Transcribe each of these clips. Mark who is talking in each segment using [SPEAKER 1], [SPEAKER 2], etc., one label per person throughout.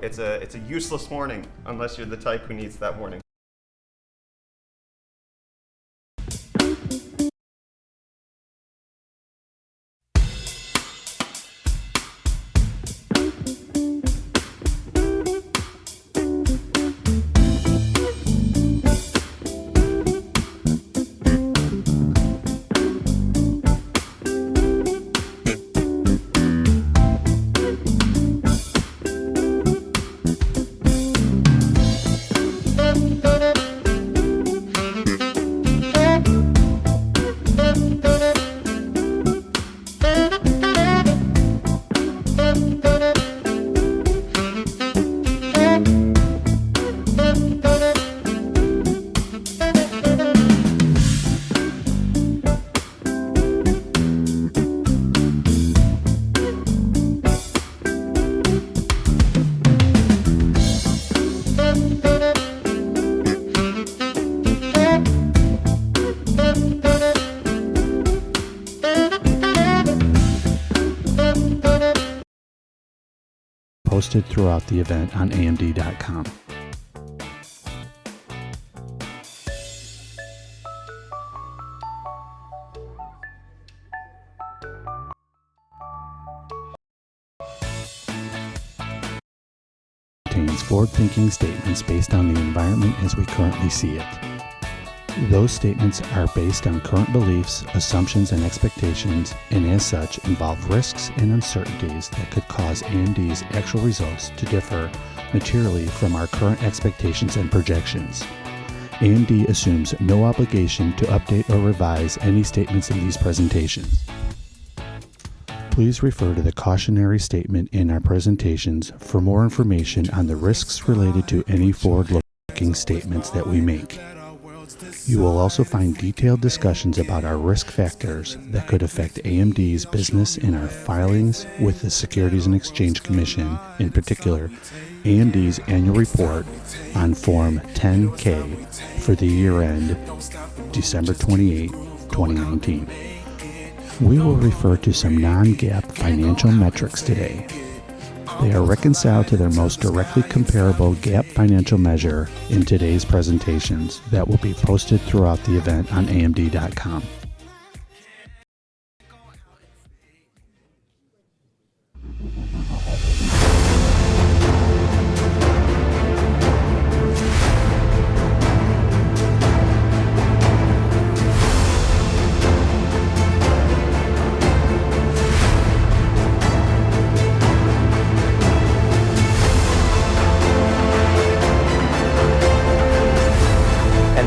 [SPEAKER 1] it's a useless warning unless you're the type who needs that warning.
[SPEAKER 2] Posted throughout the event on AMD.com. Contains forward-thinking statements based on the environment as we currently see it. Those statements are based on current beliefs, assumptions, and expectations, and as such involve risks and uncertainties that could cause AMD's actual results to differ materially from our current expectations and projections. AMD assumes no obligation to update or revise any statements in these presentations. Please refer to the cautionary statement in our presentations for more information on the risks related to any forward-looking statements that we make. You will also find detailed discussions about our risk factors that could affect AMD's business in our filings with the Securities and Exchange Commission, in particular, AMD's annual report on Form 10-K for the year end December 28, 2019. We will refer to some non-GAAP financial metrics today. They are reconciled to their most directly comparable GAAP financial measure in today's presentations that will be posted throughout the event on AMD.com.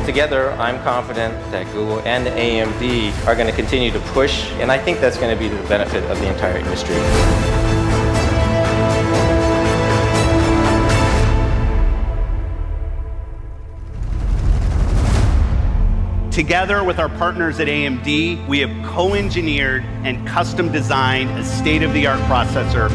[SPEAKER 3] Together, I'm confident that Google and AMD are going to continue to push, and I think that's going to be to the benefit of the entire industry.
[SPEAKER 4] Together with our partners at AMD, we have co-engineered and custom designed a state-of-the-art processor.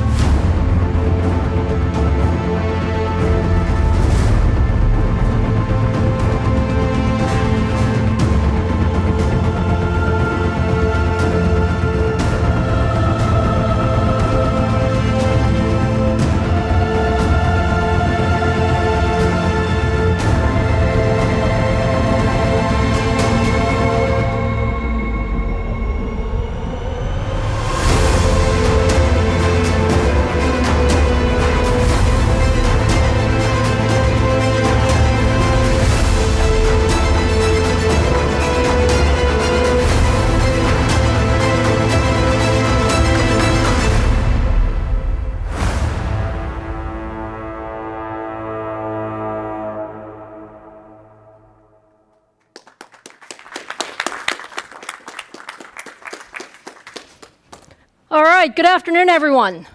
[SPEAKER 5] All right, good afternoon, everyone.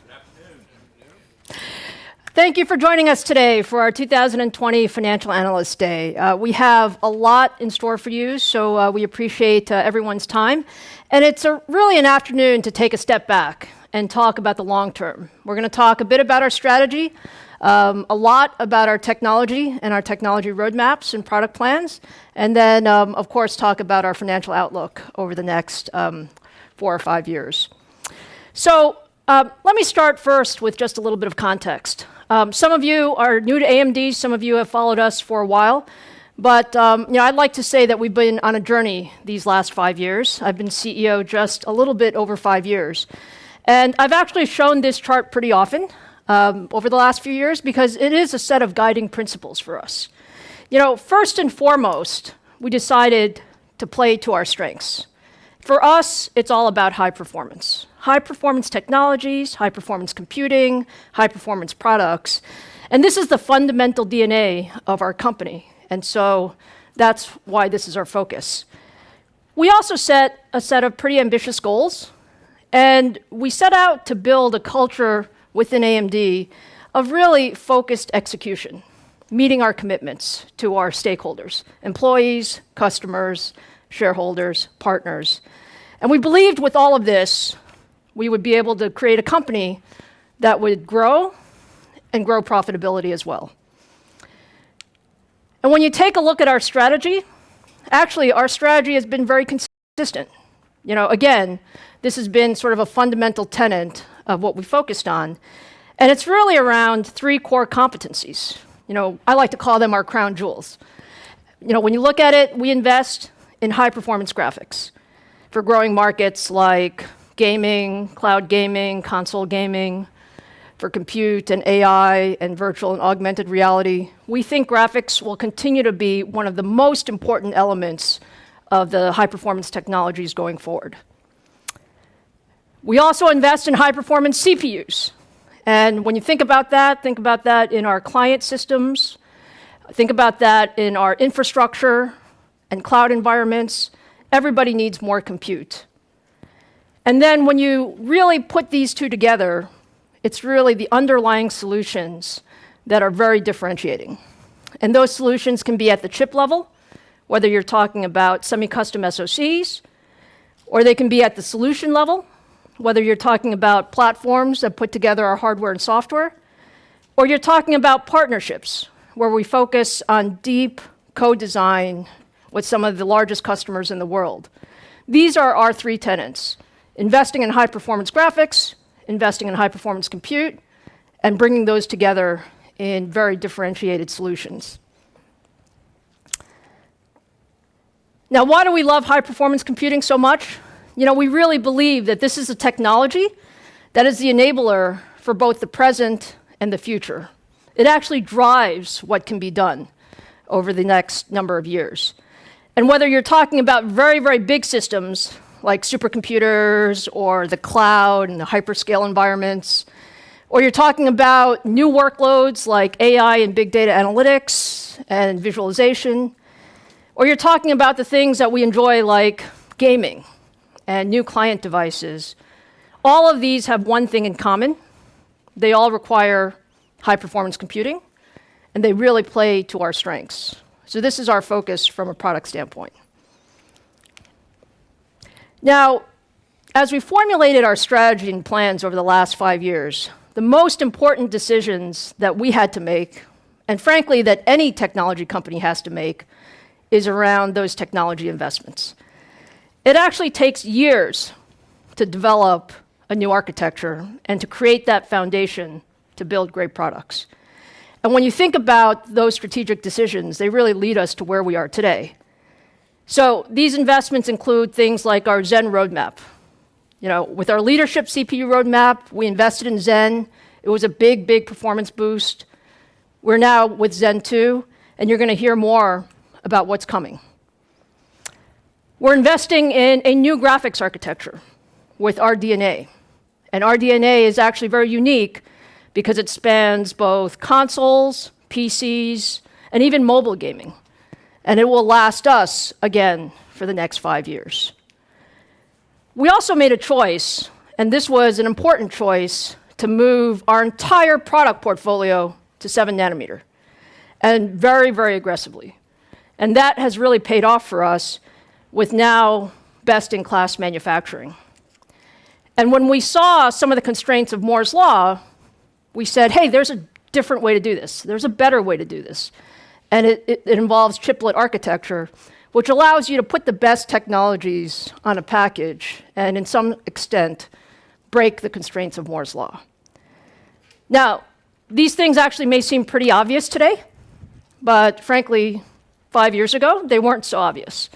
[SPEAKER 4] Good afternoon.
[SPEAKER 5] Thank you for joining us today for our 2020 Financial Analyst Day. We have a lot in store for you, so we appreciate everyone's time. And it's really an afternoon to take a step back and talk about the long term. We're going to talk a bit about our strategy, a lot about our technology and our technology roadmaps and product plans, and then, of course, talk about our financial outlook over the next 4 or 5 years. So let me start first with just a little bit of context. Some of you are new to AMD, some of you have followed us for a while, but I'd like to say that we've been on a journey these last 5 years. I've been CEO just a little bit over 5 years. And I've actually shown this chart pretty often over the last few years because it is a set of guiding principles for us. First and foremost, we decided to play to our strengths. For us, it's all about high performance. High performance technologies, high performance computing, high performance products. And this is the fundamental DNA of our company. And so that's why this is our focus. We also set a set of pretty ambitious goals. And we set out to build a culture within AMD of really focused execution, meeting our commitments to our stakeholders, employees, customers, shareholders, partners. And we believed with all of this, we would be able to create a company that would grow and grow profitability as well. And when you take a look at our strategy, actually our strategy has been very consistent. Again, this has been sort of a fundamental tenet of what we focused on. And it's really around 3 core competencies. I like to call them our crown jewels. When you look at it, we invest in high performance graphics for growing markets like gaming, cloud gaming, console gaming, for compute and AI and virtual and augmented reality. We think graphics will continue to be one of the most important elements of the high performance technologies going forward. We also invest in high performance CPUs. And when you think about that in our client systems, think about that in our infrastructure and cloud environments. Everybody needs more compute. And then when you really put these two together, it's really the underlying solutions that are very differentiating. And those solutions can be at the chip level, whether you're talking about semi-custom SoCs, or they can be at the solution level, whether you're talking about platforms that put together our hardware and software, or you're talking about partnerships, where we focus on deep co-design with some of the largest customers in the world. These are our 3 tenets: investing in high-performance graphics, investing in high-performance compute, and bringing those together in very differentiated solutions. Now, why do we love high-performance computing so much? We really believe that this is a technology that is the enabler for both the present and the future. It actually drives what can be done over the next number of years. And whether you're talking about very, very big systems like supercomputers or the cloud and the hyperscale environments, or you're talking about new workloads like AI and big data analytics and visualization, or you're talking about the things that we enjoy like gaming and new client devices, all of these have one thing in common. They all require high-performance computing, and they really play to our strengths. So this is our focus from a product standpoint. Now, as we formulated our strategy and plans over the last 5 years, the most important decisions that we had to make, and frankly that any technology company has to make, is around those technology investments. It actually takes years to develop a new architecture and to create that foundation to build great products. And when you think about those strategic decisions, they really lead us to where we are today. So these investments include things like our Zen roadmap. With our leadership CPU roadmap, we invested in Zen. It was a big, big performance boost. We're now with Zen 2, and you're going to hear more about what's coming. We're investing in a new graphics architecture with RDNA. And RDNA is actually very unique because it spans both consoles, PCs, and even mobile gaming. And it will last us, again, for the next 5 years. We also made a choice, and this was an important choice, to move our entire product portfolio to 7 nanometer, and very, very aggressively. And that has really paid off for us with now best-in-class manufacturing. And when we saw some of the constraints of Moore's Law, we said, hey, there's a different way to do this. There's a better way to do this. And it involves chiplet architecture, which allows you to put the best technologies on a package and, in some extent, break the constraints of Moore's Law. Now, These things actually may seem pretty obvious today, but frankly, 5 years ago, they weren't so obvious.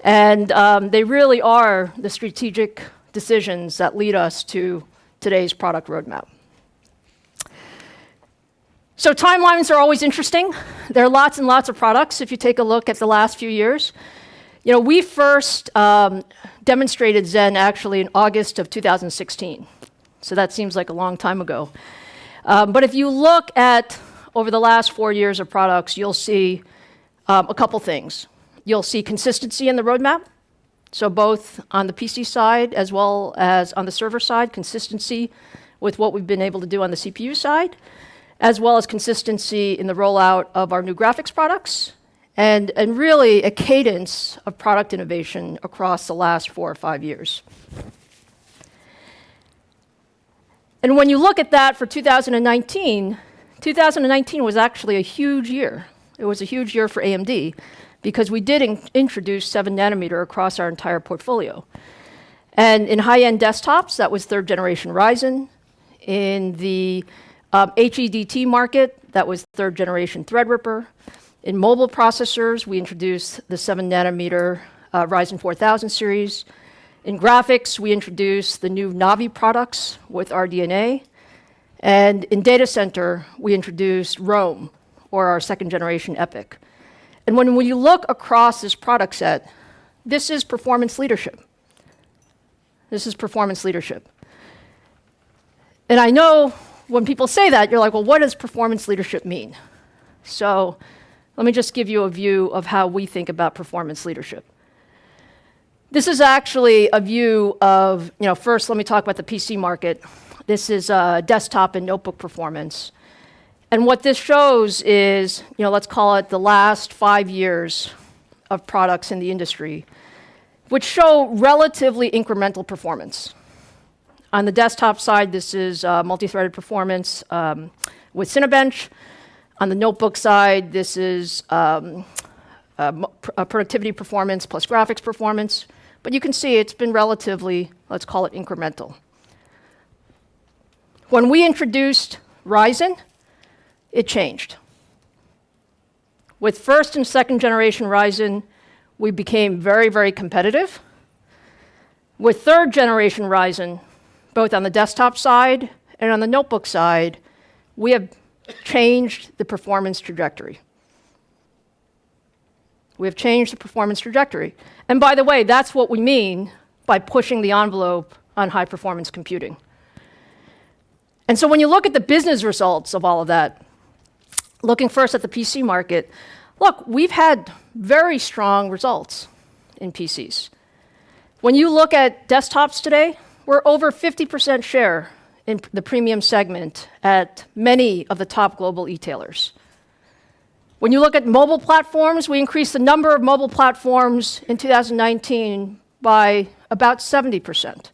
[SPEAKER 5] And they really are the strategic decisions that lead us to today's product roadmap. So timelines are always interesting. There are lots and lots of products. If you take a look at the last few years, we first demonstrated Zen actually in August of 2016. So that seems like a long time ago. But if you look at over the last 4 years of products, you'll see a couple things. You'll see consistency in the roadmap. So both on the PC side as well as on the server side, consistency with what we've been able to do on the CPU side, as well as consistency in the rollout of our new graphics products, and really a cadence of product innovation across the last 4 or 5 years. And when you look at that for 2019, 2019 was actually a huge year. It was a huge year for AMD because we did introduce 7 nanometer across our entire portfolio. And in high-end desktops, that was 3rd generation Ryzen. In the HEDT market, that was 3rd generation Threadripper. In mobile processors, we introduced the 7 nanometer Ryzen 4000 series. In graphics, we introduced the new Navi products with RDNA. And in data center, we introduced Rome, or our 2nd generation EPYC. And when you look across this product set, this is performance leadership. This is performance leadership. And I know when people say that, you're like, well, what does performance leadership mean? So let me just give you a view of how we think about performance leadership. This is actually a view of, first let me talk about the PC market. This is desktop and notebook performance. And what this shows is, let's call it the last 5 years of products in the industry, which show relatively incremental performance. On the desktop side, this is multi-threaded performance with Cinebench. On the notebook side, this is productivity performance plus graphics performance. But you can see it's been relatively, let's call it incremental. When we introduced Ryzen, it changed. With 1st and 2nd generation Ryzen, we became very, very competitive. With 3rd generation Ryzen, both on the desktop side and on the notebook side, we have changed the performance trajectory. We have changed the performance trajectory. And by the way, that's what we mean by pushing the envelope on high performance computing. And so when you look at the business results of all of that, looking first at the PC market, look, we've had very strong results in PCs. When you look at desktops today, we're over 50% share in the premium segment at many of the top global e-tailers. When you look at mobile platforms, we increased the number of mobile platforms in 2019 by about 70%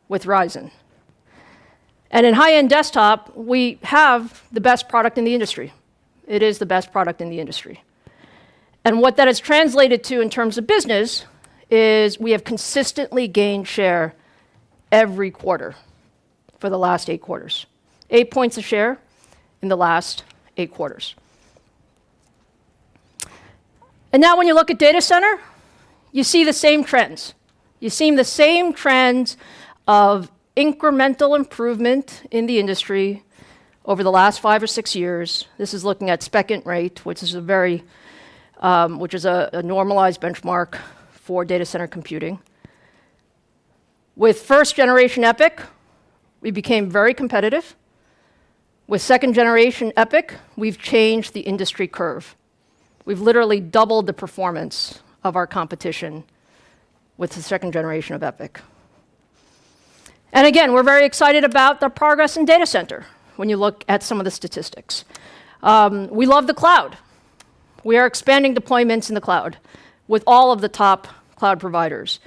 [SPEAKER 5] with Ryzen. And in high-end desktop, we have the best product in the industry. It is the best product in the industry. And what that has translated to in terms of business is we have consistently gained share every quarter for the last 8 quarters. 8 points of share in the last 8 quarters. And now when you look at data center, you see the same trends. You see the same trends of incremental improvement in the industry over the last 5 or 6 years. This is looking at spec-int rate, which is a normalized benchmark for data center computing. With 1st generation EPYC, we became very competitive. With 2nd generation EPYC, we've changed the industry curve. We've literally doubled the performance of our competition with the 2nd generation of EPYC. And again, we're very excited about the progress in data center when you look at some of the statistics. We love the cloud. We are expanding deployments in the cloud with all of the top cloud providers.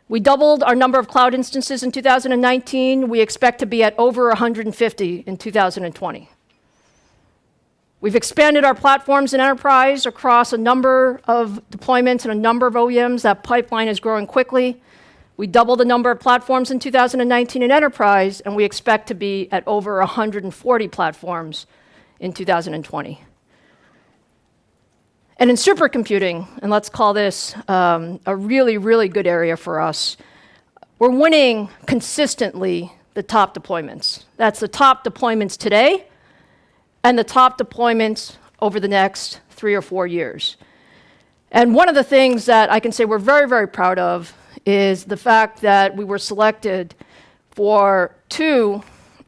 [SPEAKER 5] We doubled our number of cloud instances in 2019. We expect to be at over 150 in 2020. We've expanded our platforms in enterprise across a number of deployments and a number of OEMs. That pipeline is growing quickly. We doubled the number of platforms in 2019 in enterprise, and we expect to be at over 140 platforms in 2020. And in supercomputing, and let's call this a really, really good area for us, we're winning consistently the top deployments. That's the top deployments today and the top deployments over the next 3 or 4 years. And one of the things that I can say we're very, very proud of is the fact that we were selected for 2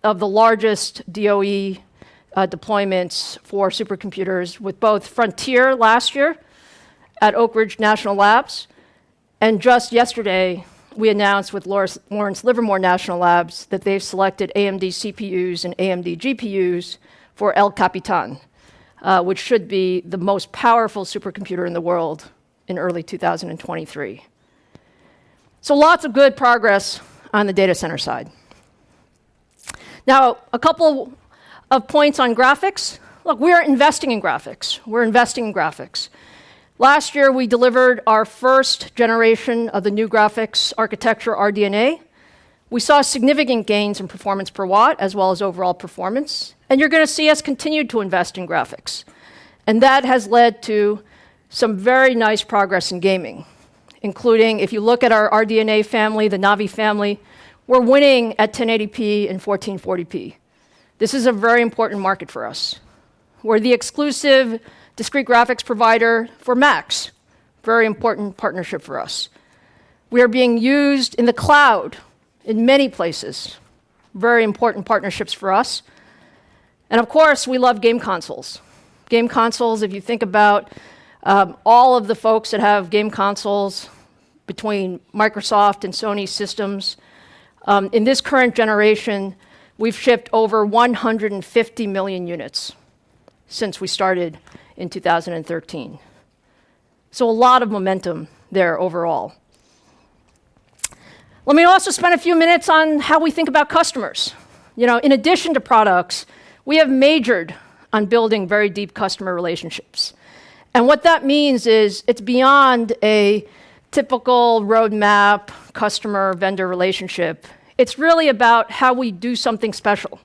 [SPEAKER 5] of the largest DOE deployments for supercomputers, with both Frontier last year at Oak Ridge National Labs, and just yesterday we announced with Lawrence Livermore National Labs that they've selected AMD CPUs and AMD GPUs for El Capitan, which should be the most powerful supercomputer in the world in early 2023. So lots of good progress on the data center side. Now, a couple of points on graphics. Look, we are investing in graphics. We're investing in graphics. Last year, we delivered our first generation of the new graphics architecture, RDNA. We saw significant gains in performance per watt, as well as overall performance. And you're going to see us continue to invest in graphics. And that has led to some very nice progress in gaming, including, if you look at our RDNA family, the Navi family, we're winning at 1080p and 1440p. This is a very important market for us. We're the exclusive discrete graphics provider for Macs. Very important partnership for us. We are being used in the cloud in many places. Very important partnerships for us. And of course, we love game consoles. Game consoles, if you think about all of the folks that have game consoles between Microsoft and Sony systems, in this current generation, we've shipped over 150 million units since we started in 2013. So a lot of momentum there overall. Let me also spend a few minutes on how we think about customers. In addition to products, we have majored on building very deep customer relationships. And what that means is it's beyond a typical roadmap customer-vendor relationship. It's really about how we do something special,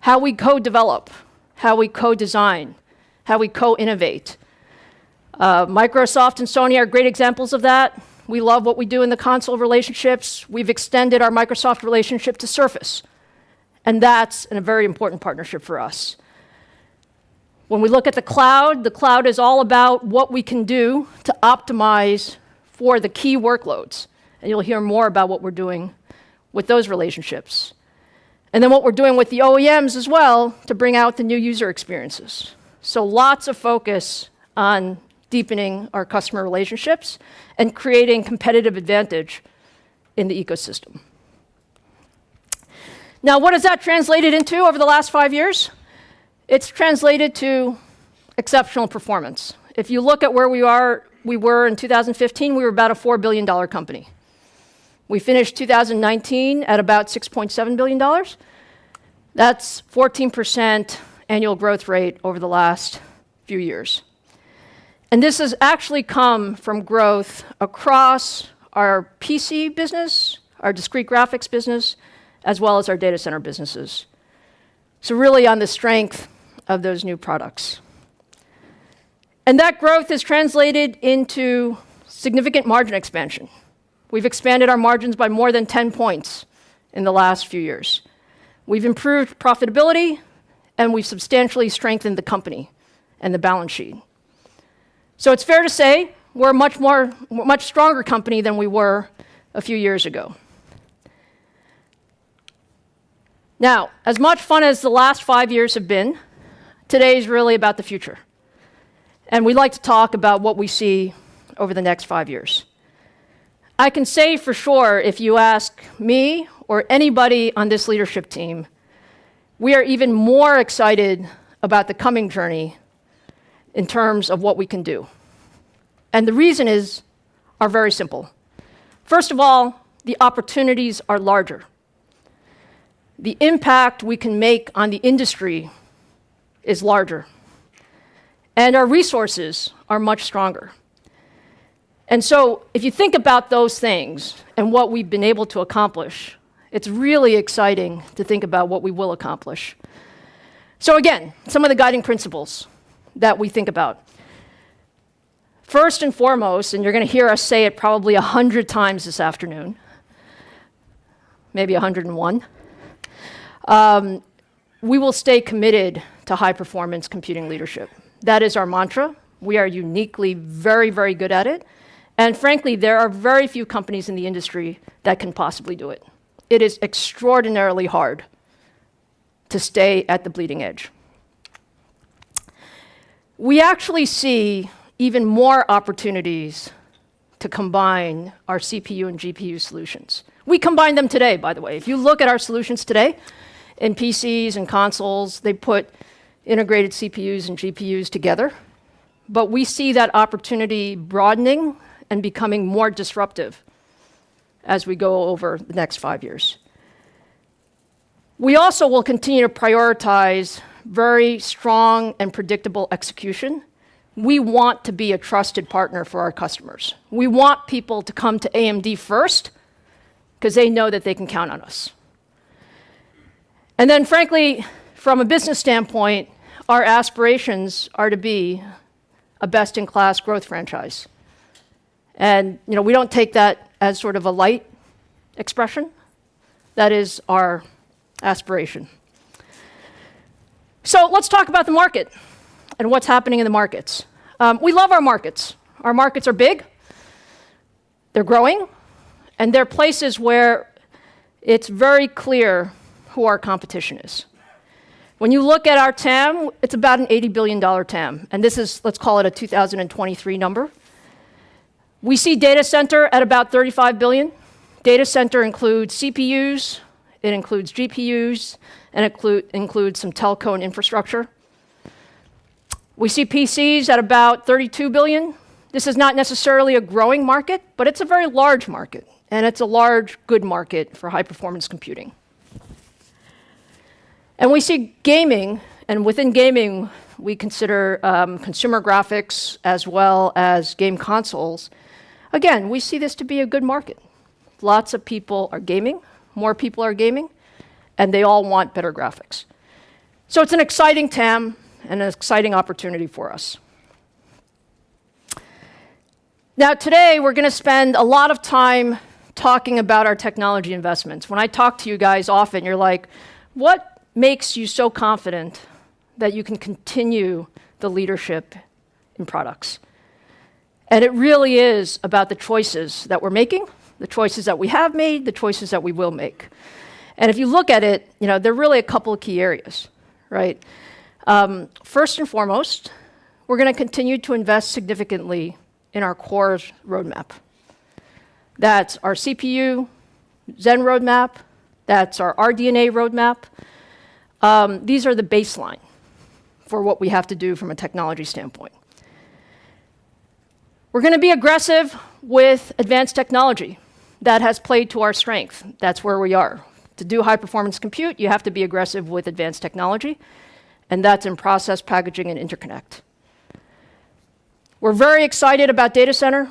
[SPEAKER 5] how we co-develop, how we co-design, how we co-innovate. Microsoft and Sony are great examples of that. We love what we do in the console relationships. We've extended our Microsoft relationship to Surface, and that's a very important partnership for us. When we look at the cloud is all about what we can do to optimize for the key workloads, and you'll hear more about what we're doing with those relationships. And then what we're doing with the OEMs as well to bring out the new user experiences. So lots of focus on deepening our customer relationships and creating competitive advantage in the ecosystem. Now, what has that translated into over the last 5 years? It's translated to exceptional performance. If you look at where we were in 2015, we were about a $4 billion company. We finished 2019 at about $6.7 billion. That's 14% annual growth rate over the last few years. And this has actually come from growth across our PC business, our discrete graphics business, as well as our data center businesses. So really on the strength of those new products. And that growth is translated into significant margin expansion. We've expanded our margins by more than 10 points in the last few years. We've improved profitability, and we've substantially strengthened the company and the balance sheet. So it's fair to say we're a much stronger company than we were a few years ago. Now, as much fun as the last 5 years have been, today is really about the future. And we'd like to talk about what we see over the next 5 years. I can say for sure, if you ask me or anybody on this leadership team, we are even more excited about the coming journey in terms of what we can do. And the reason are very simple. First of all, the opportunities are larger. The impact we can make on the industry is larger. And our resources are much stronger. And so if you think about those things and what we've been able to accomplish, it's really exciting to think about what we will accomplish. So again, some of the guiding principles that we think about. First and foremost, and you're going to hear us say it probably 100 times this afternoon, maybe 101, we will stay committed to high-performance computing leadership. That is our mantra. We are uniquely very, very good at it. And frankly, there are very few companies in the industry that can possibly do it. It is extraordinarily hard to stay at the bleeding edge. We actually see even more opportunities to combine our CPU and GPU solutions. We combine them today, by the way. If you look at our solutions today, in PCs and consoles, they put integrated CPUs and GPUs together. But we see that opportunity broadening and becoming more disruptive as we go over the next 5 years. We also will continue to prioritize very strong and predictable execution. We want to be a trusted partner for our customers. We want people to come to AMD first because they know that they can count on us. And then frankly, from a business standpoint, our aspirations are to be a best-in-class growth franchise. And we don't take that as sort of a light expression. That is our aspiration. So let's talk about the market and what's happening in the markets. We love our markets. Our markets are big, they're growing, and they're places where it's very clear who our competition is. When you look at our TAM, it's about an $80 billion TAM, and this is, let's call it a 2023 number. We see data center at about $35 billion. Data center includes CPUs, it includes GPUs, and it includes some telco and infrastructure. We see PCs at about $32 billion. This is not necessarily a growing market, but it's a very large market, and it's a large, good market for high-performance computing. And we see gaming, and within gaming, we consider consumer graphics as well as game consoles. Again, we see this to be a good market. Lots of people are gaming, more people are gaming, and they all want better graphics. So it's an exciting TAM and an exciting opportunity for us. Now today, we're going to spend a lot of time talking about our technology investments. When I talk to you guys often, you're like, what makes you so confident that you can continue the leadership in products? And it really is about the choices that we're making, the choices that we have made, the choices that we will make. And if you look at it, there are really a couple of key areas, right? First and foremost, we're going to continue to invest significantly in our core roadmap. That's our CPU Zen roadmap. That's our RDNA roadmap. These are the baseline for what we have to do from a technology standpoint. We're going to be aggressive with advanced technology. That has played to our strength. That's where we are. To do high-performance compute, you have to be aggressive with advanced technology, and that's in process, packaging, and interconnect. We're very excited about data center.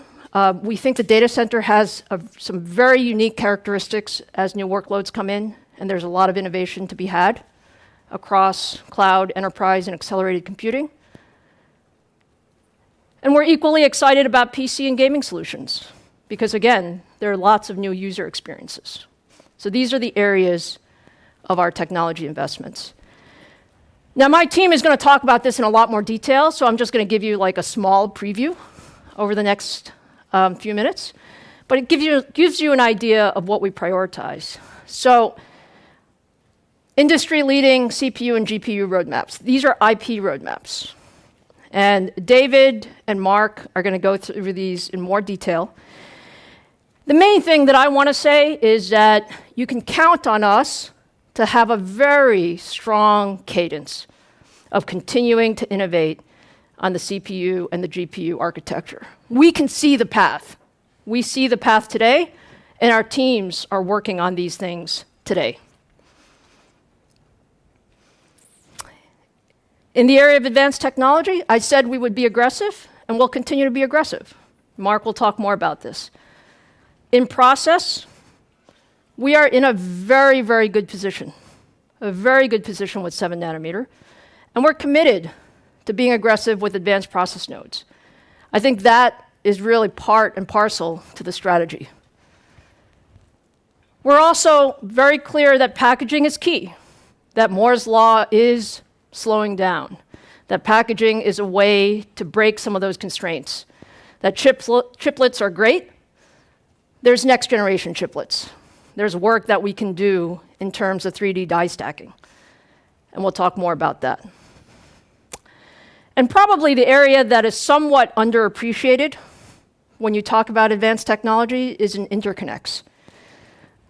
[SPEAKER 5] We think the data center has some very unique characteristics as new workloads come in, and there's a lot of innovation to be had across cloud, enterprise, and accelerated computing. And we're equally excited about PC and gaming solutions because, again, there are lots of new user experiences. So these are the areas of our technology investments. Now, my team is going to talk about this in a lot more detail, so I'm just going to give you like a small preview over the next few minutes. But it gives you an idea of what we prioritize. So industry-leading CPU and GPU roadmaps. These are IP roadmaps. And David and Mark are going to go through these in more detail. The main thing that I want to say is that you can count on us to have a very strong cadence of continuing to innovate on the CPU and the GPU architecture. We can see the path. We see the path today, and our teams are working on these things today. In the area of advanced technology, I said we would be aggressive, and we'll continue to be aggressive. Mark will talk more about this. In process, we are in a very, very good position, a very good position with 7 nanometer, and we're committed to being aggressive with advanced process nodes. I think that is really part and parcel to the strategy. We're also very clear that packaging is key, that Moore's law is slowing down, that packaging is a way to break some of those constraints, that chiplets are great. There's next generation chiplets. There's work that we can do in terms of 3D die stacking, and we'll talk more about that. And probably the area that is somewhat underappreciated when you talk about advanced technology is in interconnects.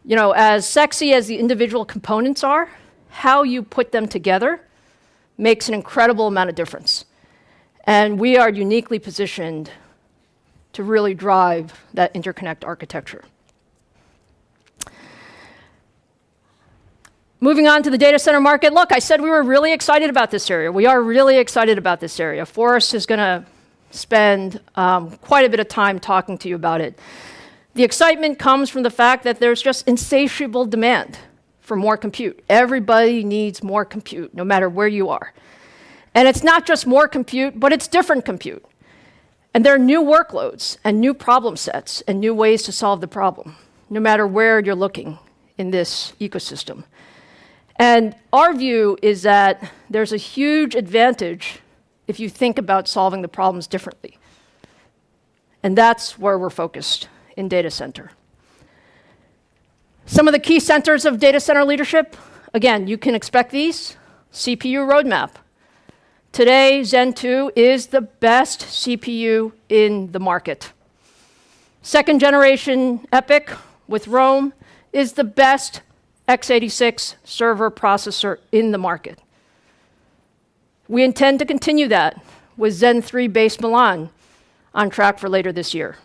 [SPEAKER 5] You know, as sexy as the individual components are, how you put them together makes an incredible amount of difference. And we are uniquely positioned to really drive that interconnect architecture. Moving on to the data center market. Look, I said we were really excited about this area. We are really excited about this area. Forrest is going to spend quite a bit of time talking to you about it. The excitement comes from the fact that there's just insatiable demand for more compute. Everybody needs more compute, no matter where you are. And it's not just more compute, but it's different compute. And there are new workloads and new problem sets and new ways to solve the problem, no matter where you're looking in this ecosystem. And our view is that there's a huge advantage if you think about solving the problems differently. And that's where we're focused in data center. Some of the key centers of data center leadership, again, you can expect these. CPU roadmap. Today, Zen 2 is the best CPU in the market. Second generation EPYC with Rome is the best x86 server processor in the market. We intend to continue that with Zen 3 based Milan on track for later this year.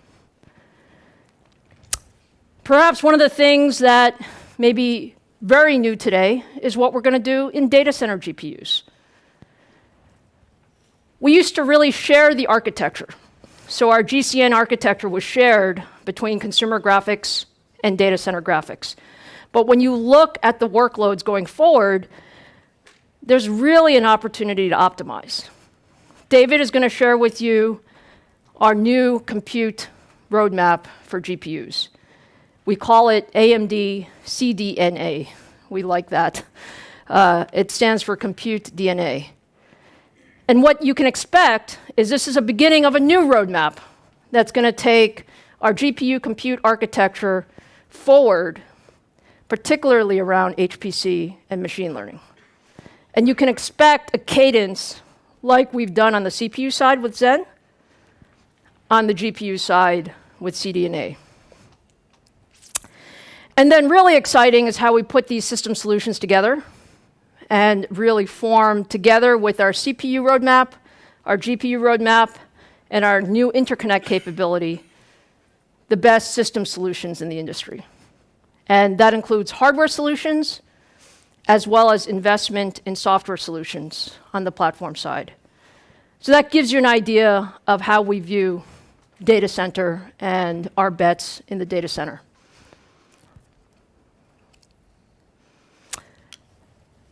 [SPEAKER 5] Perhaps one of the things that may be very new today is what we're going to do in data center GPUs. We used to really share the architecture. So our GCN architecture was shared between consumer graphics and data center graphics. But when you look at the workloads going forward, there's really an opportunity to optimize. David is going to share with you our new compute roadmap for GPUs. We call it AMD CDNA. We like that. It stands for Compute DNA. And what you can expect is this is a beginning of a new roadmap that's going to take our GPU compute architecture forward, particularly around HPC and machine learning. And you can expect a cadence like we've done on the CPU side with Zen, on the GPU side with CDNA. And then really exciting is how we put these system solutions together and really form together with our CPU roadmap, our GPU roadmap, and our new interconnect capability, the best system solutions in the industry. And that includes hardware solutions as well as investment in software solutions on the platform side. So that gives you an idea of how we view data center and our bets in the data center.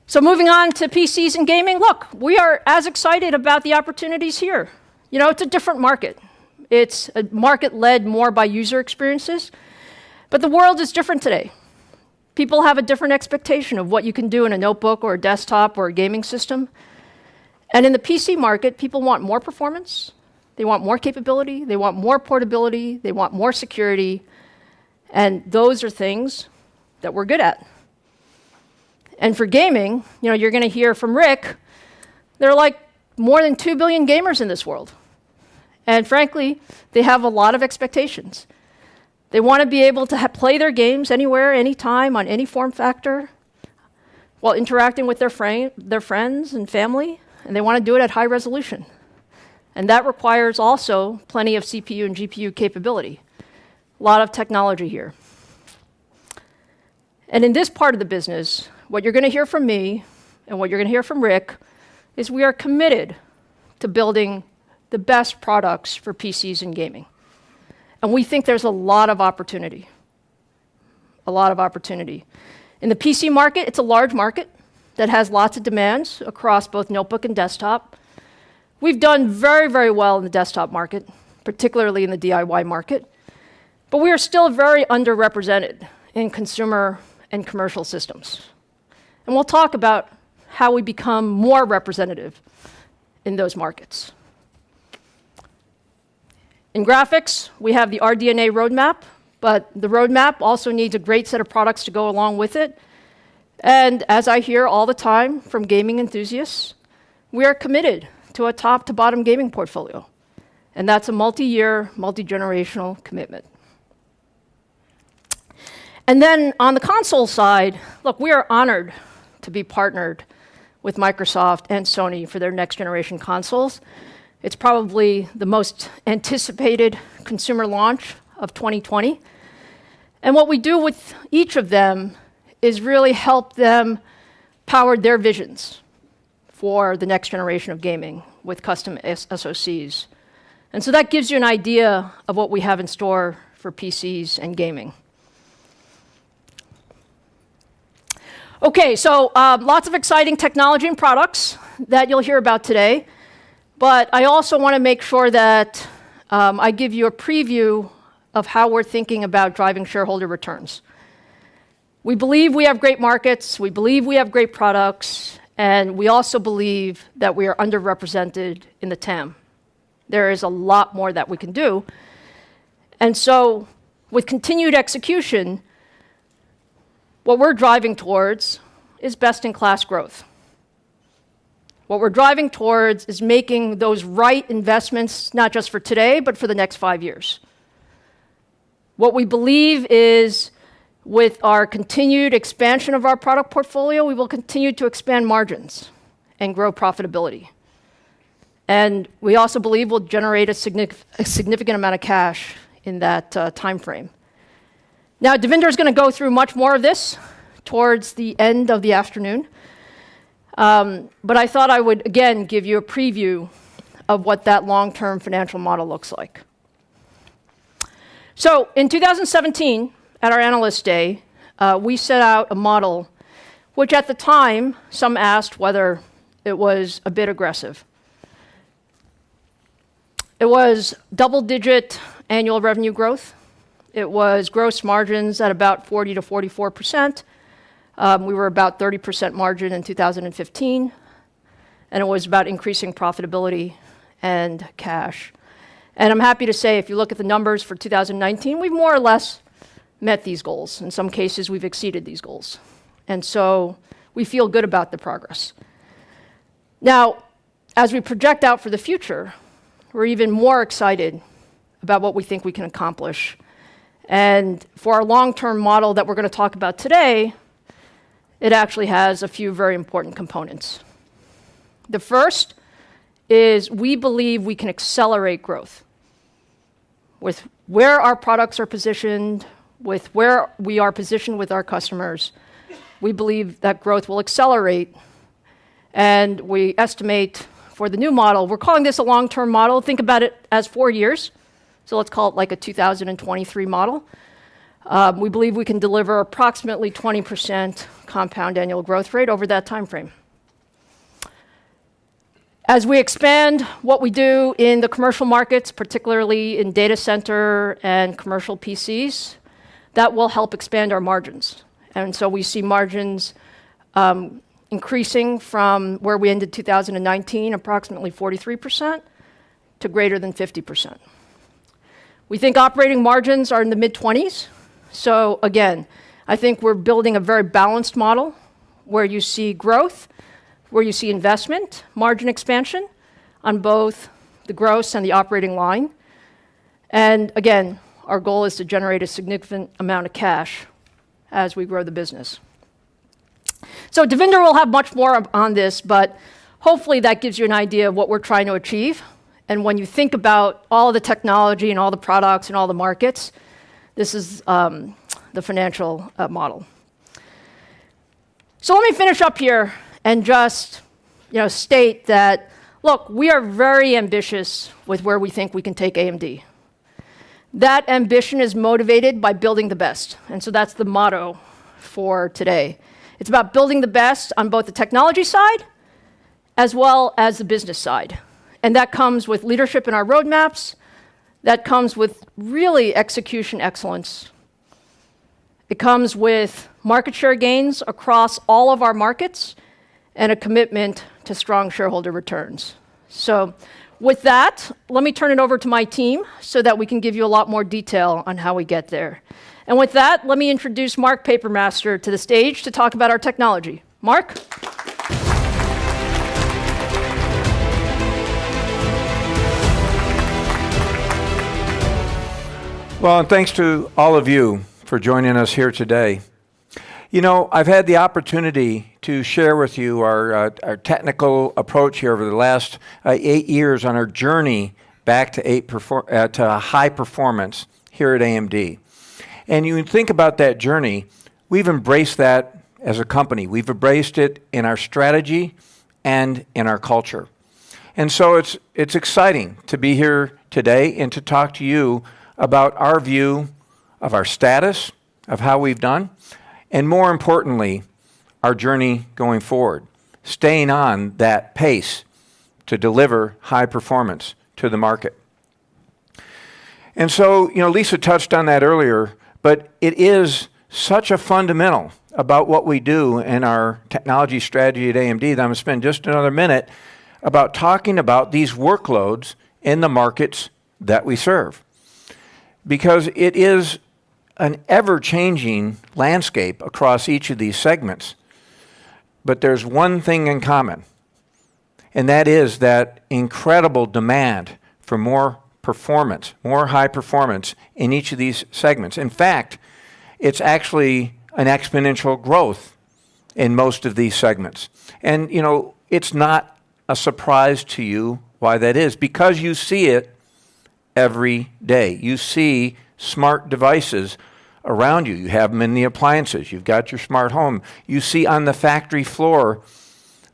[SPEAKER 5] So moving on to PCs and gaming, look, we are as excited about the opportunities here. You know, it's a different market. It's a market led more by user experiences, but the world is different today. People have a different expectation of what you can do in a notebook or a desktop or a gaming system. And in the PC market, people want more performance, they want more capability, they want more portability, they want more security, and those are things that we're good at. And for gaming, you know, you're going to hear from Rick, there are like more than 2 billion gamers in this world. And frankly, they have a lot of expectations. They want to be able to play their games anywhere, anytime, on any form factor, while interacting with their friends and family, and they want to do it at high resolution. And that requires also plenty of CPU and GPU capability. A lot of technology here. And in this part of the business, what you're going to hear from me and what you're going to hear from Rick is we are committed to building the best products for PCs and gaming. And we think there's a lot of opportunity. A lot of opportunity. In the PC market, it's a large market that has lots of demands across both notebook and desktop. We've done very, very well in the desktop market, particularly in the DIY market. But we are still very underrepresented in consumer and commercial systems. And we'll talk about how we become more representative in those markets. In graphics, we have the RDNA roadmap, but the roadmap also needs a great set of products to go along with it. And as I hear all the time from gaming enthusiasts, we are committed to a top-to-bottom gaming portfolio. And that's a multi-year, multi-generational commitment. And then on the console side, look, we are honored to be partnered with Microsoft and Sony for their next-generation consoles. It's probably the most anticipated consumer launch of 2020. And what we do with each of them is really help them power their visions for the next generation of gaming with custom SoCs. And so that gives you an idea of what we have in store for PCs and gaming. Okay, so lots of exciting technology and products that you'll hear about today. But I also want to make sure that I give you a preview of how we're thinking about driving shareholder returns. We believe we have great markets, we believe we have great products, and we also believe that we are underrepresented in the TAM. There is a lot more that we can do. And so, with continued execution, what we're driving towards is best-in-class growth. What we're driving towards is making those right investments, not just for today, but for the next 5 years. What we believe is, with our continued expansion of our product portfolio, we will continue to expand margins and grow profitability. And we also believe we'll generate a significant amount of cash in that time frame. Now, Devinder is going to go through much more of this towards the end of the afternoon. But I thought I would, again, give you a preview of what that long-term financial model looks like. So in 2017, at our Analyst Day, we set out a model which at the time, some asked whether it was a bit aggressive. It was double-digit annual revenue growth. It was gross margins at about 40 to 44%. We were about 30% margin in 2015. And it was about increasing profitability and cash. And I'm happy to say, if you look at the numbers for 2019, we've more or less met these goals. In some cases, we've exceeded these goals. And so we feel good about the progress. Now, as we project out for the future, we're even more excited about what we think we can accomplish. And for our long-term model that we're going to talk about today, it actually has a few very important components. The first is we believe we can accelerate growth. With where our products are positioned, with where we are positioned with our customers, we believe that growth will accelerate. And we estimate for the new model, we're calling this a long-term model. Think about it as 4 years. So let's call it like a 2023 model. We believe we can deliver approximately 20% compound annual growth rate over that time frame. As we expand what we do in the commercial markets, particularly in data center and commercial PCs, that will help expand our margins. And so we see margins increasing from where we ended 2019, approximately 43%, to greater than 50%. We think operating margins are in the mid-20s. So again, I think we're building a very balanced model where you see growth, where you see investment, margin expansion on both the gross and the operating line. And again, our goal is to generate a significant amount of cash as we grow the business. So Devinder will have much more on this, but hopefully that gives you an idea of what we're trying to achieve. And when you think about all of the technology and all the products and all the markets, this is the financial model. So let me finish up here and just state that, look, we are very ambitious with where we think we can take AMD. That ambition is motivated by building the best. And so that's the motto for today. It's about building the best on both the technology side as well as the business side. And that comes with leadership in our roadmaps. That comes with really execution excellence. It comes with market share gains across all of our markets and a commitment to strong shareholder returns. So with that, let me turn it over to my team so that we can give you a lot more detail on how we get there. And with that, let me introduce Mark Papermaster to the stage to talk about our technology. Mark?
[SPEAKER 6] Well, and thanks to all of you for joining us here today. You know, I've had the opportunity to share with you our technical approach here over the last 8 years on our journey back to high performance here at AMD. And you think about that journey, we've embraced that as a company. We've embraced it in our strategy and in our culture. And so it's exciting to be here today and to talk to you about our view of our status, of how we've done, and more importantly, our journey going forward, staying on that pace to deliver high performance to the market. And so, you know, Lisa touched on that earlier, but it is such a fundamental about what we do in our technology strategy at AMD that I'm going to spend just another minute about talking about these workloads in the markets that we serve. Because it is an ever-changing landscape across each of these segments. But there's one thing in common, and that is that incredible demand for more performance, more high performance in each of these segments. In fact, it's actually an exponential growth in most of these segments. And, you know, it's not a surprise to you why that is, because you see it every day. You see smart devices around you. You have them in the appliances. You've got your smart home. You see on the factory floor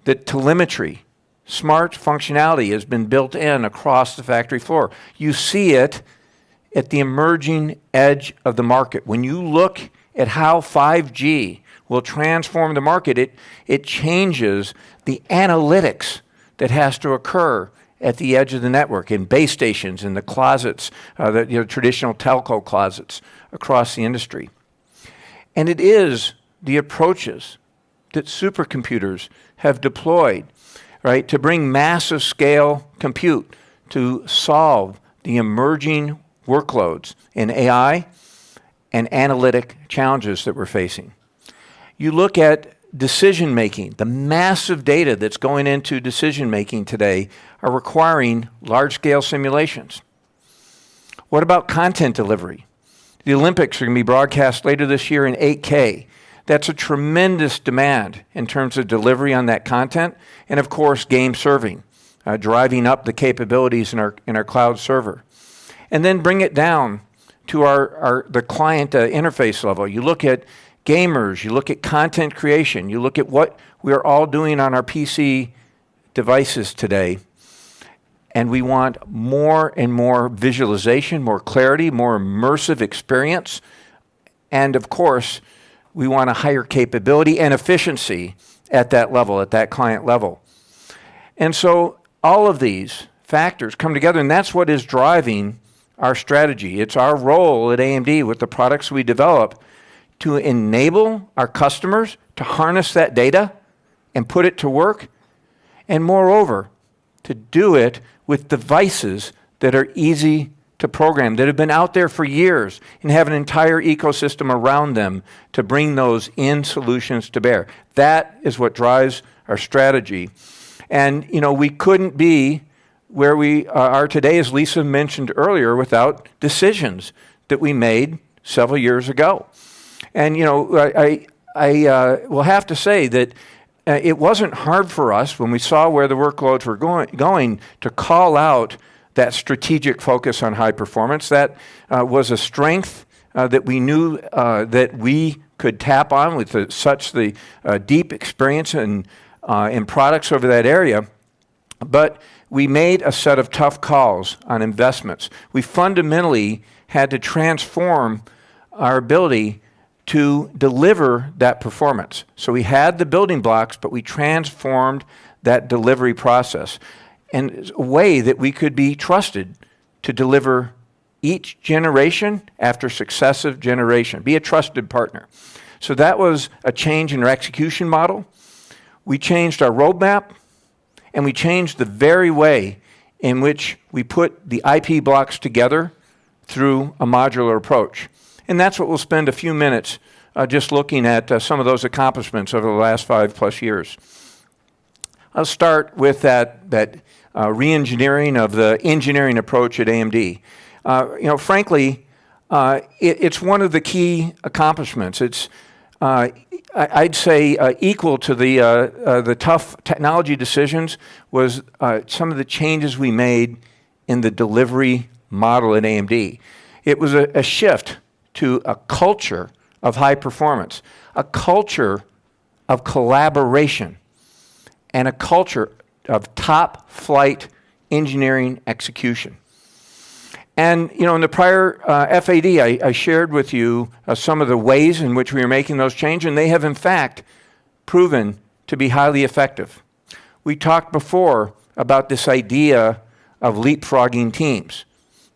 [SPEAKER 6] that telemetry, smart functionality has been built in across the factory floor. You see it at the emerging edge of the market. When you look at how 5G will transform the market, it changes the analytics that has to occur at the edge of the network, in base stations, in the closets, the traditional telco closets across the industry. And it is the approaches that supercomputers have deployed, right, to bring massive scale compute to solve the emerging workloads in AI and analytic challenges that we're facing. You look at decision making, the massive data that's going into decision making today are requiring large scale simulations. What about content delivery? The Olympics are going to be broadcast later this year in 8K. That's a tremendous demand in terms of delivery on that content, and of course game serving, driving up the capabilities in our cloud server. And then bring it down to the client interface level. You look at gamers, you look at content creation, you look at what we're all doing on our PC devices today, and we want more and more visualization, more clarity, more immersive experience, and of course, we want a higher capability and efficiency at that level, at that client level. And so all of these factors come together, and that's what is driving our strategy. It's our role at AMD with the products we develop to enable our customers to harness that data and put it to work, and moreover, to do it with devices that are easy to program, that have been out there for years and have an entire ecosystem around them to bring those in solutions to bear. That is what drives our strategy. And, you know, we couldn't be where we are today, as Lisa mentioned earlier, without decisions that we made several years ago. And, you know, I will have to say that it wasn't hard for us when we saw where the workloads were going to call out that strategic focus on high performance. That was a strength that we knew that we could tap on with such the deep experience in products over that area. But we made a set of tough calls on investments. We fundamentally had to transform our ability to deliver that performance. So we had the building blocks, but we transformed that delivery process in a way that we could be trusted to deliver each generation after successive generation, be a trusted partner. So that was a change in our execution model. We changed our roadmap, and we changed the very way in which we put the IP blocks together through a modular approach. And that's what we'll spend a few minutes just looking at some of those accomplishments over the last 5+ years. I'll start with that re-engineering of the engineering approach at AMD. Frankly, it's one of the key accomplishments. It's I'd say equal to the tough technology decisions was some of the changes we made in the delivery model at AMD. It was a shift to a culture of high performance, a culture of collaboration, and a culture of top flight engineering execution. And, in the prior FAD, I shared with you some of the ways in which we were making those changes, and they have, in fact, proven to be highly effective. We talked before about this idea of leapfrogging teams,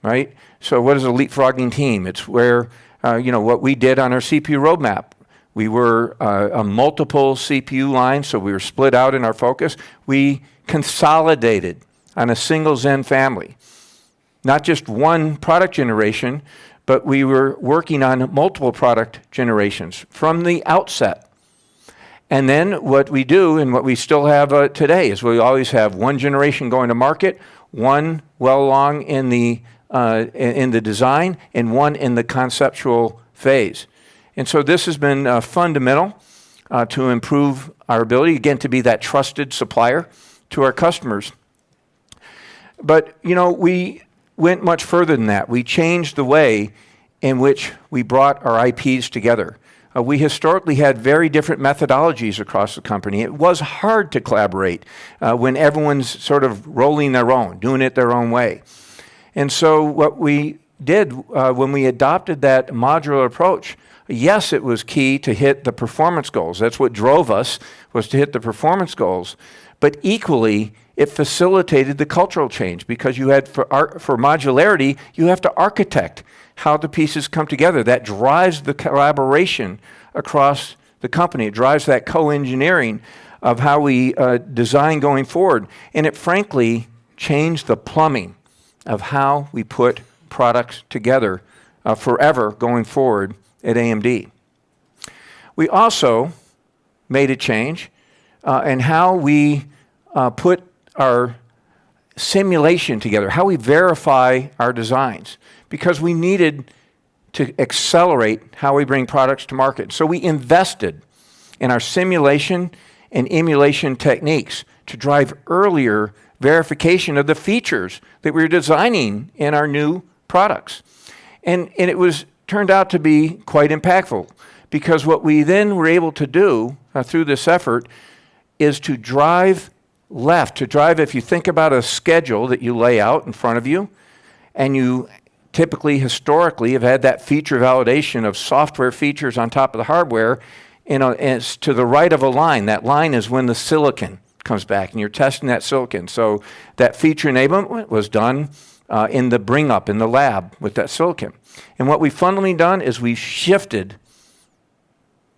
[SPEAKER 6] right? So what is a leapfrogging team? It's where, what we did on our CPU roadmap. We were a multiple CPU line, so we were split out in our focus. We consolidated on a single Zen family. Not just one product generation, but we were working on multiple product generations from the outset. And then what we do, and what we still have today, is we always have one generation going to market, one well along in the design, and one in the conceptual phase. And so this has been fundamental to improve our ability, again, to be that trusted supplier to our customers. But, we went much further than that. We changed the way in which we brought our IPs together. We historically had very different methodologies across the company. It was hard to collaborate when everyone's sort of rolling their own, doing it their own way. And so what we did when we adopted that modular approach, yes, it was key to hit the performance goals. That's what drove us, was to hit the performance goals. But equally, it facilitated the cultural change, because you had, for modularity, you have to architect how the pieces come together. That drives the collaboration across the company. It drives that co-engineering of how we design going forward. And it frankly changed the plumbing of how we put products together forever going forward at AMD. We also made a change in how we put our simulation together, how we verify our designs, because we needed to accelerate how we bring products to market. So we invested in our simulation and emulation techniques to drive earlier verification of the features that we were designing in our new products. And it turned out to be quite impactful, because what we then were able to do through this effort is to drive if you think about a schedule that you lay out in front of you, and you typically, historically, have had that feature validation of software features on top of the hardware, and it's to the right of a line. That line is when the silicon comes back, and you're testing that silicon. So that feature enablement was done in the bring up in the lab with that silicon. And what we've fundamentally done is we've shifted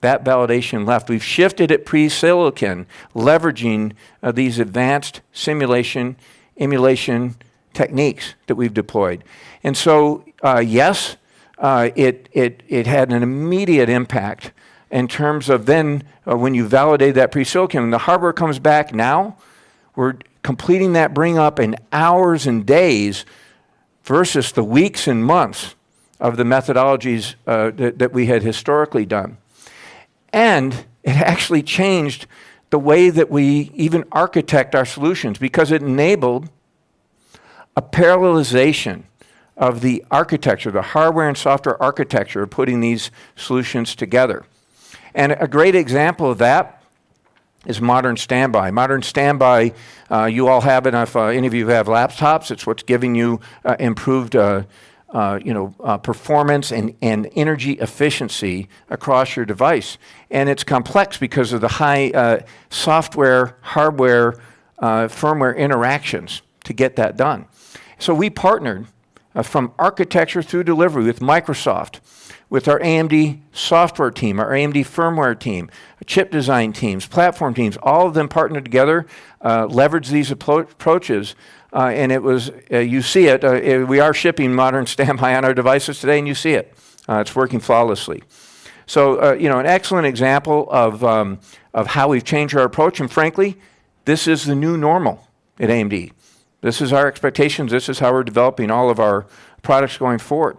[SPEAKER 6] that validation left. We've shifted it pre-silicon, leveraging these advanced simulation, emulation techniques that we've deployed. And so, yes, it had an immediate impact in terms of then when you validate that pre-silicon, and the hardware comes back now, we're completing that bring up in hours and days versus the weeks and months of the methodologies that we had historically done. And it actually changed the way that we even architect our solutions, because it enabled a parallelization of the architecture, the hardware and software architecture of putting these solutions together. And a great example of that is modern standby. Modern standby, you all have it. If any of you have laptops, it's what's giving you improved performance and energy efficiency across your device. And it's complex because of the high software, hardware, firmware interactions to get that done. So we partnered from architecture through delivery with Microsoft, with our AMD software team, our AMD firmware team, chip design teams, platform teams, all of them partnered together, leveraged these approaches, and it was, you see it, we are shipping modern standby on our devices today, and you see it. It's working flawlessly. So, an excellent example of how we've changed our approach, and frankly, this is the new normal at AMD. This is our expectations. This is how we're developing all of our products going forward.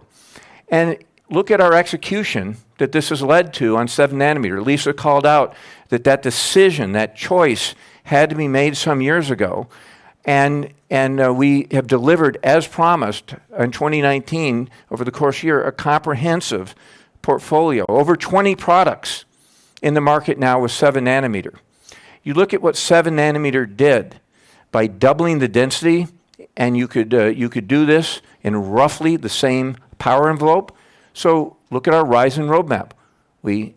[SPEAKER 6] And look at our execution that this has led to on 7 nanometer. Lisa called out that decision, that choice had to be made some years ago. And we have delivered, as promised, in 2019, over the course of the year, a comprehensive portfolio. Over 20 products in the market now with 7 nanometer. You look at what 7 nanometer did by doubling the density, and you could do this in roughly the same power envelope. So look at our Ryzen roadmap. We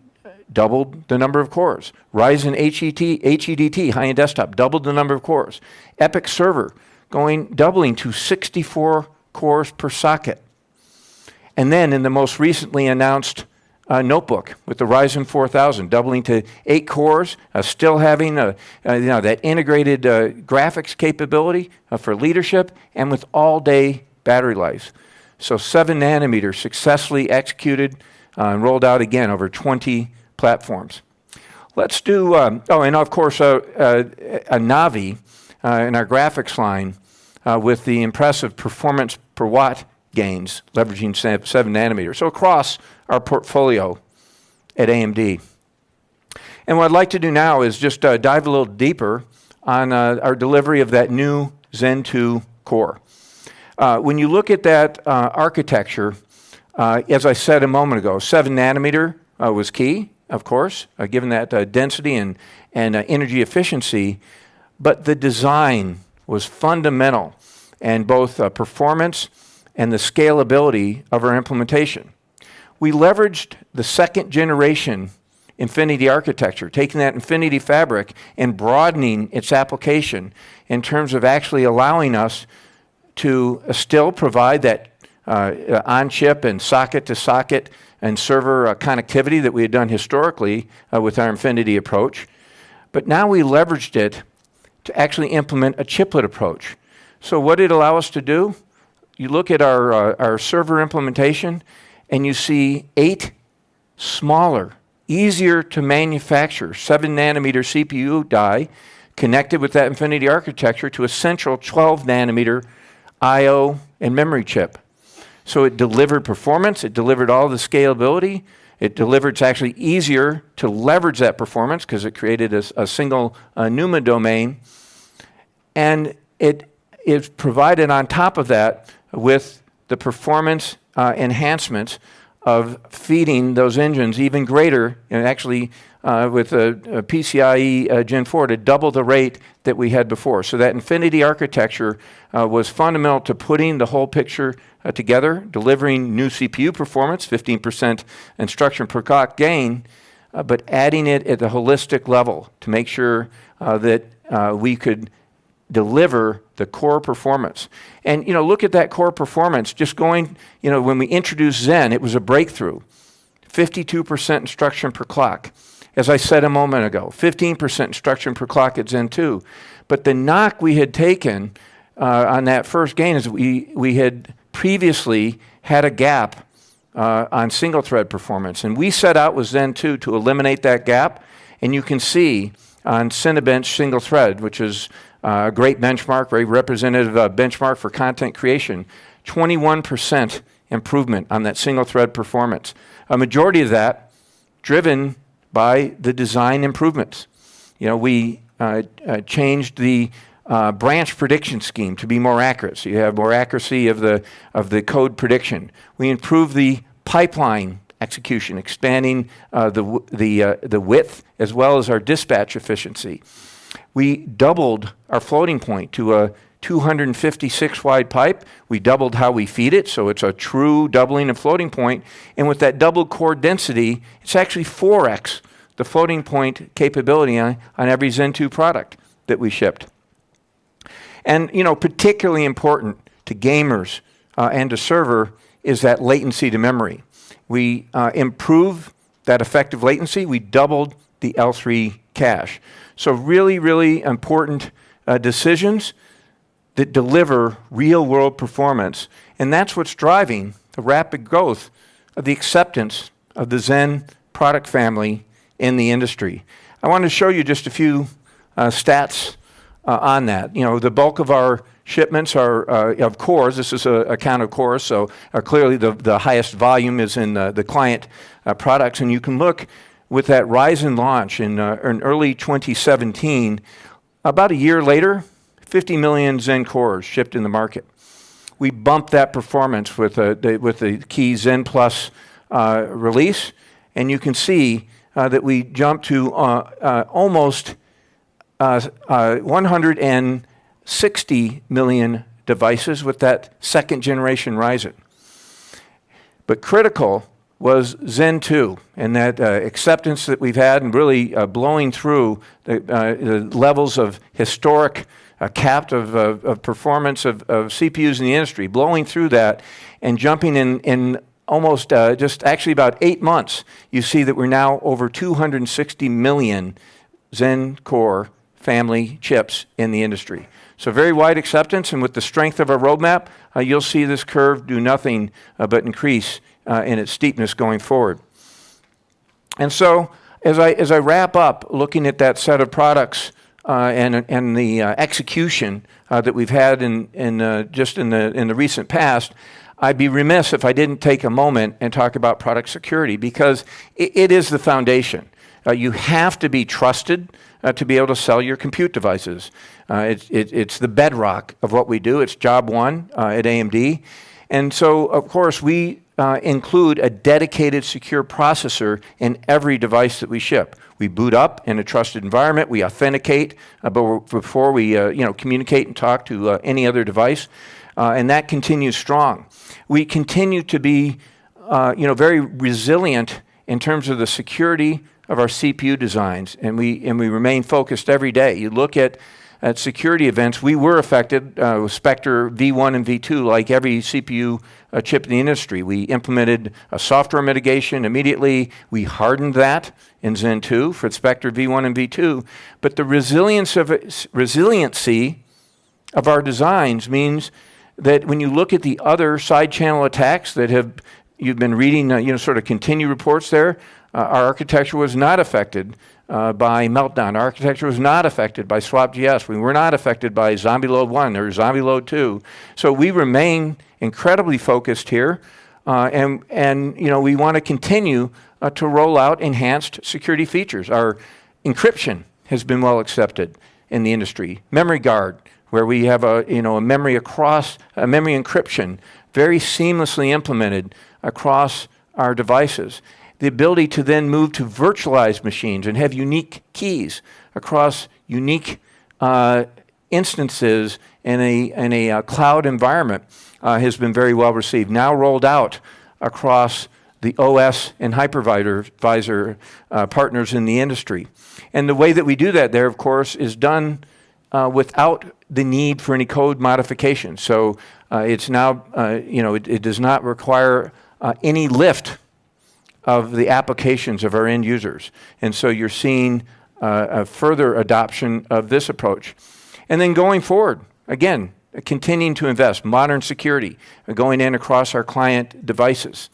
[SPEAKER 6] doubled the number of cores. Ryzen HEDT, high-end desktop, doubled the number of cores. EPYC server doubling to 64 cores per socket. And then in the most recently announced notebook with the Ryzen 4000, doubling to 8 cores, still having that integrated graphics capability for leadership, and with all-day battery life. So 7 nanometer successfully executed and rolled out again over 20 platforms. Let's do, and of course, a Navi in our graphics line with the impressive performance per watt gains, leveraging 7 nanometer. So across our portfolio at AMD. And what I'd like to do now is just dive a little deeper on our delivery of that new Zen 2 core. When you look at that architecture, as I said a moment ago, 7 nanometer was key, of course, given that density and energy efficiency, but the design was fundamental in both performance and the scalability of our implementation. We leveraged the second generation Infinity architecture, taking that Infinity fabric and broadening its application in terms of actually allowing us to still provide that on-chip and socket-to-socket and server connectivity that we had done historically with our Infinity approach. But now we leveraged it to actually implement a chiplet approach. So what did it allow us to do? You look at our server implementation, and you see 8 smaller, easier to manufacture 7 nanometer CPU die connected with that Infinity architecture to a central 12 nanometer I/O and memory chip. So it delivered performance, it delivered all the scalability, it delivered, it's actually easier to leverage that performance because it created a single NUMA domain, and it is provided on top of that with the performance enhancements of feeding those engines even greater, and actually with a PCIe Gen 4 to double the rate that we had before. So that Infinity architecture was fundamental to putting the whole picture together, delivering new CPU performance, 15% instruction per clock gain, but adding it at the holistic level to make sure that we could deliver the core performance. And, look at that core performance. Just going, when we introduced Zen, it was a breakthrough. 52% instruction per clock. As I said a moment ago, 15% instruction per clock at Zen 2. But the knock we had taken on that first gain is we had previously had a gap on single thread performance. And we set out with Zen 2 to eliminate that gap. And you can see on Cinebench single thread, which is a great benchmark, very representative benchmark for content creation, 21% improvement on that single thread performance. A majority of that driven by the design improvements. We changed the branch prediction scheme to be more accurate, so you have more accuracy of the code prediction. We improved the pipeline execution, expanding the width as well as our dispatch efficiency. We doubled our floating point to a 256 wide pipe. We doubled how we feed it, so it's a true doubling of floating point. And with that doubled core density, it's actually 4x the floating point capability on every Zen 2 product that we shipped. And particularly important to gamers and to server is that latency to memory. We improve that effective latency. We doubled the L3 cache. So really, really important decisions that deliver real-world performance. And that's what's driving the rapid growth of the acceptance of the Zen product family in the industry. I want to show you just a few stats on that. The bulk of our shipments are of cores. This is a count of cores, so clearly the highest volume is in the client products. And you can look with that Ryzen launch in early 2017, about a year later, 50 million Zen cores shipped in the market. We bumped that performance with the key Zen Plus release, and you can see that we jumped to almost 160 million devices with that second generation Ryzen. But critical was Zen 2 and that acceptance that we've had and really blowing through the levels of historic capped of performance of CPUs in the industry, blowing through that and jumping in almost just actually about 8 months. You see that we're now over 260 million Zen core family chips in the industry. So very wide acceptance, and with the strength of our roadmap, you'll see this curve do nothing but increase in its steepness going forward. And so as I wrap up looking at that set of products and the execution that we've had in just in the recent past, I'd be remiss if I didn't take a moment and talk about product security, because it is the foundation. You have to be trusted to be able to sell your compute devices. It's the bedrock of what we do. It's job one at AMD. And so, of course, we include a dedicated secure processor in every device that we ship. We boot up in a trusted environment. We authenticate before we communicate and talk to any other device. And that continues strong. We continue to be very resilient in terms of the security of our CPU designs, and we remain focused every day. You look at security events. We were affected with Spectre V1 and V2 like every CPU chip in the industry. We implemented a software mitigation immediately. We hardened that in Zen 2 for Spectre V1 and V2. But the resiliency of our designs means that when you look at the other side channel attacks that you've been reading, sort of continued reports there, our architecture was not affected by Meltdown. Our architecture was not affected by SwapGS. We were not affected by Zombie Load 1 or Zombie Load 2. So we remain incredibly focused here, and we want to continue to roll out enhanced security features. Our encryption has been well accepted in the industry. Memory guard, where we have a memory encryption very seamlessly implemented across our devices. The ability to then move to virtualized machines and have unique keys across unique instances in a cloud environment has been very well received. Now rolled out across the OS and hypervisor partners in the industry. And the way that we do that there, of course, is done without the need for any code modification. So it's now, it does not require any lift of the applications of our end users. And so you're seeing a further adoption of this approach. And then going forward, again, continuing to invest, modern security, going in across our client devices.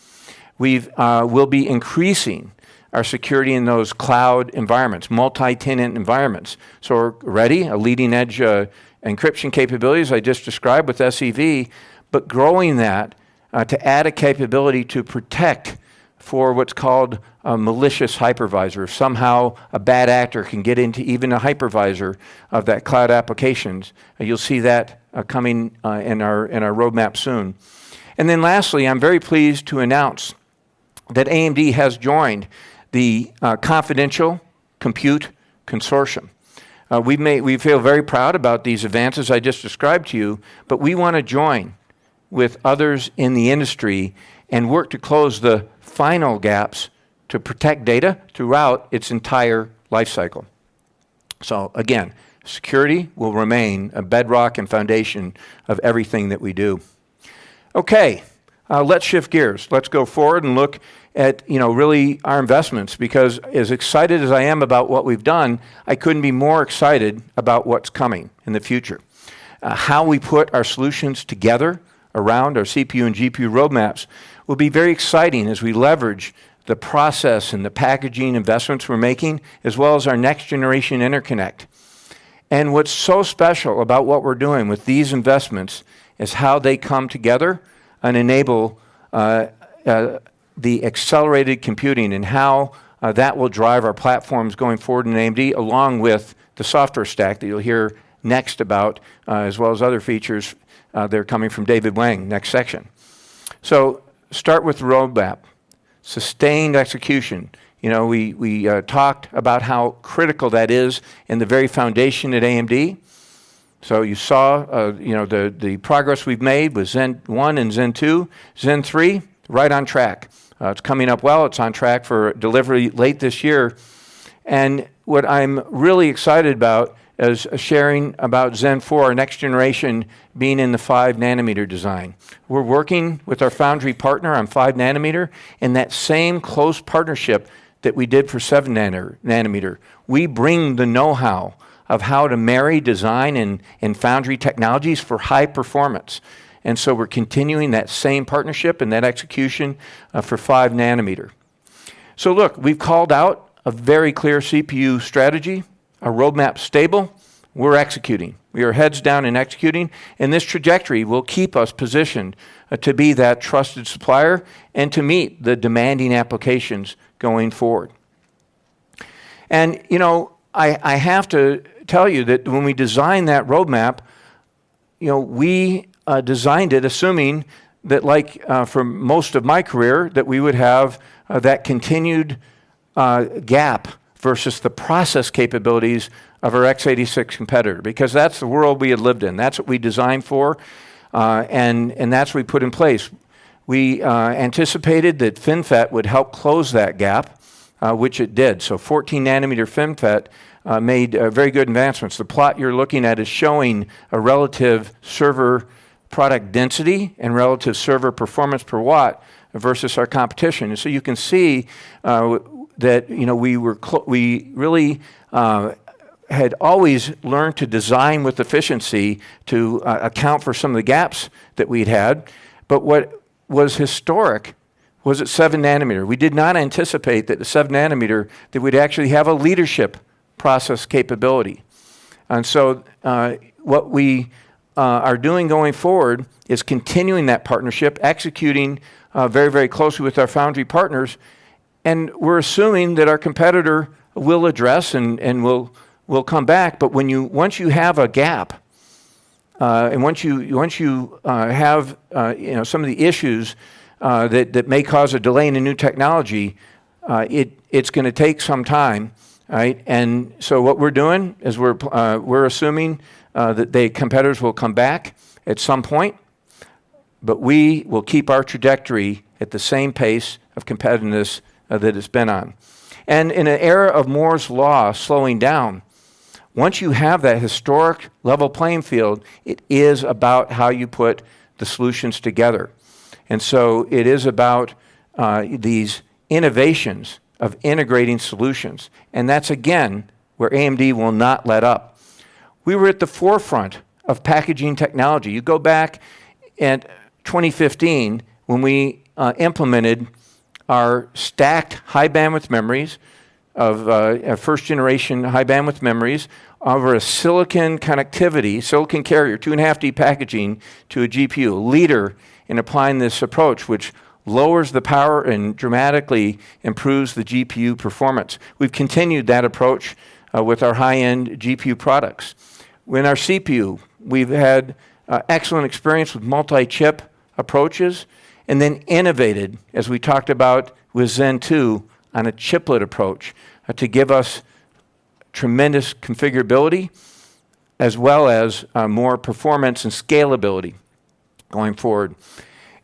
[SPEAKER 6] We'll be increasing our security in those cloud environments, multi-tenant environments. So we're ready, a leading edge encryption capabilities I just described with SEV, but growing that to add a capability to protect for what's called a malicious hypervisor. If somehow a bad actor can get into even a hypervisor of that cloud applications, you'll see that coming in our roadmap soon. And then lastly, I'm very pleased to announce that AMD has joined the Confidential Compute Consortium. We feel very proud about these advances I just described to you, but we want to join with others in the industry and work to close the final gaps to protect data throughout its entire life cycle. So again, security will remain a bedrock and foundation of everything that we do. Okay, let's shift gears. Let's go forward and look at really our investments, because as excited as I am about what we've done, I couldn't be more excited about what's coming in the future. How we put our solutions together around our CPU and GPU roadmaps will be very exciting as we leverage the process and the packaging investments we're making, as well as our next generation interconnect. And what's so special about what we're doing with these investments is how they come together and enable the accelerated computing, and how that will drive our platforms going forward in AMD, along with the software stack that you'll hear next about, as well as other features that are coming from David Wang, next section. So start with the roadmap. Sustained execution. We talked about how critical that is in the very foundation at AMD. So you saw, the progress we've made with Zen 1 and Zen 2. Zen 3, right on track. It's coming up well. It's on track for delivery late this year. And what I'm really excited about is sharing about Zen 4, our next generation, being in the 5 nanometer design. We're working with our foundry partner on 5 nanometer in that same close partnership that we did for 7 nanometer. We bring the know-how of how to marry design and foundry technologies for high performance. And so we're continuing that same partnership and that execution for 5 nanometer. So look, we've called out a very clear CPU strategy, a roadmap stable. We're executing. We are heads down and executing, and this trajectory will keep us positioned to be that trusted supplier and to meet the demanding applications going forward. And I have to tell you that when we designed that roadmap, we designed it assuming that, like for most of my career, that we would have that continued gap versus the process capabilities of our x86 competitor, because that's the world we had lived in. That's what we designed for, and that's what we put in place. We anticipated that FinFET would help close that gap, which it did. So 14 nanometer FinFET made very good advancements. The plot you're looking at is showing a relative server product density and relative server performance per watt versus our competition. And so you can see that we really had always learned to design with efficiency to account for some of the gaps that we'd had. But what was historic was at 7 nanometer. We did not anticipate that at 7 nanometer that we'd actually have a leadership process capability. And so what we are doing going forward is continuing that partnership, executing very, very closely with our foundry partners, and we're assuming that our competitor will address and will come back. But once you have a gap, and once you have some of the issues that may cause a delay in a new technology, it's going to take some time, right? And so what we're doing is we're assuming that the competitors will come back at some point, but we will keep our trajectory at the same pace of competitiveness that it's been on. And in an era of Moore's law slowing down, once you have that historic level playing field, it is about how you put the solutions together. And so it is about these innovations of integrating solutions. And that's, again, where AMD will not let up. We were at the forefront of packaging technology. You go back at 2015 when we implemented our stacked high bandwidth memories of first generation high bandwidth memories over a silicon connectivity, silicon carrier, 2.5D packaging to a GPU, a leader in applying this approach, which lowers the power and dramatically improves the GPU performance. We've continued that approach with our high-end GPU products. In our CPU, we've had excellent experience with multi-chip approaches, and then innovated, as we talked about with Zen 2, on a chiplet approach to give us tremendous configurability as well as more performance and scalability going forward.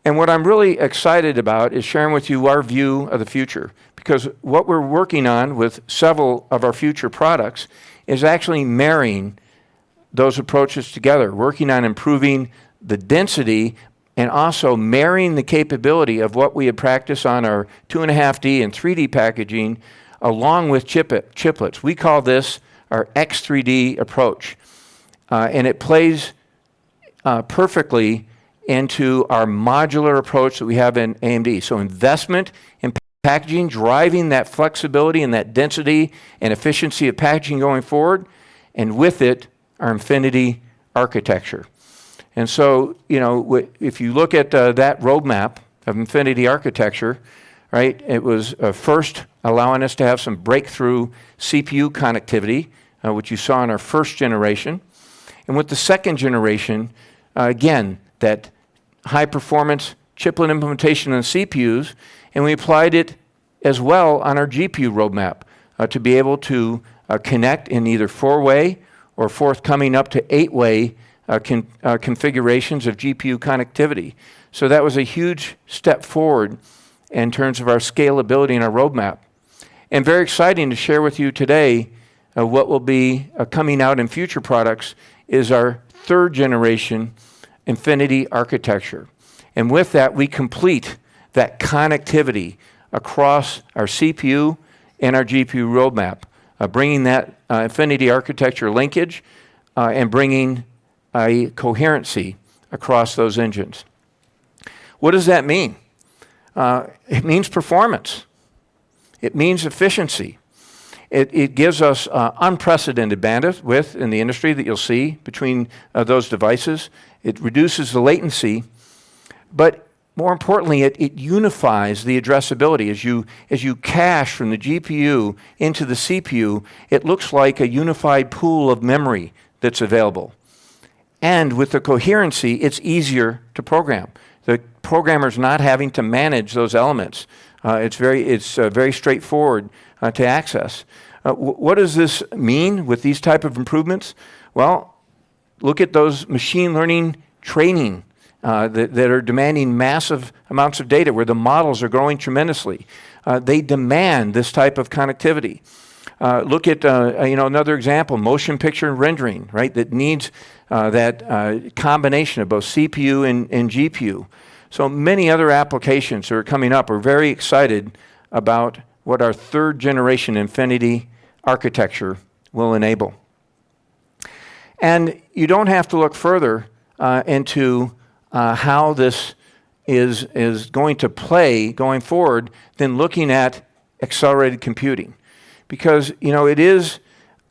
[SPEAKER 6] And what I'm really excited about is sharing with you our view of the future, because what we're working on with several of our future products is actually marrying those approaches together, working on improving the density and also marrying the capability of what we had practiced on our 2.5D and 3D packaging along with chiplets. We call this our X3D approach. And it plays perfectly into our modular approach that we have in AMD. So investment in packaging, driving that flexibility and that density and efficiency of packaging going forward, and with it, our Infinity architecture. And so, if you look at that roadmap of Infinity architecture, right, it was first allowing us to have some breakthrough CPU connectivity, which you saw in our first generation. And with the second generation, again, that high performance chiplet implementation on CPUs, and we applied it as well on our GPU roadmap to be able to connect in either 4-way or forthcoming up to 8-way configurations of GPU connectivity. So that was a huge step forward in terms of our scalability and our roadmap. And very exciting to share with you today what will be coming out in future products is our third generation Infinity architecture. And with that, we complete that connectivity across our CPU and our GPU roadmap, bringing that Infinity architecture linkage and bringing a coherency across those engines. What does that mean? It means performance. It means efficiency. It gives us unprecedented bandwidth in the industry that you'll see between those devices. It reduces the latency, but more importantly, it unifies the addressability. As you cache from the GPU into the CPU, it looks like a unified pool of memory that's available. And with the coherency, it's easier to program. The programmer's not having to manage those elements. It's very straightforward to access. What does this mean with these type of improvements? Well, look at those machine learning training that are demanding massive amounts of data, where the models are growing tremendously. They demand this type of connectivity. Look at another example, motion picture rendering, right? That needs that combination of both CPU and GPU. So many other applications that are coming up. We're very excited about what our third generation Infinity architecture will enable. And you don't have to look further into how this is going to play going forward than looking at accelerated computing. Because, it is,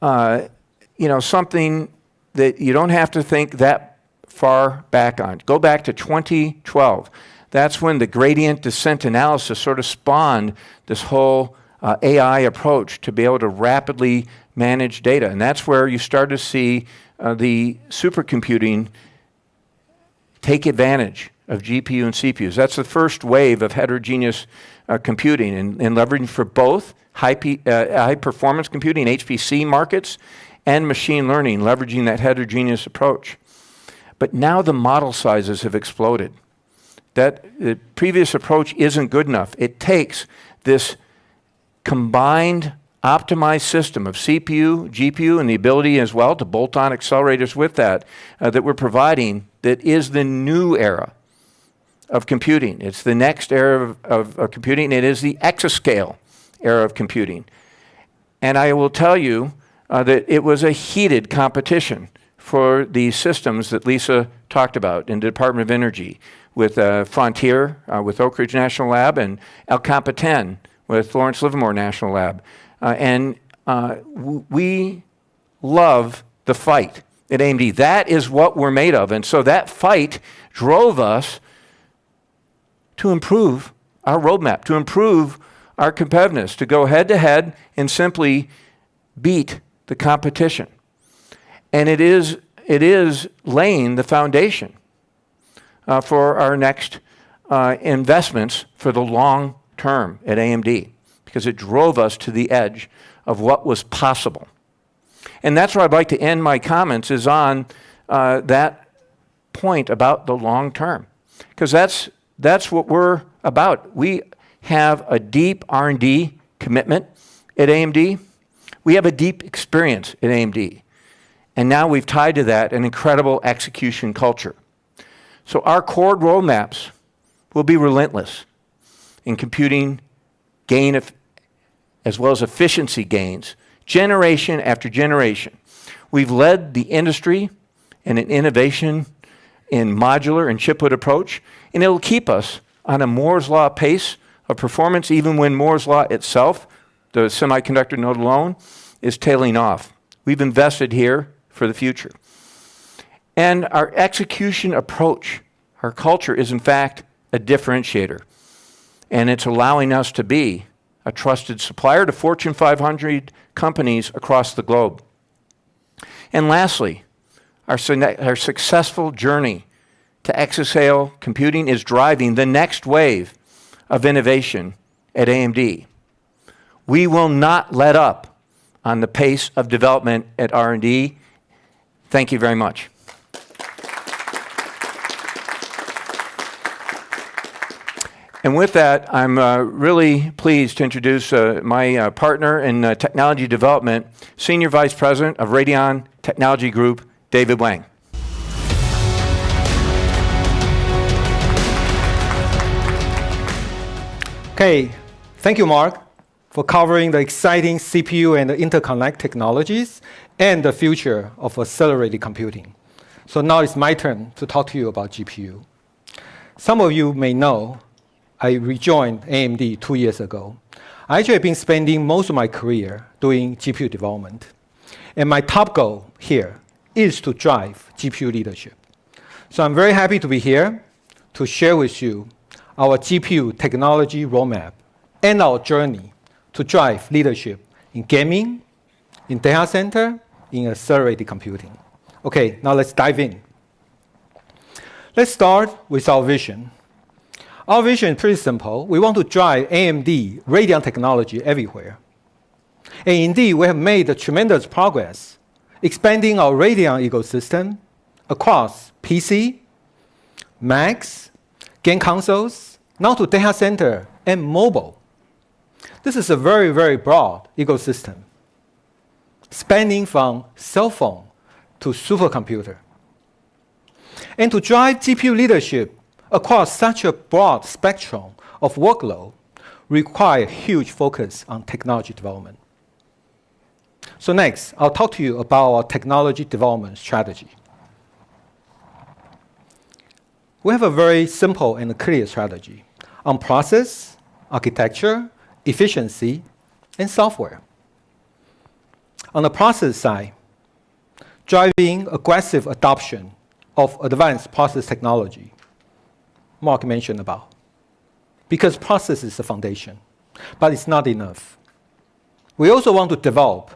[SPEAKER 6] something that you don't have to think that far back on. Go back to 2012. That's when the gradient descent analysis sort of spawned this whole AI approach to be able to rapidly manage data. And that's where you start to see the supercomputing take advantage of GPU and CPUs. That's the first wave of heterogeneous computing and leveraging for both high performance computing, HPC markets, and machine learning, leveraging that heterogeneous approach. But now the model sizes have exploded. The previous approach isn't good enough. It takes this combined optimized system of CPU, GPU, and the ability as well to bolt on accelerators with that we're providing, that is the new era of computing. It's the next era of computing. It is the exascale era of computing. And I will tell you that it was a heated competition for the systems that Lisa talked about in the Department of Energy with Frontier, with Oak Ridge National Lab, and El Capitan with Lawrence Livermore National Lab. We love the fight at AMD. That is what we're made of. And so that fight drove us to improve our roadmap, to improve our competitiveness, to go head to head and simply beat the competition. And it is laying the foundation for our next investments for the long term at AMD because it drove us to the edge of what was possible. And that's where I'd like to end my comments is on that point about the long term, because that's what we're about. We have a deep R&D commitment at AMD. We have a deep experience at AMD. And now we've tied to that an incredible execution culture. So our core roadmaps will be relentless in computing gain as well as efficiency gains, generation after generation. We've led the industry in an innovation in modular and chiplet approach, and it'll keep us on a Moore's Law pace of performance, even when Moore's Law itself, the semiconductor node alone, is tailing off. We've invested here for the future. And our execution approach, our culture, is in fact a differentiator. And it's allowing us to be a trusted supplier to Fortune 500 companies across the globe. And lastly, our successful journey to exascale computing is driving the next wave of innovation at AMD. We will not let up on the pace of development at R&D. Thank you very much. And with that, I'm really pleased to introduce my partner in technology development, Senior Vice President of Radeon Technology Group, David Wang.
[SPEAKER 7] Okay, thank you, Mark, for covering the exciting CPU and the interconnect technologies and the future of accelerated computing. So now it's my turn to talk to you about GPU. Some of you may know I rejoined AMD 2 years ago. I actually have been spending most of my career doing GPU development. And my top goal here is to drive GPU leadership. So I'm very happy to be here to share with you our GPU technology roadmap and our journey to drive leadership in gaming, in data center, in accelerated computing. Okay, now let's dive in. Let's start with our vision. Our vision is pretty simple. We want to drive AMD Radeon technology everywhere. And indeed, we have made tremendous progress expanding our Radeon ecosystem across PC, Macs, game consoles, now to data center and mobile. This is a very, very broad ecosystem, spanning from cell phone to supercomputer. And to drive GPU leadership across such a broad spectrum of workload require huge focus on technology development. So next, I'll talk to you about our technology development strategy. We have a very simple and clear strategy on process, architecture, efficiency, and software. On the process side, driving aggressive adoption of advanced process technology, Mark mentioned about. Because process is the foundation, but it's not enough. We also want to develop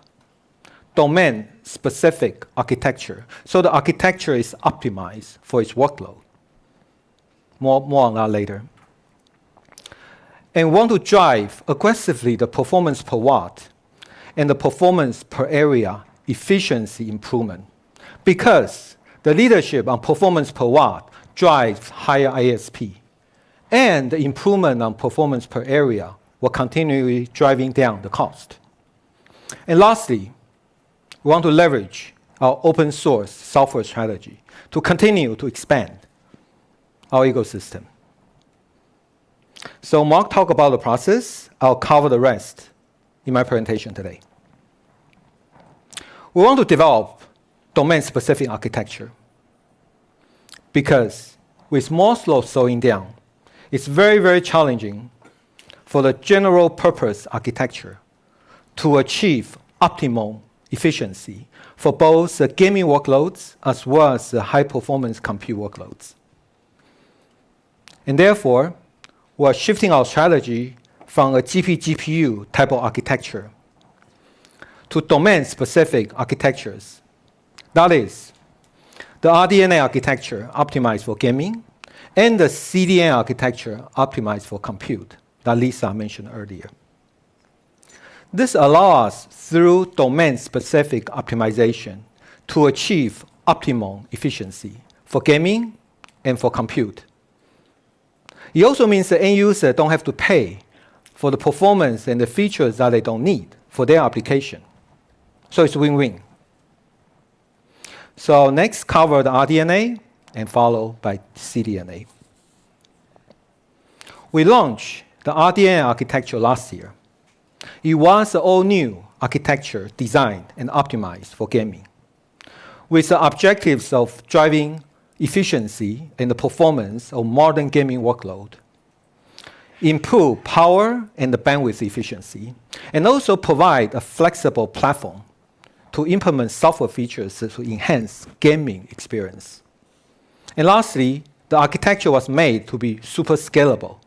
[SPEAKER 7] domain-specific architecture, so the architecture is optimized for its workload. More on that later. And want to drive aggressively the performance per watt and the performance per area efficiency improvement, because the leadership on performance per watt drives higher ASP, and the improvement on performance per area will continue driving down the cost. And lastly, we want to leverage our open source software strategy to continue to expand our ecosystem. So Mark talked about the process. I'll cover the rest in my presentation today. We want to develop domain-specific architecture, because with Moore's law slowing down, it's very, very challenging for the general purpose architecture to achieve optimal efficiency for both the gaming workloads as well as the high performance compute workloads. And therefore, we're shifting our strategy from a GPU type of architecture to domain-specific architectures. That is, the RDNA architecture optimized for gaming, and the CDN architecture optimized for compute that Lisa mentioned earlier. This allows us, through domain-specific optimization, to achieve optimum efficiency for gaming and for compute. It also means the end user don't have to pay for the performance and the features that they don't need for their application. So it's win-win. So next, cover the RDNA and followed by CDNA. We launched the RDNA architecture last year. It was an all-new architecture designed and optimized for gaming, with the objectives of driving efficiency and the performance of modern gaming workload, improve power and the bandwidth efficiency, and also provide a flexible platform to implement software features to enhance gaming experience. And lastly, the architecture was made to be super scalable,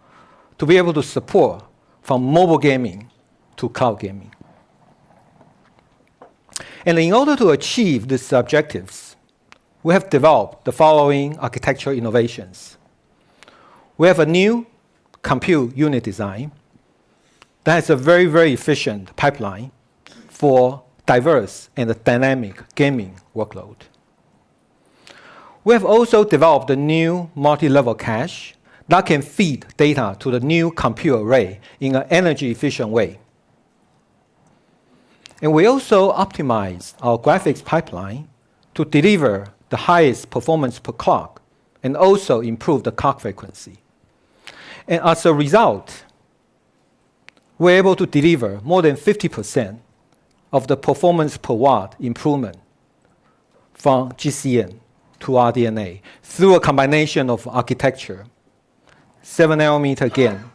[SPEAKER 7] to be able to support from mobile gaming to cloud gaming. And in order to achieve these objectives, we have developed the following architectural innovations. We have a new compute unit design that has a very, very efficient pipeline for diverse and dynamic gaming workload. We have also developed a new multi-level cache that can feed data to the new compute array in an energy-efficient way. And we also optimized our graphics pipeline to deliver the highest performance per clock and also improve the clock frequency. And as a result, we're able to deliver more than 50% of the performance per watt improvement from GCN to RDNA through a combination of architecture, 7 nanometer again,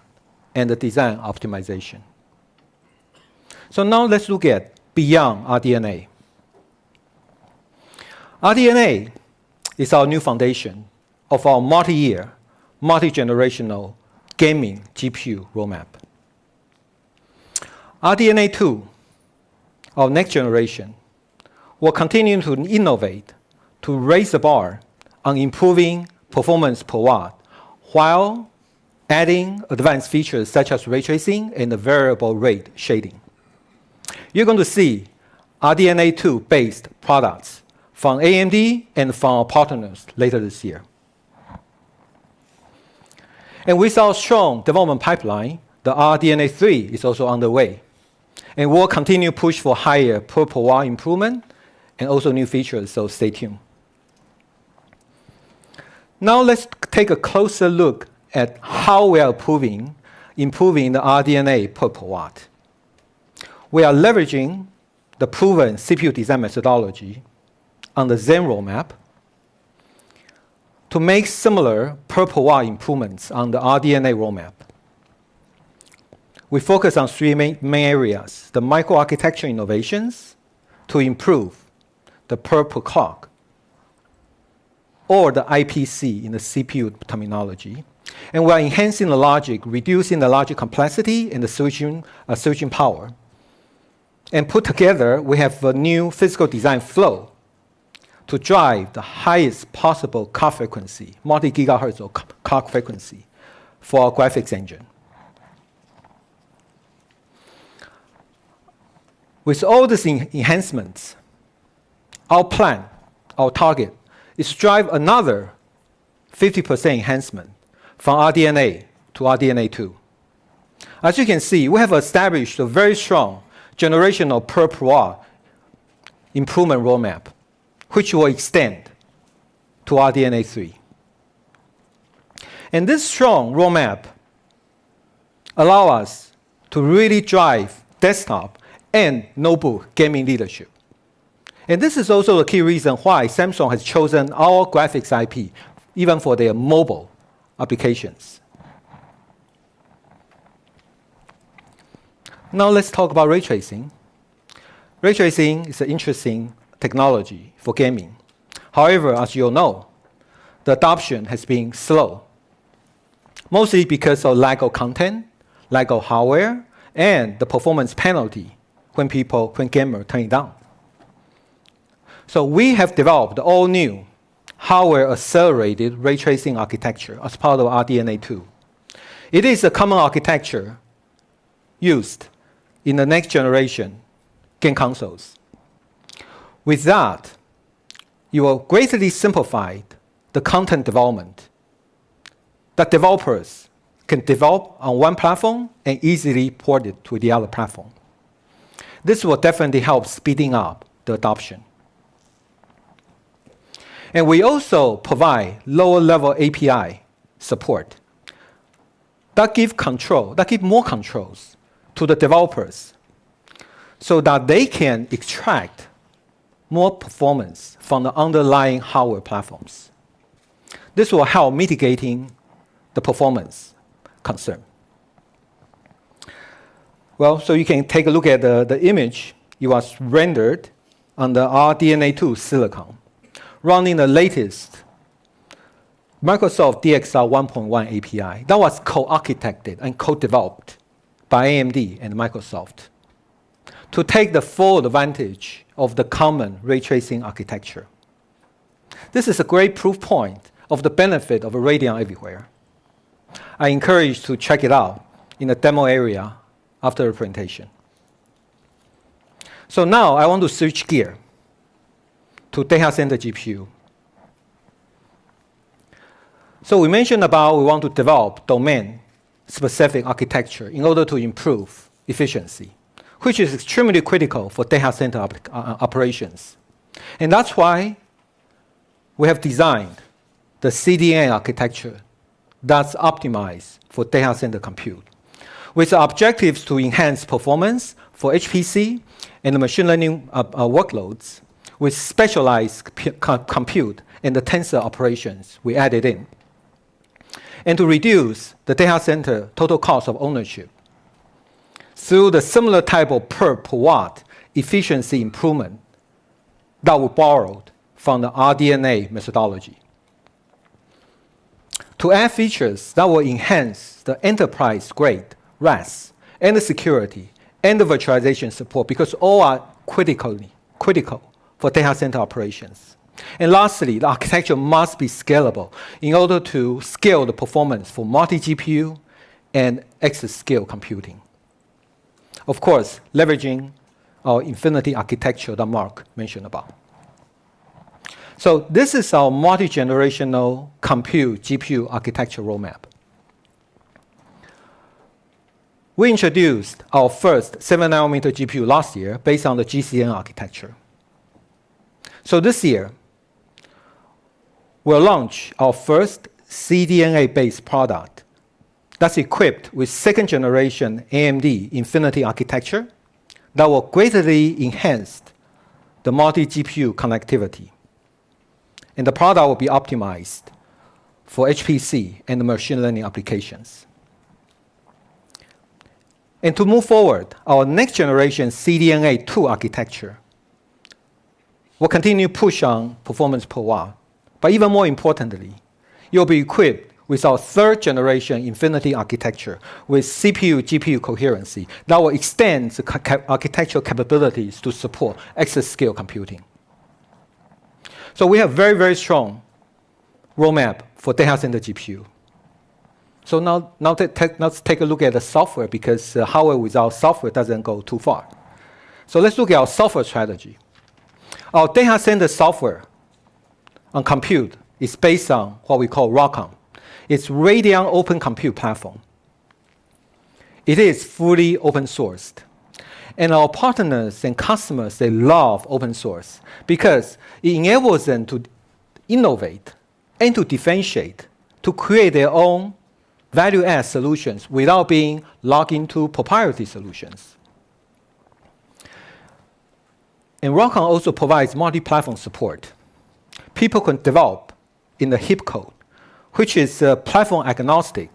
[SPEAKER 7] and the design optimization. So now let's look at beyond RDNA. RDNA is our new foundation of our multi-year, multi-generational gaming GPU roadmap. RDNA2, our next generation, will continue to innovate to raise the bar on improving performance per watt while adding advanced features such as ray tracing and the variable rate shading. You're going to see RDNA2 based products from AMD and from our partners later this year. And with our strong development pipeline, the RDNA3 is also underway. And we'll continue to push for higher per watt improvement and also new features, so stay tuned. Now let's take a closer look at how we are improving the RDNA per watt. We are leveraging the proven CPU design methodology on the Zen roadmap to make similar per watt improvements on the RDNA roadmap. We focus on three main areas: the microarchitecture innovations to improve the per clock, or the IPC in the CPU terminology. And we are enhancing the logic, reducing the logic complexity and the switching power. And put together, we have a new physical design flow to drive the highest possible clock frequency, multi-gigahertz of clock frequency for our graphics engine. With all these enhancements, our plan, our target, is to drive another 50% enhancement from RDNA to RDNA2. As you can see, we have established a very strong generational per watt improvement roadmap, which will extend to RDNA3. And this strong roadmap allows us to really drive desktop and notebook gaming leadership. And this is also the key reason why Samsung has chosen our graphics IP, even for their mobile applications. Now let's talk about ray tracing. Ray tracing is an interesting technology for gaming. However, as you all know, the adoption has been slow, mostly because of lack of content, lack of hardware, and the performance penalty when gamers turn it down. So we have developed all new hardware accelerated ray tracing architecture as part of RDNA2. It is a common architecture used in the next generation game consoles. With that, you will greatly simplify the content development that developers can develop on one platform and easily port it to the other platform. This will definitely help speeding up the adoption. And we also provide lower level API support that give more controls to the developers so that they can extract more performance from the underlying hardware platforms. This will help mitigating the performance concern. Well, so you can take a look at the image. It was rendered on the RDNA2 silicon, running the latest Microsoft DXR 1.1 API that was co-architected and co-developed by AMD and Microsoft to take the full advantage of the common ray tracing architecture. This is a great proof point of the benefit of a Radeon everywhere. I encourage you to check it out in the demo area after the presentation. So now I want to switch gear to data center GPU. So we mentioned about we want to develop domain-specific architecture in order to improve efficiency, which is extremely critical for data center operations. And that's why we have designed the CDNA architecture that's optimized for data center compute, with objectives to enhance performance for HPC and machine learning workloads, with specialized compute and the tensor operations we added in, and to reduce the data center total cost of ownership through the similar type of per watt efficiency improvement that we borrowed from the RDNA methodology. To add features that will enhance the enterprise-grade RAS and the security and the virtualization support, because all are critical for data center operations. And lastly, the architecture must be scalable in order to scale the performance for multi-GPU and exascale computing. Of course, leveraging our infinity architecture that Mark mentioned about. So this is our multi-generational compute GPU architecture roadmap. We introduced our first 7nm GPU last year based on the GCN architecture. So this year, we'll launch our first CDNA-based product that's equipped with second generation AMD Infinity architecture that will greatly enhance the multi-GPU connectivity. And the product will be optimized for HPC and machine learning applications. And to move forward, our next generation CDNA2 architecture will continue push on performance per watt. But even more importantly, you'll be equipped with our third generation Infinity architecture with CPU-GPU coherency that will extend the architectural capabilities to support exascale computing. So we have very, very strong roadmap for data center GPU. So now let's take a look at the software, because hardware without software doesn't go too far. So let's look at our software strategy. Our data center software on compute is based on what we call ROCm. It's Radeon Open Compute Platform. It is fully open sourced. And our partners and customers, they love open source because it enables them to innovate and to differentiate, to create their own value-add solutions without being locked into proprietary solutions. And ROCm also provides multi-platform support. People can develop in the HIP code, which is a platform-agnostic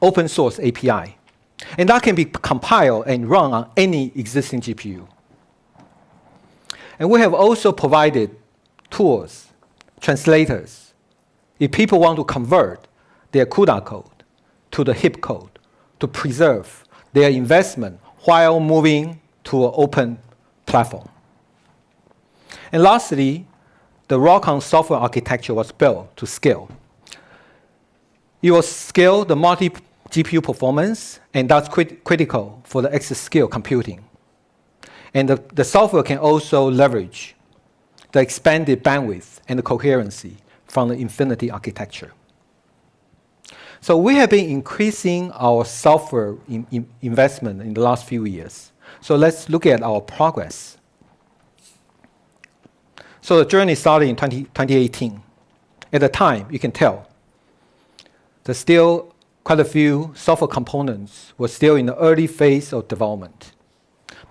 [SPEAKER 7] open source API. And that can be compiled and run on any existing GPU. And we have also provided tools, translators, if people want to convert their CUDA code to the HIP code to preserve their investment while moving to an open platform. And lastly, the ROCm software architecture was built to scale. It will scale the multi-GPU performance, and that's critical for the exascale computing. And the software can also leverage the expanded bandwidth and the coherency from the Infinity architecture. So we have been increasing our software investment in the last few years. So let's look at our progress. So the journey started in 2018. At the time, you can tell, there's still quite a few software components were still in the early phase of development.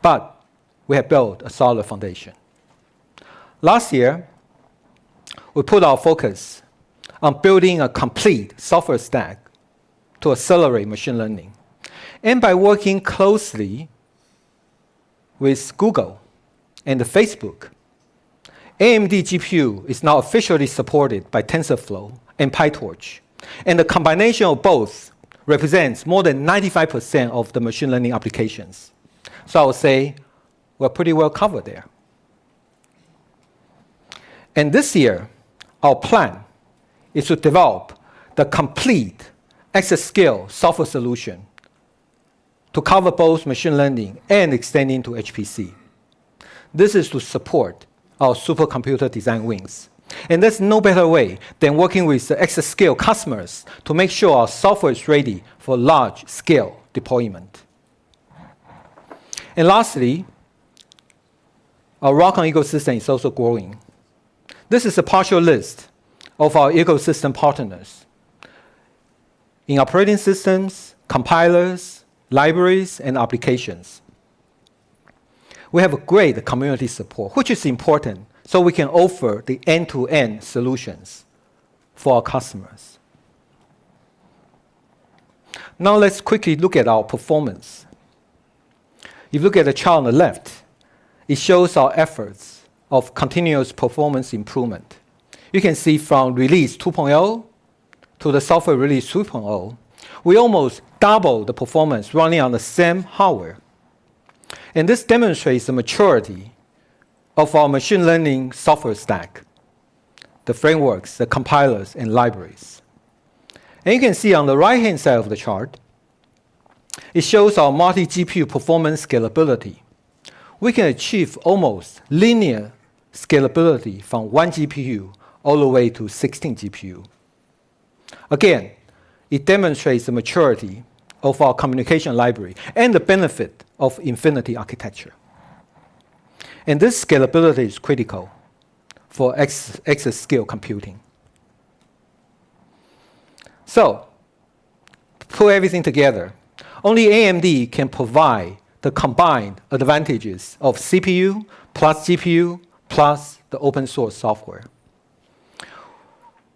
[SPEAKER 7] But we have built a solid foundation. Last year, we put our focus on building a complete software stack to accelerate machine learning. And by working closely with Google and Facebook, AMD GPU is now officially supported by TensorFlow and PyTorch. And the combination of both represents more than 95% of the machine learning applications. So I would say we're pretty well covered there. And this year, our plan is to develop the complete exascale software solution to cover both machine learning and extending to HPC. This is to support our supercomputer design wins. And there's no better way than working with the exascale customers to make sure our software is ready for large-scale deployment. And lastly, our ROCm ecosystem is also growing. This is a partial list of our ecosystem partners in operating systems, compilers, libraries, and applications. We have a great community support, which is important, so we can offer the end-to-end solutions for our customers. Now let's quickly look at our performance. If you look at the chart on the left, it shows our efforts of continuous performance improvement. You can see from release 2.0 to the software release 3.0, we almost doubled the performance running on the same hardware. And this demonstrates the maturity of our machine learning software stack, the frameworks, the compilers, and libraries. And you can see on the right-hand side of the chart, it shows our multi-GPU performance scalability. We can achieve almost linear scalability from 1 GPU all the way to 16 GPU. Again, it demonstrates the maturity of our communication library and the benefit of Infinity architecture. And this scalability is critical for exascale computing. So, to put everything together, only AMD can provide the combined advantages of CPU plus GPU plus the open source software.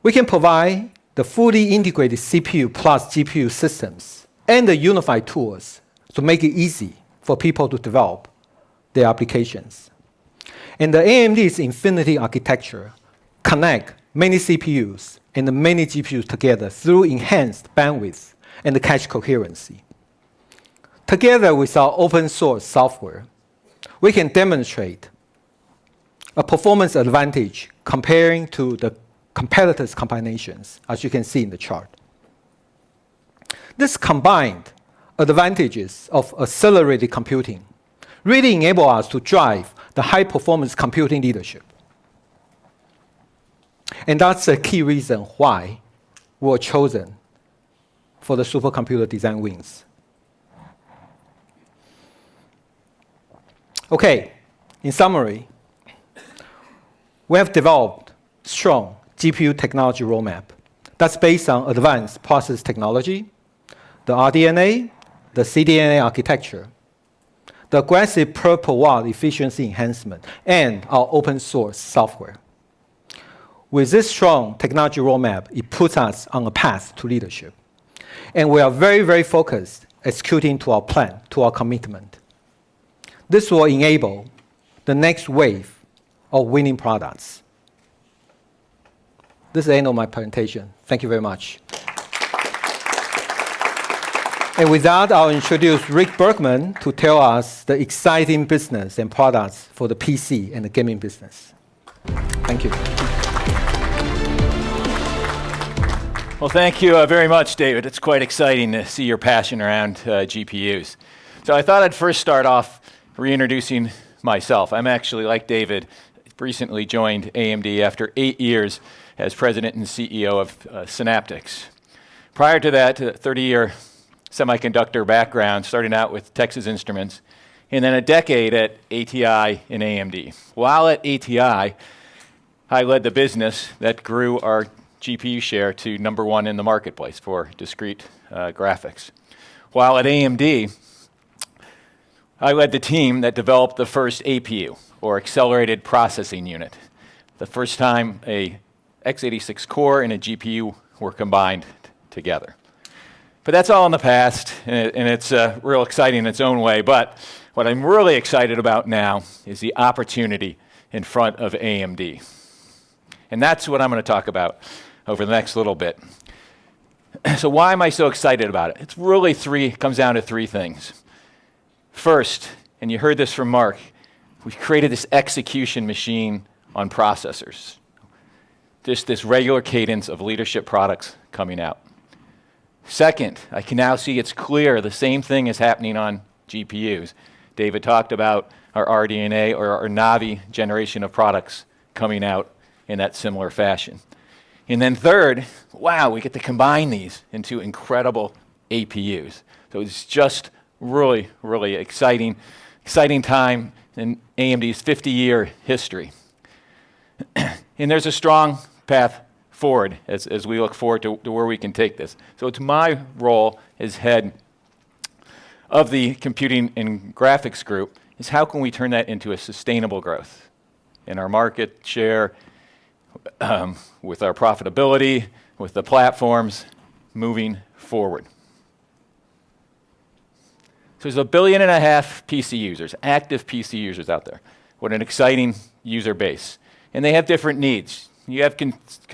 [SPEAKER 7] We can provide the fully integrated CPU plus GPU systems and the unified tools to make it easy for people to develop their applications. And the AMD's Infinity architecture connect many CPUs and many GPUs together through enhanced bandwidth and the cache coherency. Together with our open source software, we can demonstrate a performance advantage comparing to the competitors' combinations, as you can see in the chart. This combined advantages of accelerated computing really enable us to drive the high-performance computing leadership. And that's a key reason why we were chosen for the supercomputer design wins. Okay, in summary, we have developed strong GPU technology roadmap that's based on advanced process technology, the RDNA, the CDNA architecture, the aggressive per watt efficiency enhancement, and our open source software. With this strong technology roadmap, it puts us on a path to leadership. And we are very, very focused executing to our plan, to our commitment. This will enable the next wave of winning products. This is the end of my presentation. Thank you very much. And with that, I'll introduce Rick Bergman to tell us the exciting business and products for the PC and the gaming business. Thank you.
[SPEAKER 8] Well, thank you very much, David. It's quite exciting to see your passion around GPUs. So I thought I'd first start off reintroducing myself. I'm actually, like David, recently joined AMD after 8 years as president and CEO of Synaptics. Prior to that, a 30-year semiconductor background, starting out with Texas Instruments, and then a decade at ATI and AMD. While at ATI, I led the business that grew our GPU share to #1 in the marketplace for discrete graphics. While at AMD, I led the team that developed the first APU, or Accelerated Processing Unit, the first time a x86 core and a GPU were combined together. But that's all in the past, and it's real exciting in its own way. But what I'm really excited about now is the opportunity in front of AMD. And that's what I'm going to talk about over the next little bit. So why am I so excited about it? It's really comes down to three things. First, and you heard this from Mark, we've created this execution machine on processors. Just this regular cadence of leadership products coming out. Second, I can now see it's clear the same thing is happening on GPUs. David talked about our RDNA or our Navi generation of products coming out in that similar fashion. And then third, wow, we get to combine these into incredible APUs. So it's just really, really exciting time in AMD's 50-year history. And there's a strong path forward as we look forward to where we can take this. So it's my role as head of the Computing and Graphics Group is how can we turn that into a sustainable growth in our market share, with our profitability, with the platforms moving forward. So there's 1.5 billion PC users, active PC users out there. What an exciting user base. And they have different needs. You have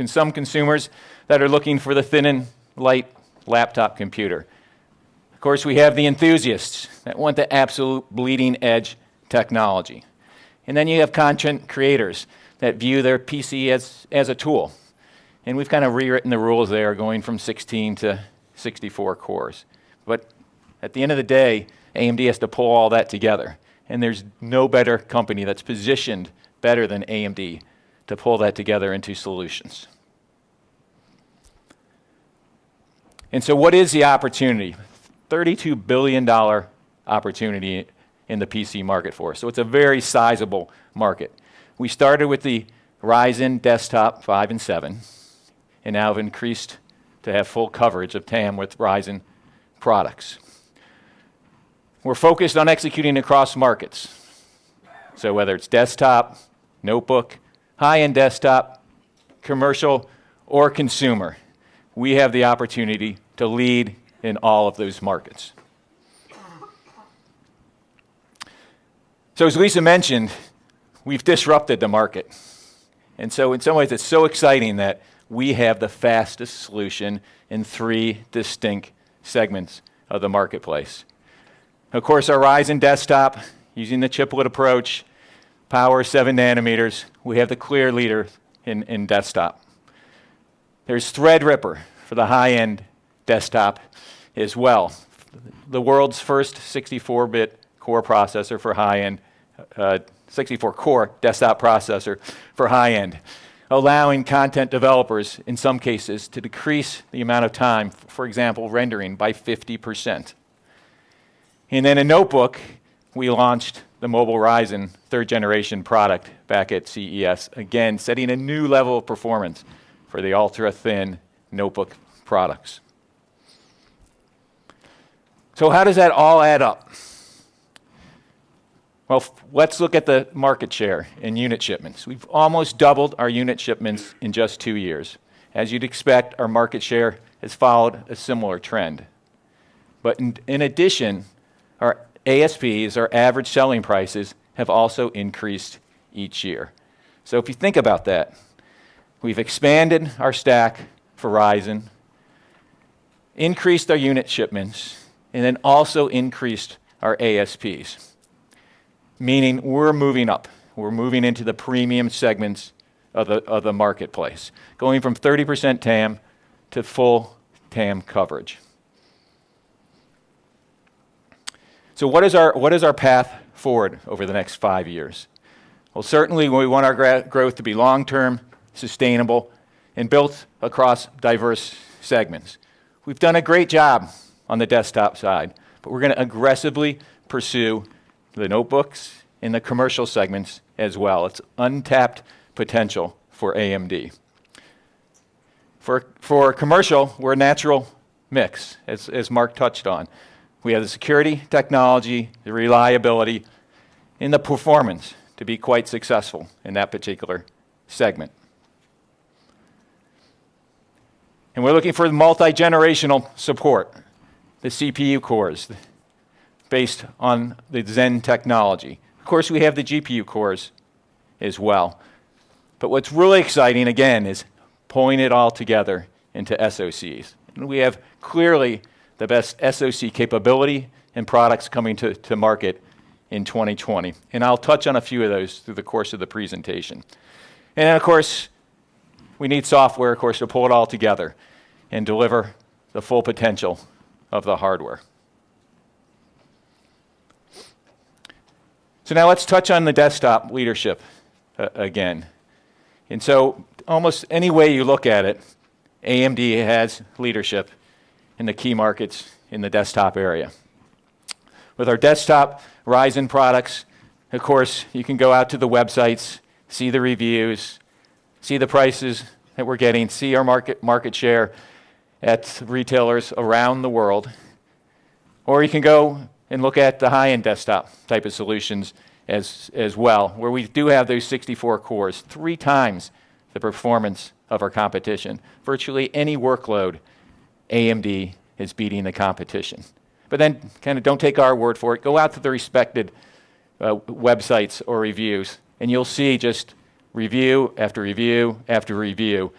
[SPEAKER 8] some consumers that are looking for the thin and light laptop computer. Of course, we have the enthusiasts that want the absolute bleeding edge technology. And then you have content creators that view their PC as a tool. And we've kind of rewritten the rules there, going from 16 to 64 cores. But at the end of the day, AMD has to pull all that together. And there's no better company that's positioned better than AMD to pull that together into solutions. And so what is the opportunity? $32 billion opportunity in the PC market for us. So it's a very sizable market. We started with the Ryzen desktop 5 and 7, and now have increased to have full coverage of TAM with Ryzen products. We're focused on executing across markets. So whether it's desktop, notebook, high-end desktop, commercial, or consumer, we have the opportunity to lead in all of those markets. So as Lisa mentioned, we've disrupted the market. And so in some ways, it's so exciting that we have the fastest solution in 3 distinct segments of the marketplace. Of course, our Ryzen desktop, using the chiplet approach, power 7 nanometers, we have the clear leader in desktop. There's Threadripper for the high-end desktop as well. The world's first 64-bit core processor for high-end 64-core desktop processor for high-end, allowing content developers, in some cases, to decrease the amount of time, for example, rendering by 50%. And then in notebook, we launched the Mobile Ryzen 3rd generation product back at CES, again, setting a new level of performance for the ultra-thin notebook products. So how does that all add up? Well, let's look at the market share in unit shipments. We've almost doubled our unit shipments in just 2 years. As you'd expect, our market share has followed a similar trend. But in addition, our ASPs, our average selling prices, have also increased each year. So if you think about that, we've expanded our stack for Ryzen, increased our unit shipments, and then also increased our ASPs. Meaning we're moving up. We're moving into the premium segments of the marketplace, going from 30% TAM to full TAM coverage. So what is our path forward over the next 5 years? Well, certainly we want our growth to be long-term, sustainable, and built across diverse segments. We've done a great job on the desktop side, but we're going to aggressively pursue the notebooks and the commercial segments as well. It's untapped potential for AMD. For commercial, we're a natural mix, as Mark touched on. We have the security, technology, the reliability, and the performance to be quite successful in that particular segment. And we're looking for multi-generational support, the CPU cores based on the Zen technology. Of course, we have the GPU cores as well. But what's really exciting, again, is pulling it all together into SoCs. And we have clearly the best SoC capability and products coming to market in 2020. And I'll touch on a few of those through the course of the presentation. And then, of course, we need software, of course, to pull it all together and deliver the full potential of the hardware. So now let's touch on the desktop leadership again. And so almost any way you look at it, AMD has leadership in the key markets in the desktop area. With our desktop Ryzen products, of course, you can go out to the websites, see the reviews, see the prices that we're getting, see our market share at retailers around the world. Or you can go and look at the high-end desktop type of solutions as well, where we do have those 64 cores, 3 times the performance of our competition. Virtually any workload, AMD is beating the competition. But then kind of don't take our word for it. Go out to the respected websites or reviews, and you'll see just review after review after review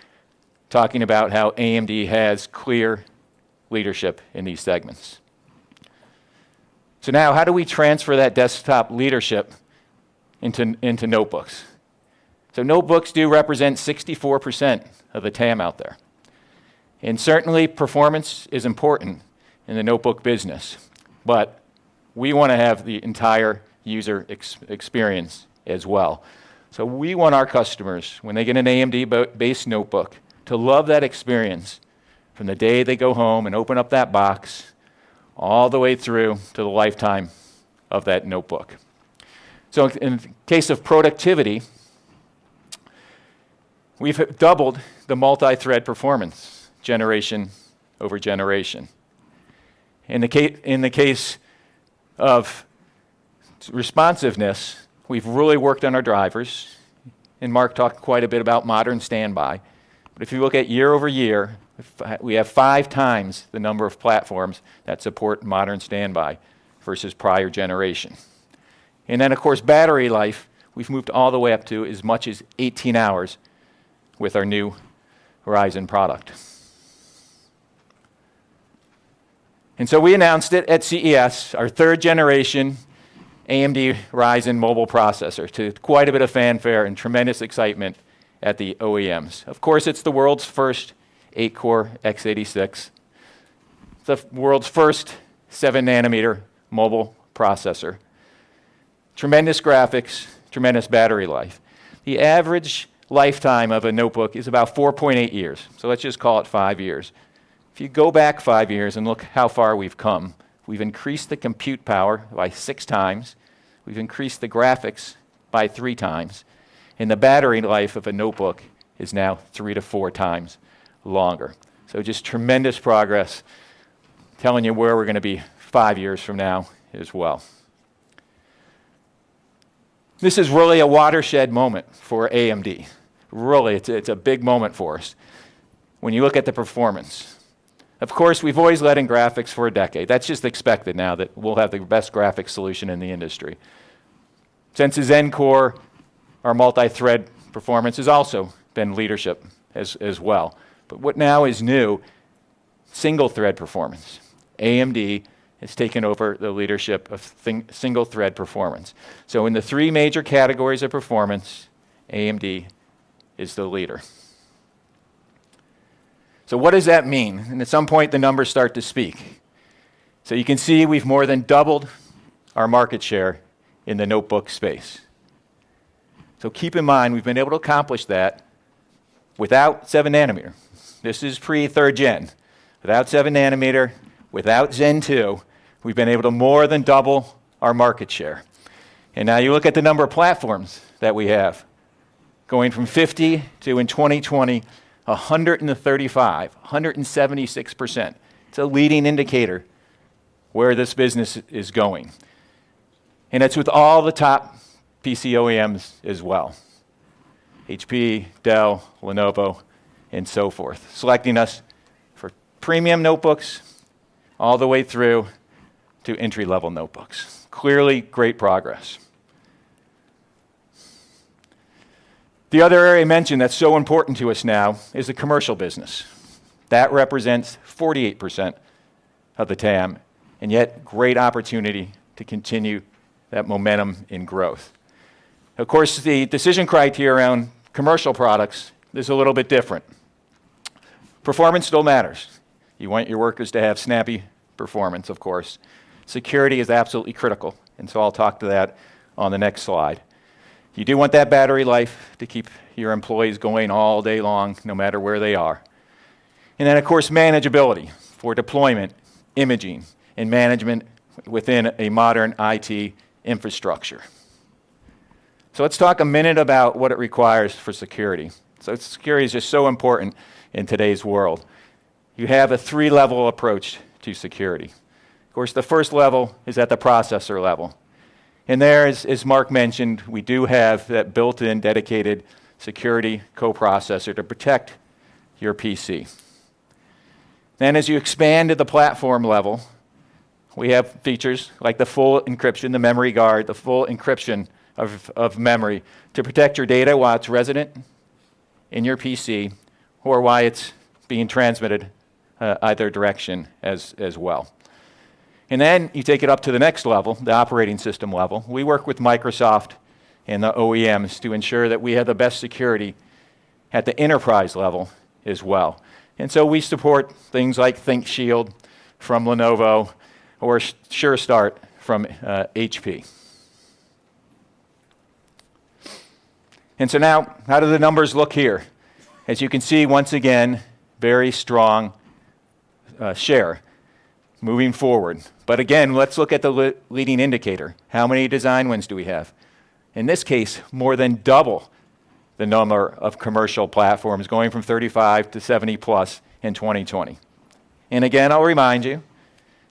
[SPEAKER 8] talking about how AMD has clear leadership in these segments. So now, how do we transfer that desktop leadership into notebooks? So notebooks do represent 64% of the TAM out there. And certainly performance is important in the notebook business, but we want to have the entire user experience as well. So we want our customers, when they get an AMD-based notebook, to love that experience from the day they go home and open up that box all the way through to the lifetime of that notebook. So in the case of productivity, we've doubled the multi-thread performance generation over generation. In the case of responsiveness, we've really worked on our drivers, and Mark talked quite a bit about modern standby. But if you look at year over year, we have 5 times the number of platforms that support modern standby versus prior generation. And then, of course, battery life, we've moved all the way up to as much as 18 hours with our new Ryzen product. And so we announced it at CES, our 3rd generation AMD Ryzen mobile processor, to quite a bit of fanfare and tremendous excitement at the OEMs. Of course, it's the world's first 8-core x86, the world's first 7-nanometer mobile processor. Tremendous graphics, tremendous battery life. The average lifetime of a notebook is about 4.8 years, so let's just call it 5 years. If you go back 5 years and look how far we've come, we've increased the compute power by 6 times, we've increased the graphics by 3 times, and the battery life of a notebook is now 3 to 4 times longer. So just tremendous progress, telling you where we're going to be 5 years from now as well. This is really a watershed moment for AMD. Really, it's a big moment for us when you look at the performance. Of course, we've always led in graphics for a decade. That's just expected now that we'll have the best graphics solution in the industry. Since the Zen core, our multi-thread performance has also been leadership as well. But what now is new, single-thread performance. AMD has taken over the leadership of single-thread performance. So in the 3 major categories of performance, AMD is the leader. So what does that mean? And at some point, the numbers start to speak. So you can see we've more than doubled our market share in the notebook space. So keep in mind, we've been able to accomplish that without 7 nanometer. This is pre-3rd gen. Without 7 nanometer, without Zen 2, we've been able to more than double our market share. And now you look at the number of platforms that we have, going from 50 to, in 2020, 135, 176%. It's a leading indicator where this business is going. And it's with all the top PC OEMs as well. HP, Dell, Lenovo, and so forth, selecting us for premium notebooks all the way through to entry-level notebooks. Clearly, great progress. The other area I mentioned that's so important to us now is the commercial business. That represents 48% of the TAM, and yet great opportunity to continue that momentum in growth. Of course, the decision criteria around commercial products is a little bit different. Performance still matters. You want your workers to have snappy performance, of course. Security is absolutely critical, and so I'll talk to that on the next slide. You do want that battery life to keep your employees going all day long, no matter where they are. And then, of course, manageability for deployment, imaging, and management within a modern IT infrastructure. So let's talk a minute about what it requires for security. So security is just so important in today's world. You have a 3-level approach to security. Of course, the first level is at the processor level. And there, as Mark mentioned, we do have that built-in dedicated security coprocessor to protect your PC. Then as you expand to the platform level, we have features like the full encryption, the memory guard, the full encryption of memory to protect your data while it's resident in your PC or while it's being transmitted either direction as well. And then you take it up to the next level, the operating system level. We work with Microsoft and the OEMs to ensure that we have the best security at the enterprise level as well. And so we support things like ThinkShield from Lenovo or Sure Start from HP. And so now, how do the numbers look here? As you can see, once again, very strong share moving forward. But again, let's look at the leading indicator. How many design wins do we have? In this case, more than double the number of commercial platforms, going from 35 to 70 plus in 2020. And again, I'll remind you,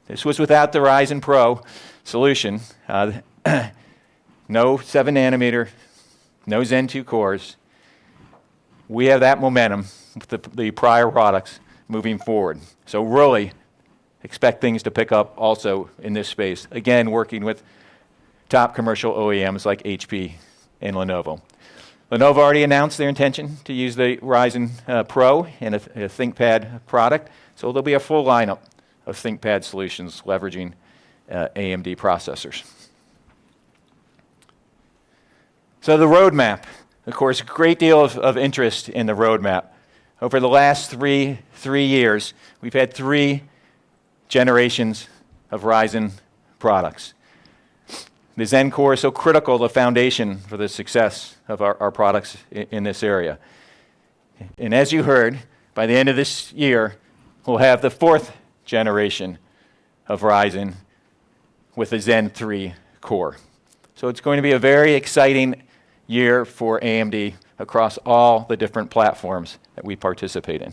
[SPEAKER 8] this was without the Ryzen Pro solution. No 7 nanometer, no Zen 2 cores. We have that momentum with the prior products moving forward. So really expect things to pick up also in this space. Again, working with top commercial OEMs like HP and Lenovo. Lenovo already announced their intention to use the Ryzen Pro in a ThinkPad product. So there'll be a full lineup of ThinkPad solutions leveraging AMD processors. So the roadmap, of course, a great deal of interest in the roadmap. Over the last three years, we've had 3 generations of Ryzen products. The Zen core is so critical, the foundation for the success of our products in this area. And as you heard, by the end of this year, we'll have the 4th generation of Ryzen with the Zen 3 core. So it's going to be a very exciting year for AMD across all the different platforms that we participate in.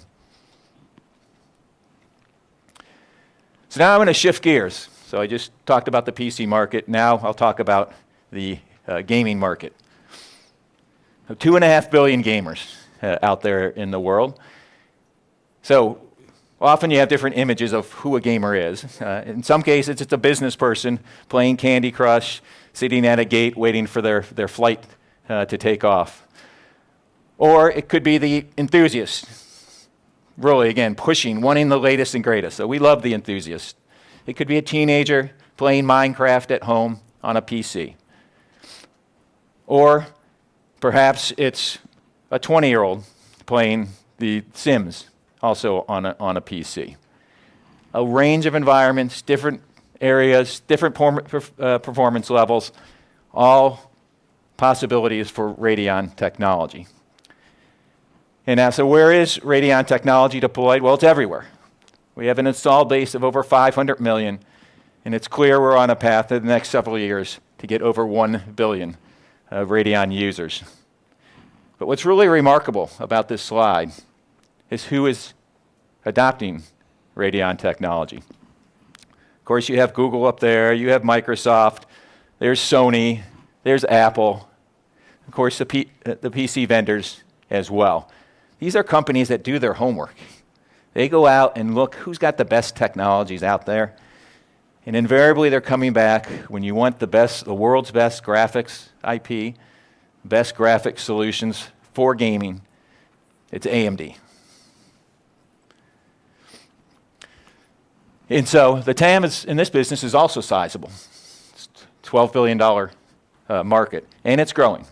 [SPEAKER 8] So now I'm going to shift gears. So I just talked about the PC market. Now I'll talk about the gaming market. So 2.5 billion gamers out there in the world. So often you have different images of who a gamer is. In some cases, it's a business person playing Candy Crush, sitting at a gate waiting for their flight to take off. Or it could be the enthusiast, really, again, pushing, wanting the latest and greatest. So we love the enthusiast. It could be a teenager playing Minecraft at home on a PC. Or perhaps it's a 20-year-old playing The Sims also on a PC. A range of environments, different areas, different performance levels, all possibilities for Radeon technology. And now, so where is Radeon technology deployed? Well, it's everywhere. We have an installed base of over 500 million, and it's clear we're on a path in the next several years to get over 1 billion Radeon users. But what's really remarkable about this slide is who is adopting Radeon technology. Of course, you have Google up there, you have Microsoft, there's Sony, there's Apple, of course, the PC vendors as well. These are companies that do their homework. They go out and look who's got the best technologies out there, and invariably they're coming back when you want the world's best graphics IP, best graphics solutions for gaming. It's AMD. And so the TAM in this business is also sizable. It's a $12 billion market, and it's growing.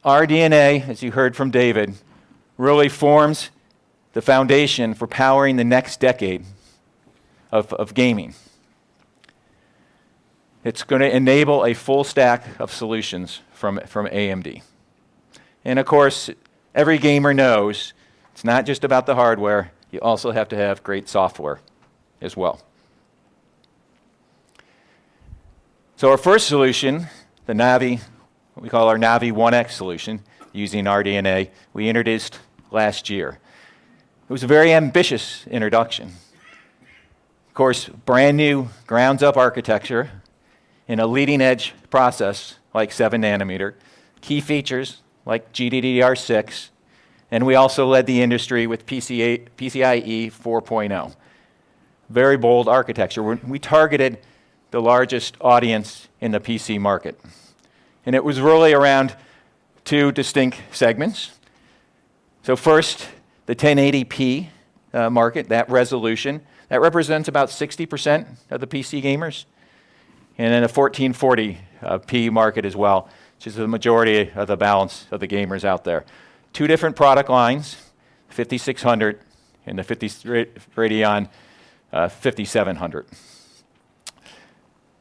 [SPEAKER 8] RDNA, as you heard from David, really forms the foundation for powering the next decade of gaming. It's going to enable a full stack of solutions from AMD. And of course, every gamer knows it's not just about the hardware, you also have to have great software as well. So our first solution, the Navi, what we call our Navi 1X solution, using RDNA, we introduced last year. It was a very ambitious introduction. Of course, brand new grounds-up architecture in a leading-edge process like 7 nanometer, key features like GDDR6, and we also led the industry with PCIe 4.0. Very bold architecture. We targeted the largest audience in the PC market. And it was really around two distinct segments. So first, the 1080p market, that resolution, that represents about 60% of the PC gamers. And then a 1440p market as well, which is the majority of the balance of the gamers out there. Two different product lines, 5600 and the Radeon 5700.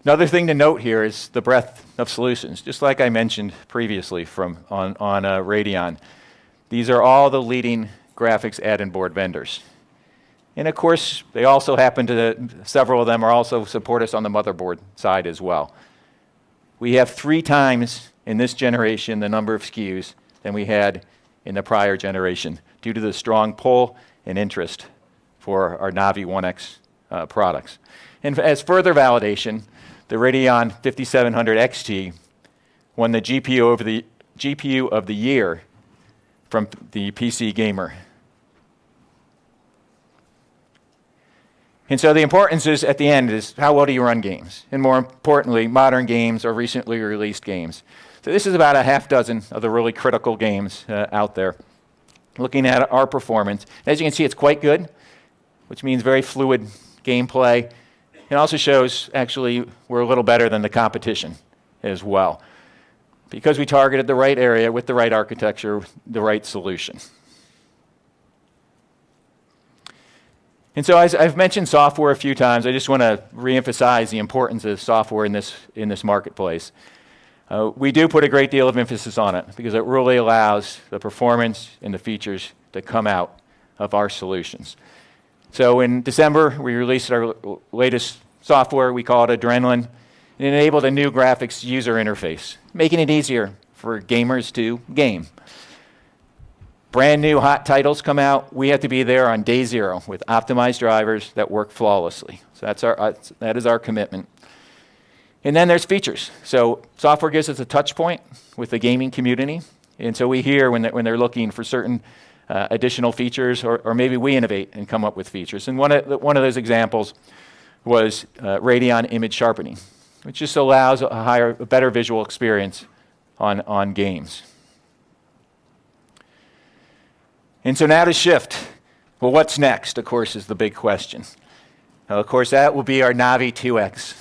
[SPEAKER 8] Another thing to note here is the breadth of solutions. Just like I mentioned previously on Radeon, these are all the leading graphics add-in board vendors. And of course, they also several of them are also support us on the motherboard side as well. We have 3 times in this generation the number of SKUs than we had in the prior generation due to the strong pull and interest for our Navi 1X products. And as further validation, the Radeon 5700 XT won the GPU of the year from the PC Gamer. And so the importance is, at the end, is how well do you run games? And more importantly, modern games or recently released games. So this is about a half dozen of the really critical games out there. Looking at our performance, as you can see, it's quite good, which means very fluid gameplay. It also shows, actually, we're a little better than the competition as well, because we targeted the right area with the right architecture, the right solution. And so as I've mentioned software a few times, I just want to reemphasize the importance of software in this marketplace. We do put a great deal of emphasis on it because it really allows the performance and the features to come out of our solutions. So in December, we released our latest software. We call it Adrenaline. It enabled a new graphics user interface, making it easier for gamers to game. Brand new hot titles come out. We have to be there on day 0 with optimized drivers that work flawlessly. So that is our commitment. And then there's features. So software gives us a touch point with the gaming community. And so we hear when they're looking for certain additional features, or maybe we innovate and come up with features. And one of those examples was Radeon image sharpening, which just allows a better visual experience on games. And so now to shift. Well, what's next, of course, is the big question. Of course, that will be our Navi 2X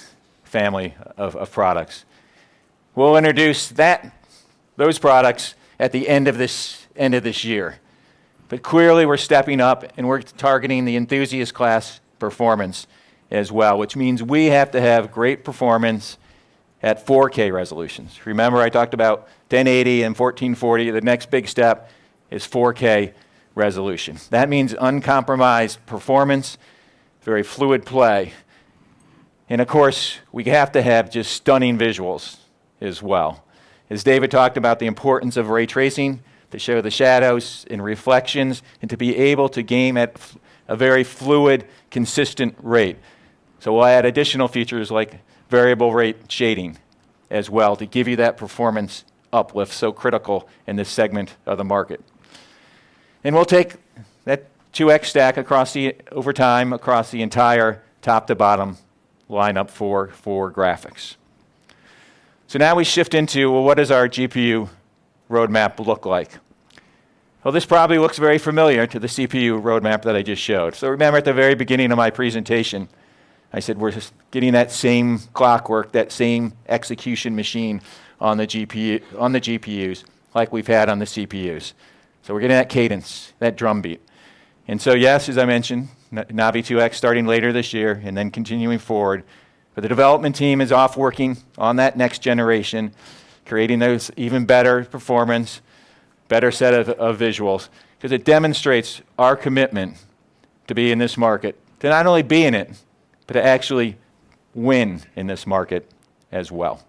[SPEAKER 8] family of products. We'll introduce those products at the end of this year. But clearly we're stepping up and we're targeting the enthusiast class performance as well, which means we have to have great performance at 4K resolutions. Remember I talked about 1080 and 1440. The next big step is 4K resolution. That means uncompromised performance, very fluid play. And of course, we have to have just stunning visuals as well. As David talked about the importance of ray tracing to show the shadows and reflections and to be able to game at a very fluid, consistent rate. So we'll add additional features like variable rate shading as well to give you that performance uplift so critical in this segment of the market. And we'll take that 2x stack over time across the entire top to bottom lineup for graphics. So now we shift into, well, what does our GPU roadmap look like? Well, this probably looks very familiar to the CPU roadmap that I just showed. So remember at the very beginning of my presentation, I said we're just getting that same clockwork, that same execution machine on the GPUs like we've had on the CPUs. So we're getting that cadence, that drumbeat. And so yes, as I mentioned, Navi 2X starting later this year and then continuing forward. But the development team is off working on that next generation, creating those even better performance, better set of visuals, because it demonstrates our commitment to be in this market, to not only be in it, but to actually win in this market as well.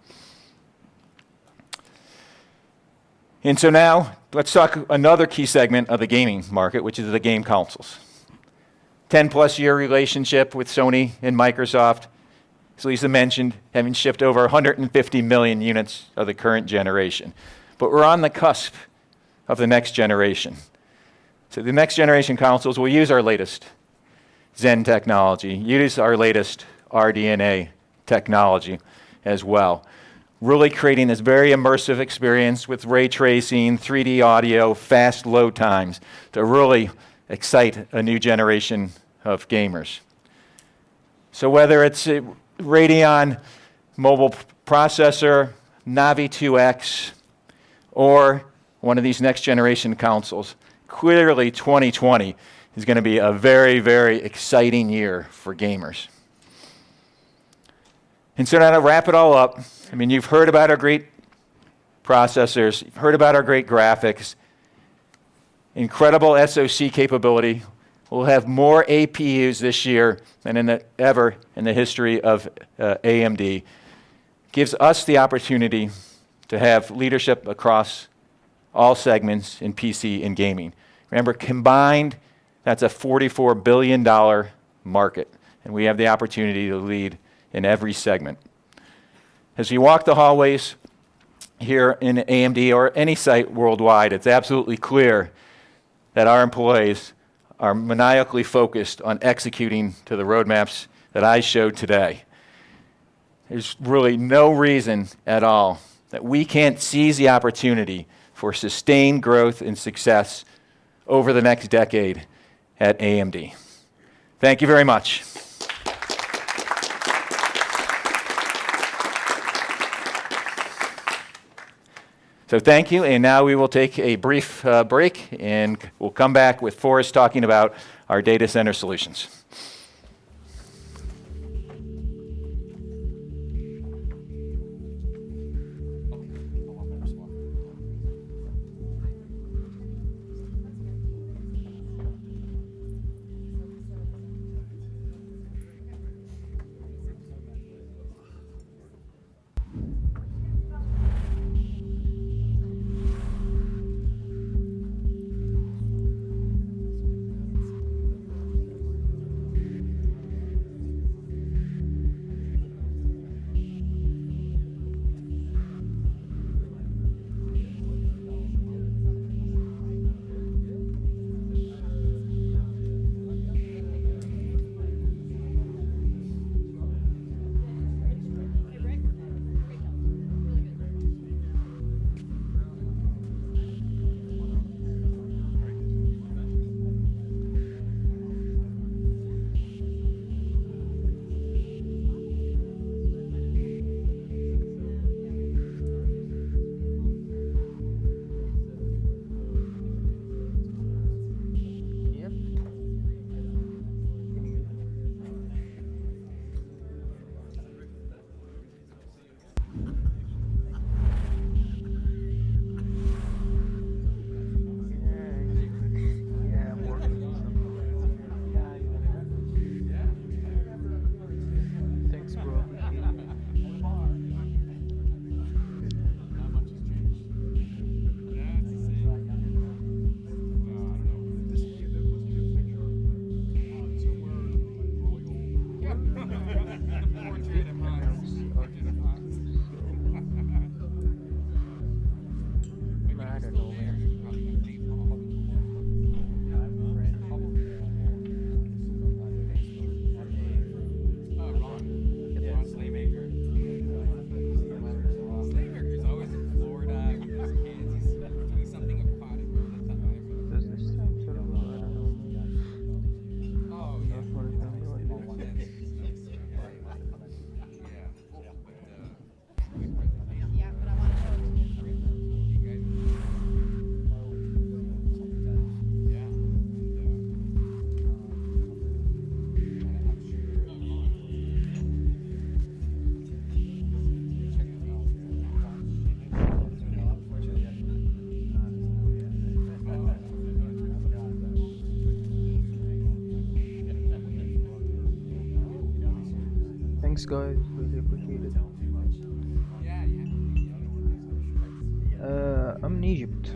[SPEAKER 8] And so now, let's talk another key segment of the gaming market, which is the game consoles. 10-plus year relationship with Sony and Microsoft. As Lisa mentioned, having shipped over 150 million units of the current generation. But we're on the cusp of the next generation. So the next generation consoles will use our latest Zen technology, use our latest RDNA technology as well. Really creating this very immersive experience with ray tracing, 3D audio, fast load times to really excite a new generation of gamers. So whether it's a Radeon mobile processor, Navi 2X, or one of these next generation consoles, clearly 2020 is going to be a very, very exciting year for gamers. And so now to wrap it all up, I mean, you've heard about our great processors, you've heard about our great graphics, incredible SoC capability. We'll have more APUs this year than ever in the history of AMD. Gives us the opportunity to have leadership across all segments in PC and gaming. Remember, combined, that's a $44 billion market, and we have the opportunity to lead in every segment. As you walk the hallways here in AMD or any site worldwide, it's absolutely clear that our employees are maniacally focused on executing to the roadmaps that I showed today. There's really no reason at all that we can't seize the opportunity for sustained growth and success over the next decade at AMD. Thank you very much. So thank you, and now we will take a brief break, and we'll come back with Forrest talking about our data center solutions.
[SPEAKER 9] Thanks, guys. Really appreciate it. I'm in Egypt.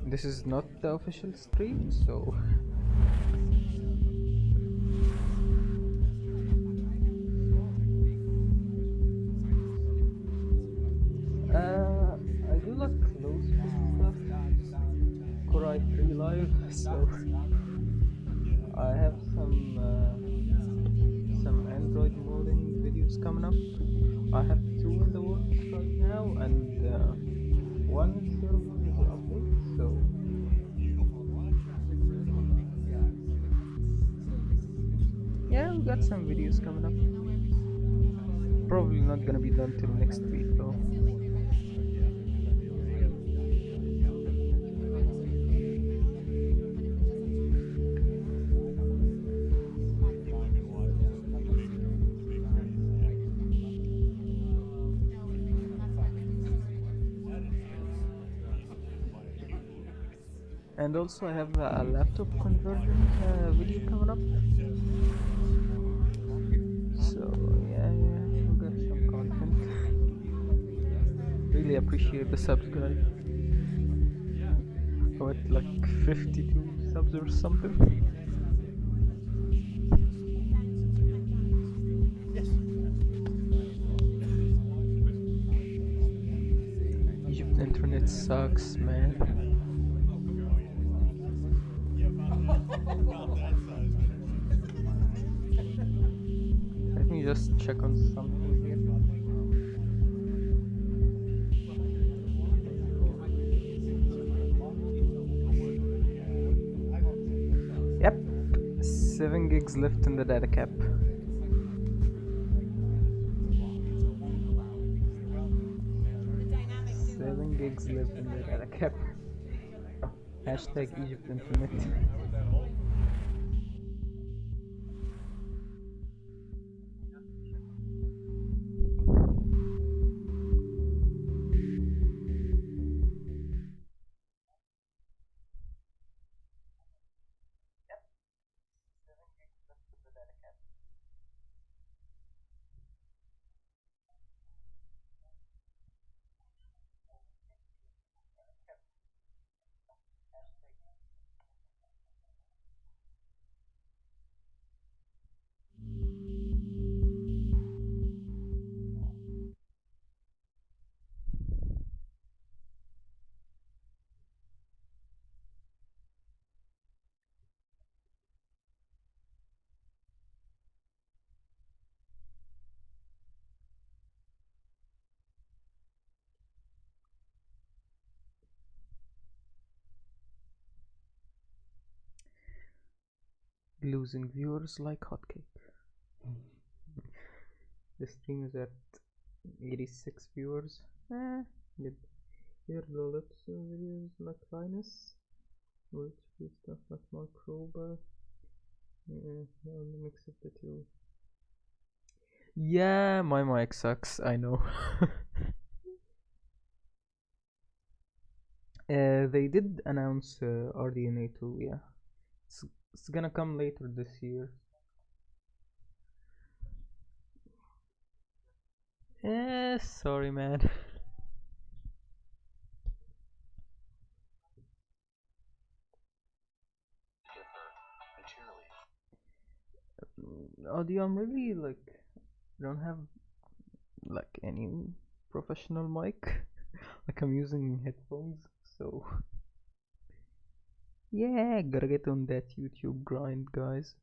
[SPEAKER 9] This is not the official stream, so I do like close stuff. Core i3 live, so I have some Android modding videos coming up. I have 2 in the works right now, and one is still in the update, so yeah, we got some videos coming up. Probably not gonna be done till next week though. And also I have a laptop conversion video coming up. So yeah, we got some content. Really appreciate the subs, guys. Oh, at like 52 subs or something. Egypt internet sucks, man. Let me just check on something here. Yep, 7 gigs left in the data cap. Gigs left in the data cap. Hashtag Egypt Internet. Losing viewers like hotcake. The stream is at 86 viewers. Good. Here the lips videos like Linus. Which stuff like Microba. The mix of the two. Yeah, my mic sucks, I know. They did announce RDNA2, yeah. It's gonna come later this year. Sorry, man. Audio, I'm really like don't have like any professional mic. Like I'm using headphones, so yeah, gotta get on that YouTube grind, guys.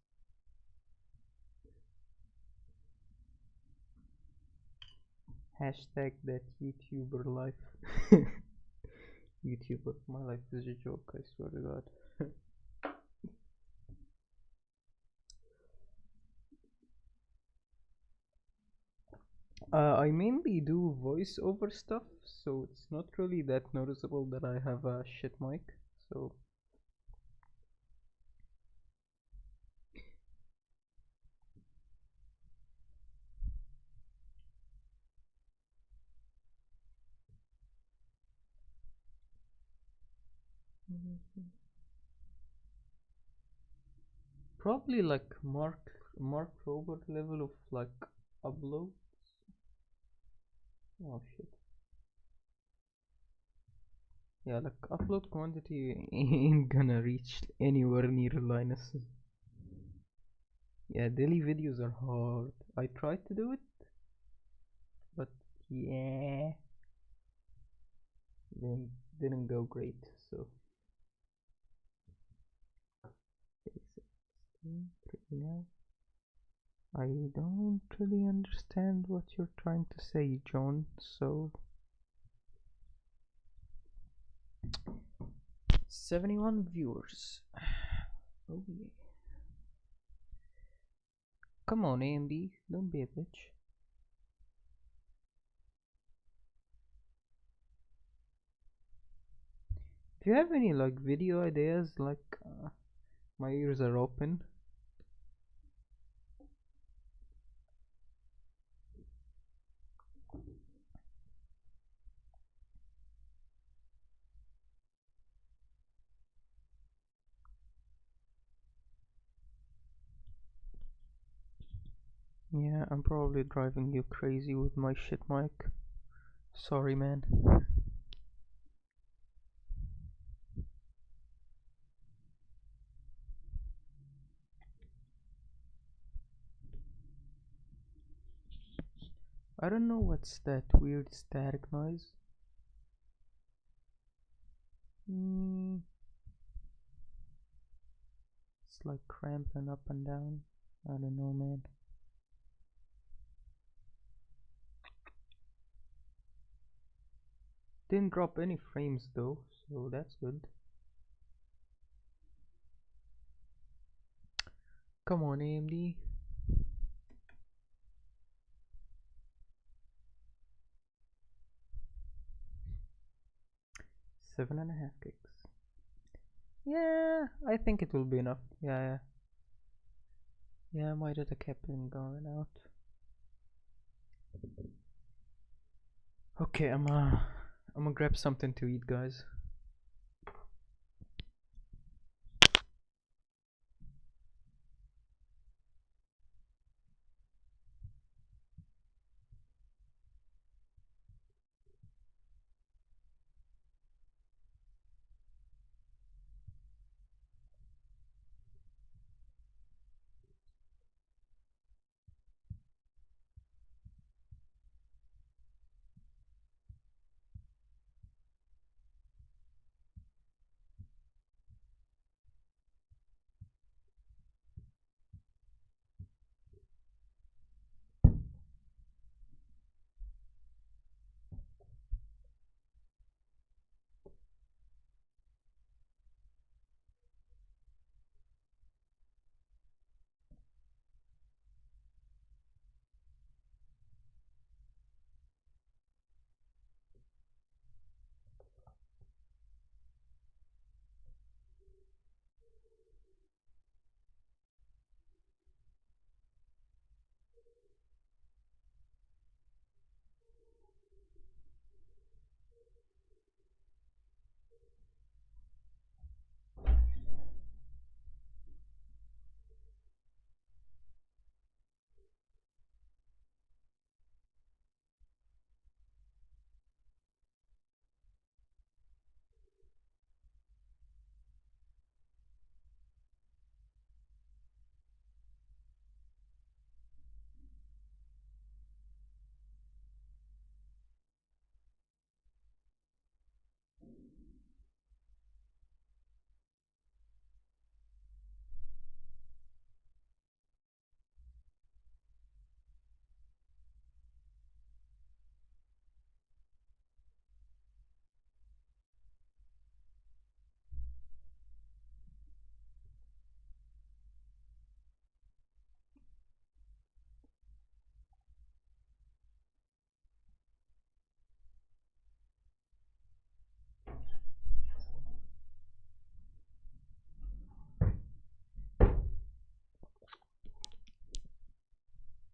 [SPEAKER 9] Hashtag that YouTuber life. YouTuber, my life is a joke, I swear to God. I mainly do voiceover stuff, so it's not really that noticeable that I have a shit mic. So probably like Mark Robert level of like upload. Oh shit. Yeah, like upload quantity ain't gonna reach anywhere near Linus. Yeah, daily videos are hard. I tried to do it, but yeah, didn't go great. So now I don't really understand what you're trying to say, John. So 71 viewers. Oh yeah. Come on, AMD, don't be a bitch. Do you have any like video ideas? Like, my ears are open. Yeah, I'm probably driving you crazy with my shit mic. Sorry, man. I don't know what's that weird static noise. It's like cramping up and down. I don't know, man. Didn't drop any frames though, so that's good. Come on, AMD. Seven and a half gigs. Yeah, I think it will be enough. Yeah, my data kept on going out. Okay, I'm gonna grab something to eat, guys.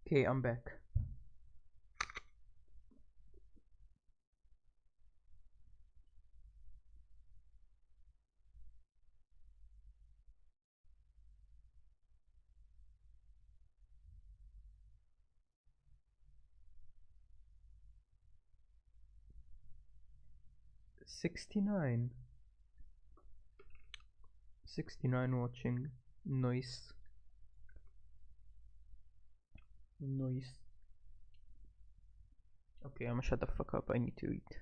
[SPEAKER 9] Okay, I'm back. '69 watching noise. Okay, I'm gonna shut the fuck up. I need to eat.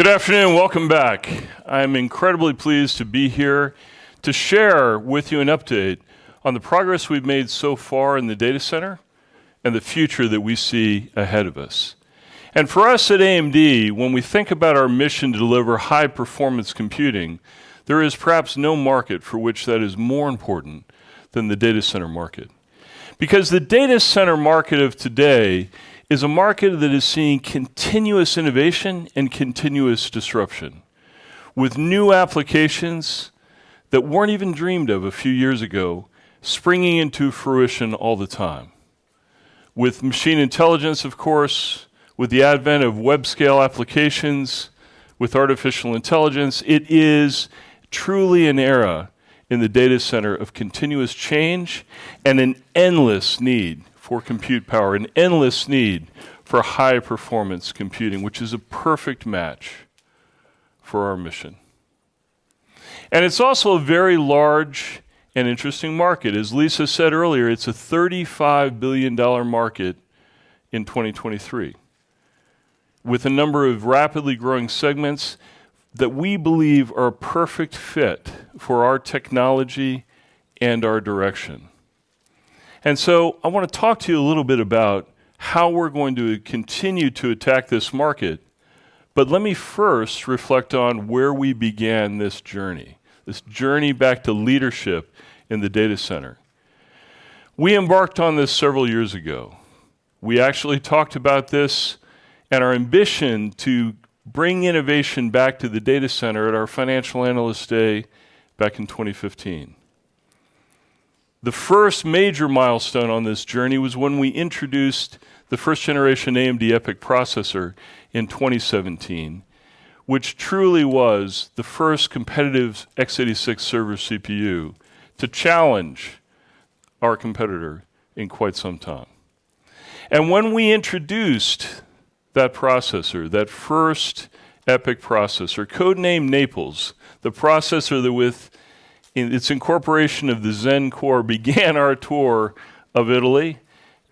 [SPEAKER 10] Good afternoon, welcome back. I'm incredibly pleased to be here to share with you an update on the progress we've made so far in the data center and the future that we see ahead of us. And for us at AMD, when we think about our mission to deliver high-performance computing, there is perhaps no market for which that is more important than the data center market. Because the data center market of today is a market that is seeing continuous innovation and continuous disruption, with new applications that weren't even dreamed of a few years ago springing into fruition all the time. With machine intelligence, of course, with the advent of web-scale applications, with artificial intelligence, it is truly an era in the data center of continuous change and an endless need for compute power, an endless need for high-performance computing, which is a perfect match for our mission. And it's also a very large and interesting market. As Lisa said earlier, it's a $35 billion market in 2023, with a number of rapidly growing segments that we believe are a perfect fit for our technology and our direction. And so I want to talk to you a little bit about how we're going to continue to attack this market, but let me first reflect on where we began this journey back to leadership in the data center. We embarked on this several years ago. We actually talked about this and our ambition to bring innovation back to the data center at our Financial Analyst Day back in 2015. The first major milestone on this journey was when we introduced the first generation AMD EPYC processor in 2017, which truly was the first competitive x86 server CPU to challenge our competitor in quite some time. And when we introduced that processor, that first EPYC processor, codenamed Naples, the processor that with its incorporation of the Zen core began our tour of Italy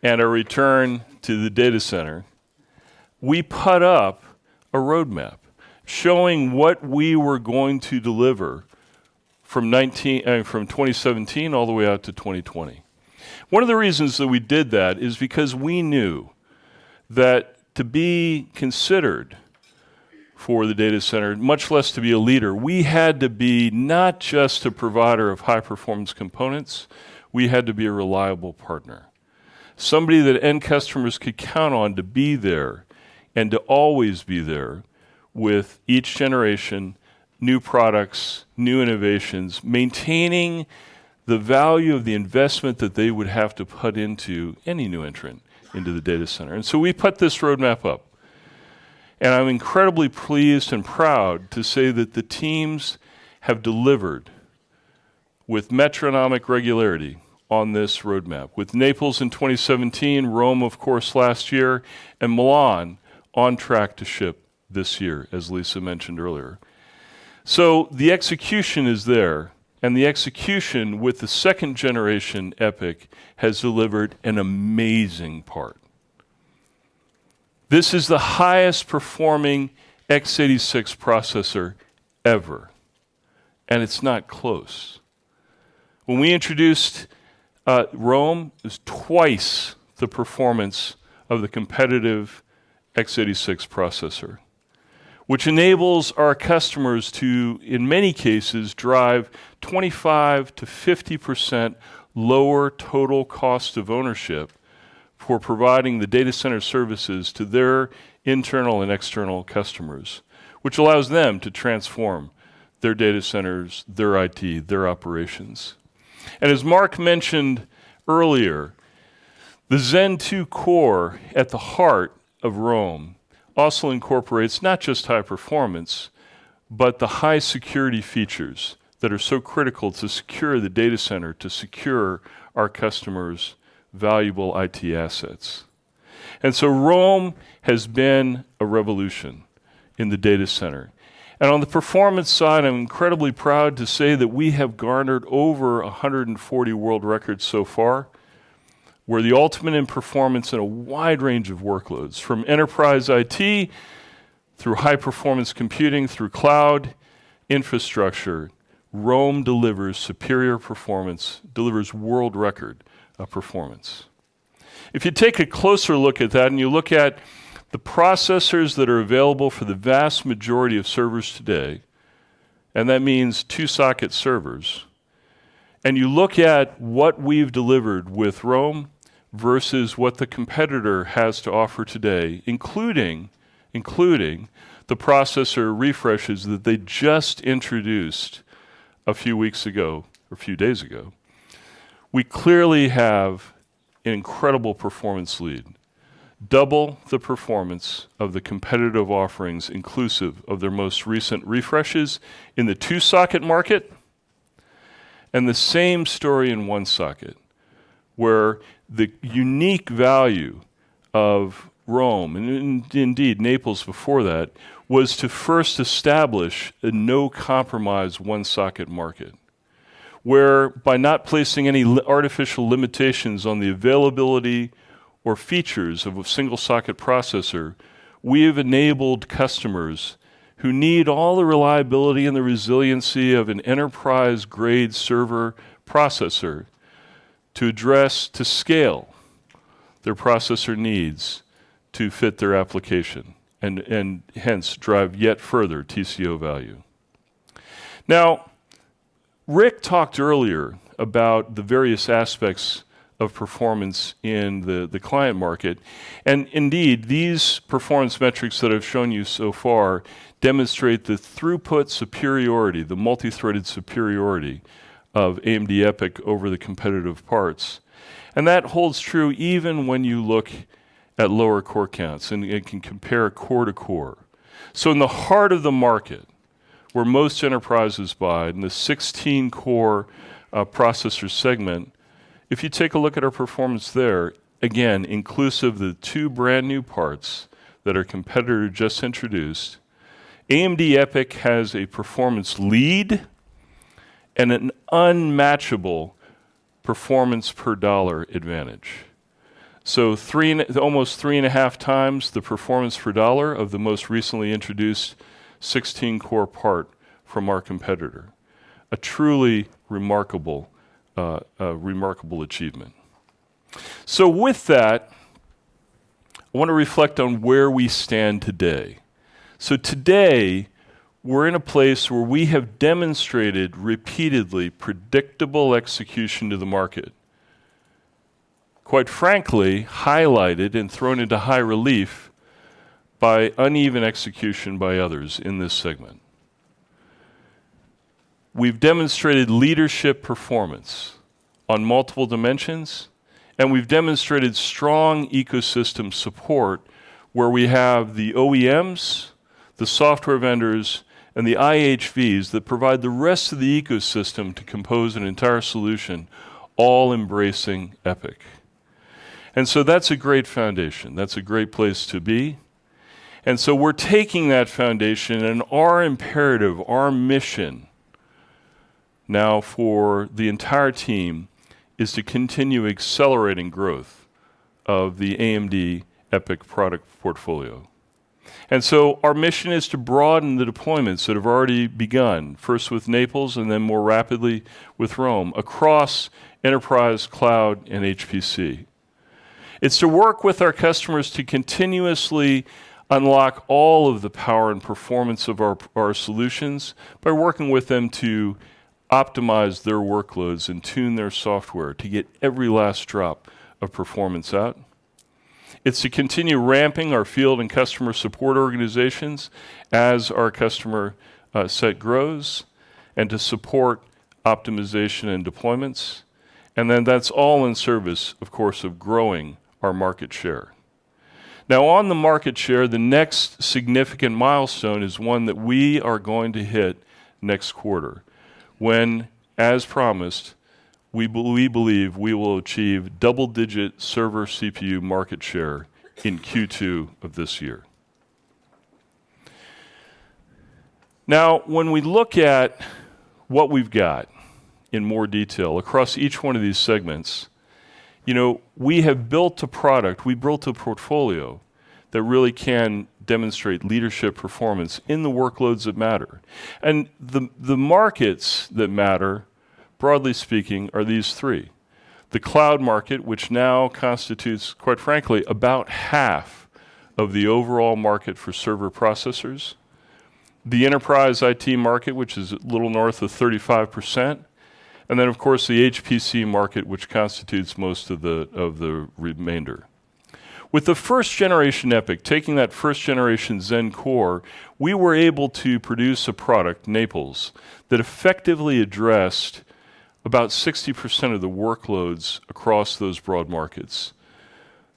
[SPEAKER 10] and our return to the data center, we put up a roadmap showing what we were going to deliver from 2017 all the way out to 2020. One of the reasons that we did that is because we knew that to be considered for the data center, much less to be a leader, we had to be not just a provider of high-performance components, we had to be a reliable partner. Somebody that end customers could count on to be there and to always be there with each generation, new products, new innovations, maintaining the value of the investment that they would have to put into any new entrant into the data center. And so we put this roadmap up. And I'm incredibly pleased and proud to say that the teams have delivered with metronomic regularity on this roadmap. With Naples in 2017, Rome, of course, last year, and Milan on track to ship this year, as Lisa mentioned earlier. So the execution is there, and the execution with the second generation EPYC has delivered an amazing part. This is the highest performing x86 processor ever, and it's not close. When we introduced Rome, it was twice the performance of the competitive x86 processor, which enables our customers to, in many cases, drive 25 to 50% lower total cost of ownership for providing the data center services to their internal and external customers, which allows them to transform their data centers, their IT, their operations. And as Mark mentioned earlier, the Zen 2 core at the heart of Rome also incorporates not just high performance, but the high security features that are so critical to secure the data center, to secure our customers' valuable IT assets. And so Rome has been a revolution in the data center. And on the performance side, I'm incredibly proud to say that we have garnered over 140 world records so far. We're the ultimate in performance in a wide range of workloads, from enterprise IT through high-performance computing, through cloud infrastructure, Rome delivers superior performance, delivers world record performance. If you take a closer look at that and you look at the processors that are available for the vast majority of servers today, and that means two-socket servers, and you look at what we've delivered with Rome versus what the competitor has to offer today, including the processor refreshes that they just introduced a few weeks ago, or a few days ago, we clearly have an incredible performance lead. Double the performance of the competitive offerings inclusive of their most recent refreshes in the two-socket market, and the same story in one socket, where the unique value of Rome, and indeed Naples before that, was to first establish a no-compromise one-socket market, where by not placing any artificial limitations on the availability or features of a single-socket processor, we have enabled customers who need all the reliability and the resiliency of an enterprise-grade server processor to scale their processor needs to fit their application and hence drive yet further TCO value. Now, Rick talked earlier about the various aspects of performance in the client market, and indeed, these performance metrics that I've shown you so far demonstrate the throughput superiority, the multi-threaded superiority of AMD EPYC over the competitive parts. And that holds true even when you look at lower core counts and it can compare core to core. So in the heart of the market, where most enterprises buy, in the 16-core processor segment, if you take a look at our performance there, again, inclusive of the two brand new parts that our competitor just introduced, AMD EPYC has a performance lead and an unmatchable performance per dollar advantage. So almost 3.5 times the performance per dollar of the most recently introduced 16-core part from our competitor. A truly remarkable achievement. So with that, I want to reflect on where we stand today. So today, we're in a place where we have demonstrated repeatedly predictable execution to the market. Quite frankly, highlighted and thrown into high relief by uneven execution by others in this segment. We've demonstrated leadership performance on multiple dimensions, and we've demonstrated strong ecosystem support where we have the OEMs, the software vendors, and the IHVs that provide the rest of the ecosystem to compose an entire solution, all embracing EPYC. And so that's a great foundation. That's a great place to be. And so we're taking that foundation, and our imperative, our mission now for the entire team is to continue accelerating growth of the AMD EPYC product portfolio. And so our mission is to broaden the deployments that have already begun, first with Naples and then more rapidly with Rome, across enterprise, cloud, and HPC. It's to work with our customers to continuously unlock all of the power and performance of our solutions by working with them to optimize their workloads and tune their software to get every last drop of performance out. It's to continue ramping our field and customer support organizations as our customer set grows, and to support optimization and deployments. And then that's all in service, of course, of growing our market share. Now, on the market share, the next significant milestone is one that we are going to hit next quarter, when, as promised, we believe we will achieve double-digit server CPU market share in Q2 of this year. Now, when we look at what we've got in more detail across each one of these segments, we have built a product, we built a portfolio that really can demonstrate leadership performance in the workloads that matter. And the markets that matter, broadly speaking, are these three. The cloud market, which now constitutes, quite frankly, about half of the overall market for server processors. The enterprise IT market, which is a little north of 35%. And then, of course, the HPC market, which constitutes most of the remainder. With the first generation EPYC, taking that first generation Zen core, we were able to produce a product, Naples, that effectively addressed about 60% of the workloads across those broad markets.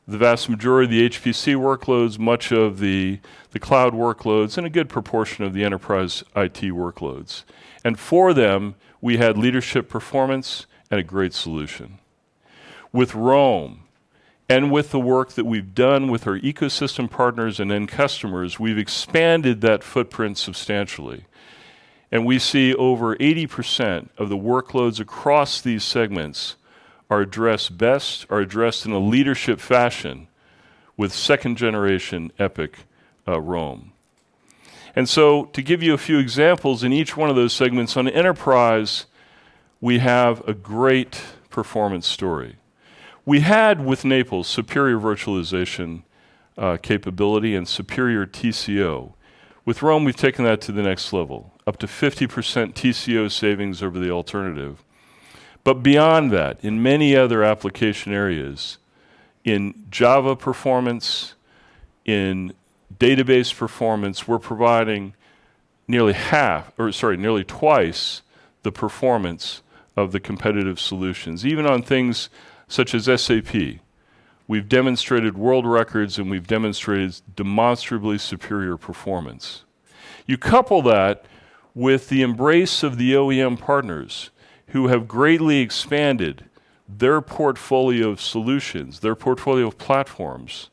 [SPEAKER 10] The vast majority of the HPC workloads, much of the cloud workloads, and a good proportion of the enterprise IT workloads. And for them, we had leadership performance and a great solution. With Rome, and with the work that we've done with our ecosystem partners and end customers, we've expanded that footprint substantially. And we see over 80% of the workloads across these segments are addressed in a leadership fashion with second generation EPYC Rome. And so to give you a few examples in each one of those segments, on enterprise, we have a great performance story. We had with Naples superior virtualization capability and superior TCO. With Rome, we've taken that to the next level, up to 50% TCO savings over the alternative. But beyond that, in many other application areas, in Java performance, in database performance, we're providing nearly twice the performance of the competitive solutions. Even on things such as SAP, we've demonstrated world records and we've demonstrated demonstrably superior performance. You couple that with the embrace of the OEM partners who have greatly expanded their portfolio of solutions, their portfolio of platforms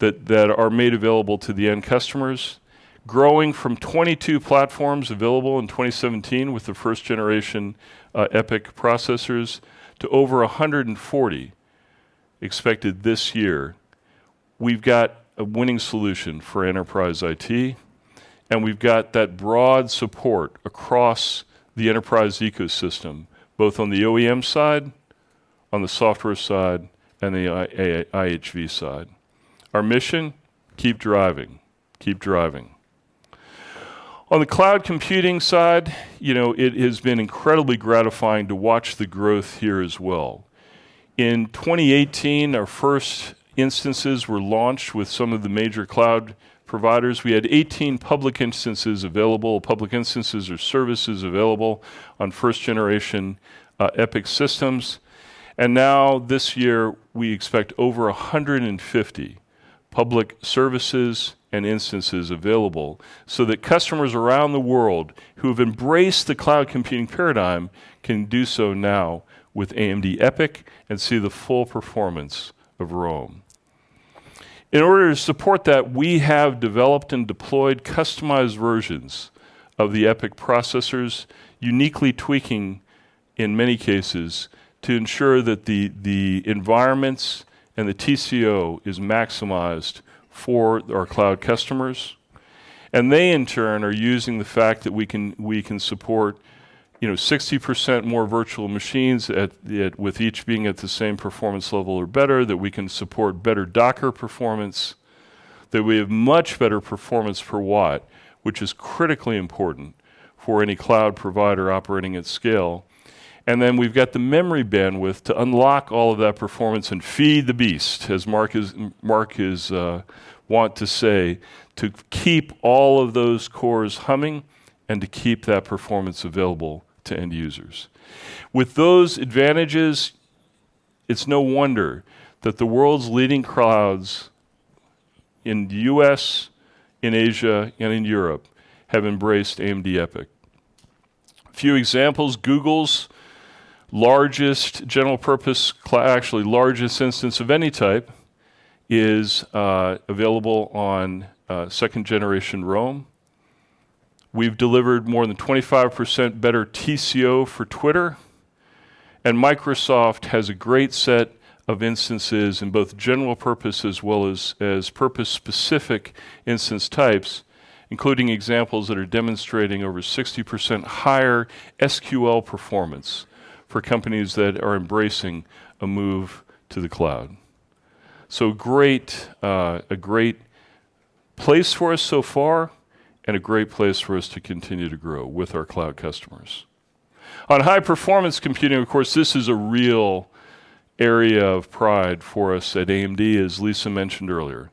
[SPEAKER 10] that are made available to the end customers, growing from 22 platforms available in 2017 with the first generation EPYC processors to over 140 expected this year. We've got a winning solution for enterprise IT, and we've got that broad support across the enterprise ecosystem, both on the OEM side, on the software side, and the IHV side. Our mission, keep driving, keep driving. On the cloud computing side, it has been incredibly gratifying to watch the growth here as well. In 2018, our first instances were launched with some of the major cloud providers. We had 18 public instances available, public instances or services available on first generation EPYC systems. And now this year, we expect over 150 public services and instances available so that customers around the world who have embraced the cloud computing paradigm can do so now with AMD EPYC and see the full performance of Rome. In order to support that, we have developed and deployed customized versions of the EPYC processors, uniquely tweaking in many cases to ensure that the environments and the TCO is maximized for our cloud customers. And they in turn are using the fact that we can support 60% more virtual machines with each being at the same performance level or better, that we can support better Docker performance, that we have much better performance per watt, which is critically important for any cloud provider operating at scale. And then we've got the memory bandwidth to unlock all of that performance and feed the beast, as Mark is want to say, to keep all of those cores humming and to keep that performance available to end users. With those advantages, it's no wonder that the world's leading clouds in the US, in Asia, and in Europe have embraced AMD EPYC. A few examples: Google's largest general purpose, actually largest instance of any type, is available on second generation Rome. We've delivered more than 25% better TCO for Twitter, and Microsoft has a great set of instances in both general purpose as well as purpose-specific instance types, including examples that are demonstrating over 60% higher SQL performance for companies that are embracing a move to the cloud. So a great place for us so far, and a great place for us to continue to grow with our cloud customers. On high-performance computing, of course, this is a real area of pride for us at AMD, as Lisa mentioned earlier.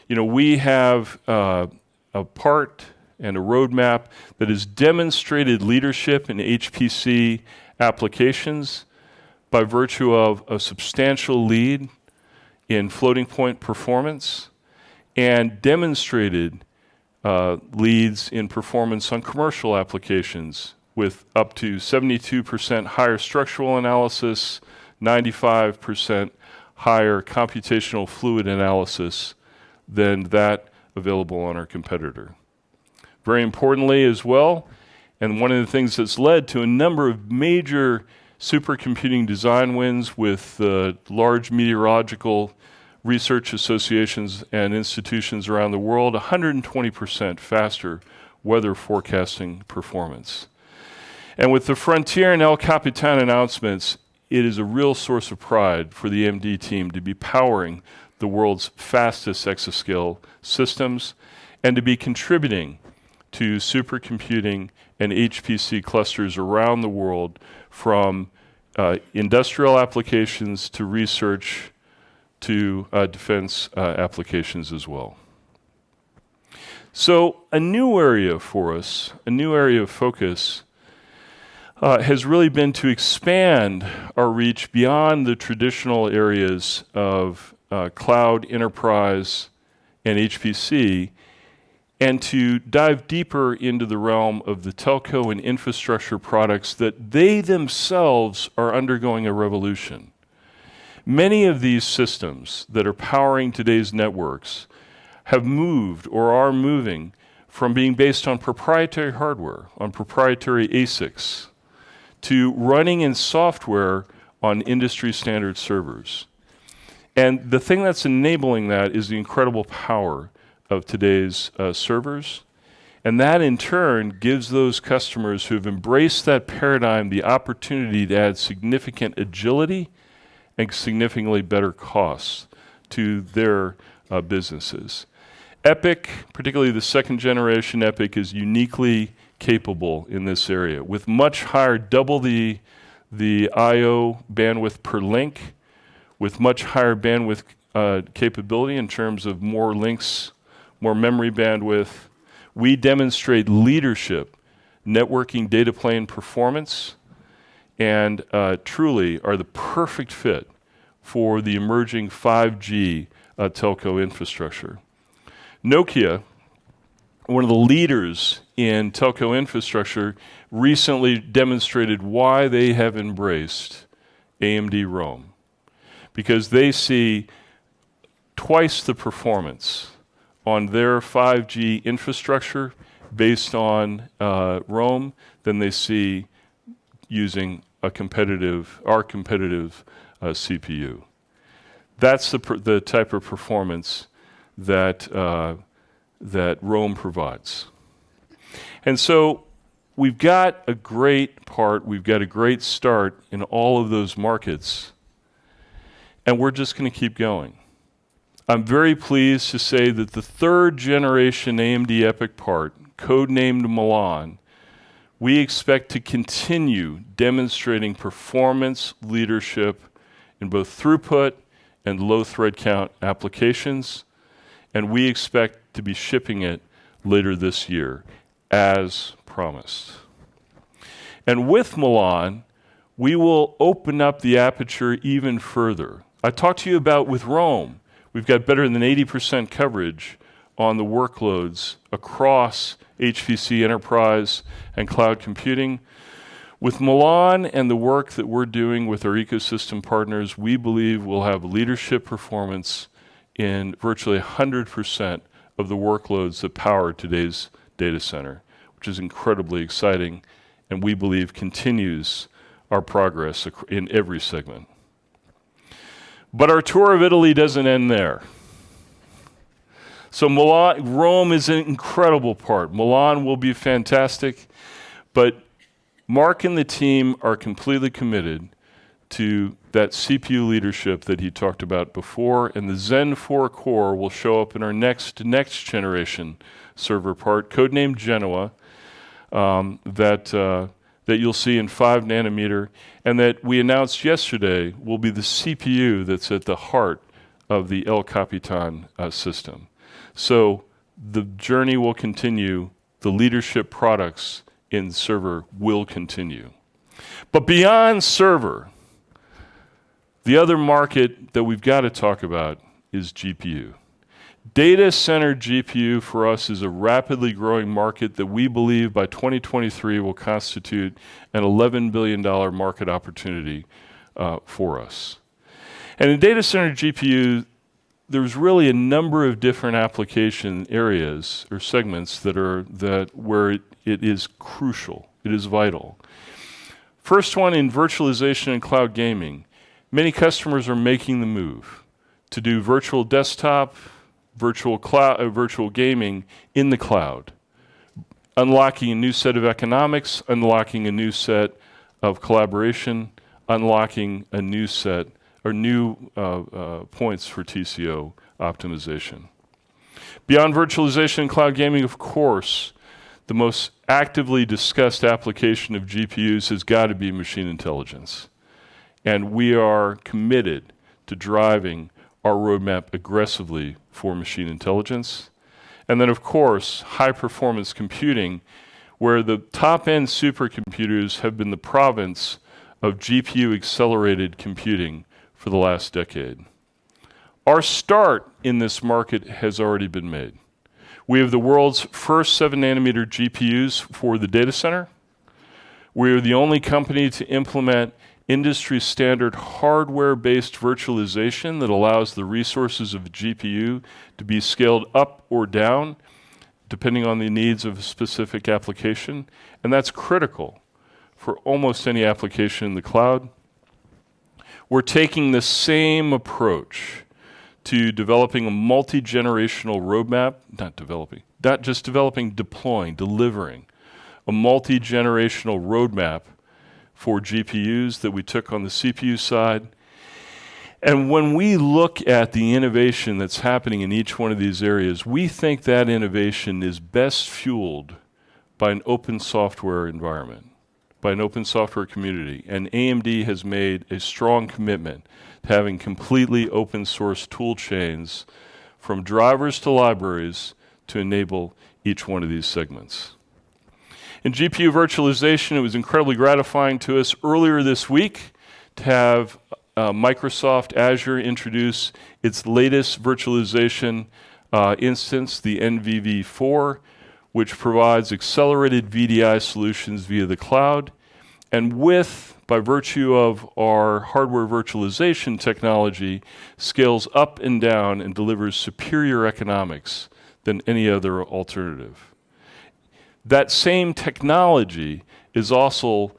[SPEAKER 10] You know, we have a part and a roadmap that has demonstrated leadership in HPC applications by virtue of a substantial lead in floating point performance and demonstrated leads in performance on commercial applications with up to 72% higher structural analysis, 95% higher computational fluid analysis than that available on our competitor. Very importantly as well, and one of the things that's led to a number of major supercomputing design wins with large meteorological research associations and institutions around the world, 120% faster weather forecasting performance. And with the Frontier and El Capitan announcements, it is a real source of pride for the AMD team to be powering the world's fastest exascale systems and to be contributing to supercomputing and HPC clusters around the world, from industrial applications to research to defense applications as well. So a new area for us, a new area of focus, has really been to expand our reach beyond the traditional areas of cloud, enterprise, and HPC, and to dive deeper into the realm of the telco and infrastructure products that they themselves are undergoing a revolution. Many of these systems that are powering today's networks have moved or are moving from being based on proprietary hardware, on proprietary ASICs, to running in software on industry standard servers. And the thing that's enabling that is the incredible power of today's servers. And that in turn gives those customers who have embraced that paradigm the opportunity to add significant agility and significantly better costs to their businesses. EPYC, particularly the second generation EPYC, is uniquely capable in this area with much higher, double the I/O bandwidth per link, with much higher bandwidth capability in terms of more links, more memory bandwidth. We demonstrate leadership, networking data plane performance, and truly are the perfect fit for the emerging 5G telco infrastructure. Nokia, one of the leaders in telco infrastructure, recently demonstrated why they have embraced AMD Rome, because they see twice the performance on their 5G infrastructure based on Rome than they see using our competitive CPU. That's the type of performance that Rome provides. And so we've got a great part, we've got a great start in all of those markets, and we're just going to keep going. I'm very pleased to say that the third generation AMD EPYC part, codenamed Milan, we expect to continue demonstrating performance leadership in both throughput and low thread count applications, and we expect to be shipping it later this year, as promised. And with Milan, we will open up the aperture even further. I talked to you about with Rome, we've got better than 80% coverage on the workloads across HPC enterprise and cloud computing. With Milan and the work that we're doing with our ecosystem partners, we believe we'll have leadership performance in virtually 100% of the workloads that power today's data center, which is incredibly exciting, and we believe continues our progress in every segment. But our tour of Italy doesn't end there. So Milan, Rome is an incredible part. Milan will be fantastic, but Mark and the team are completely committed to that CPU leadership that he talked about before, and the Zen 4 core will show up in our next generation server part, codenamed Genoa, that you'll see in 5 nanometer, and that we announced yesterday will be the CPU that's at the heart of the El Capitan system. So the journey will continue, the leadership products in server will continue. But beyond server, the other market that we've got to talk about is GPU. Data center GPU for us is a rapidly growing market that we believe by 2023 will constitute an $11 billion market opportunity for us. And in data center GPU, there's really a number of different application areas or segments where it is crucial, it is vital. First one in virtualization and cloud gaming. Many customers are making the move to do virtual desktop, virtual gaming in the cloud, unlocking a new set of economics, unlocking a new set of collaboration, unlocking a new set or new points for TCO optimization. Beyond virtualization and cloud gaming, of course, the most actively discussed application of GPUs has got to be machine intelligence. And we are committed to driving our roadmap aggressively for machine intelligence. And then, of course, high-performance computing, where the top-end supercomputers have been the province of GPU-accelerated computing for the last decade. Our start in this market has already been made. We have the world's first 7-nanometer GPUs for the data center. We are the only company to implement industry-standard hardware-based virtualization that allows the resources of a GPU to be scaled up or down depending on the needs of a specific application, and that's critical for almost any application in the cloud. We're taking the same approach to developing a multi-generational roadmap, not just developing, deploying, delivering a multi-generational roadmap for GPUs that we took on the CPU side. And when we look at the innovation that's happening in each one of these areas, we think that innovation is best fueled by an open software environment, by an open software community. And AMD has made a strong commitment to having completely open source tool chains from drivers to libraries to enable each one of these segments. In GPU virtualization, it was incredibly gratifying to us earlier this week to have Microsoft Azure introduce its latest virtualization instance, the NVV4, which provides accelerated VDI solutions via the cloud. And by virtue of our hardware virtualization technology, scales up and down and delivers superior economics than any other alternative. That same technology is also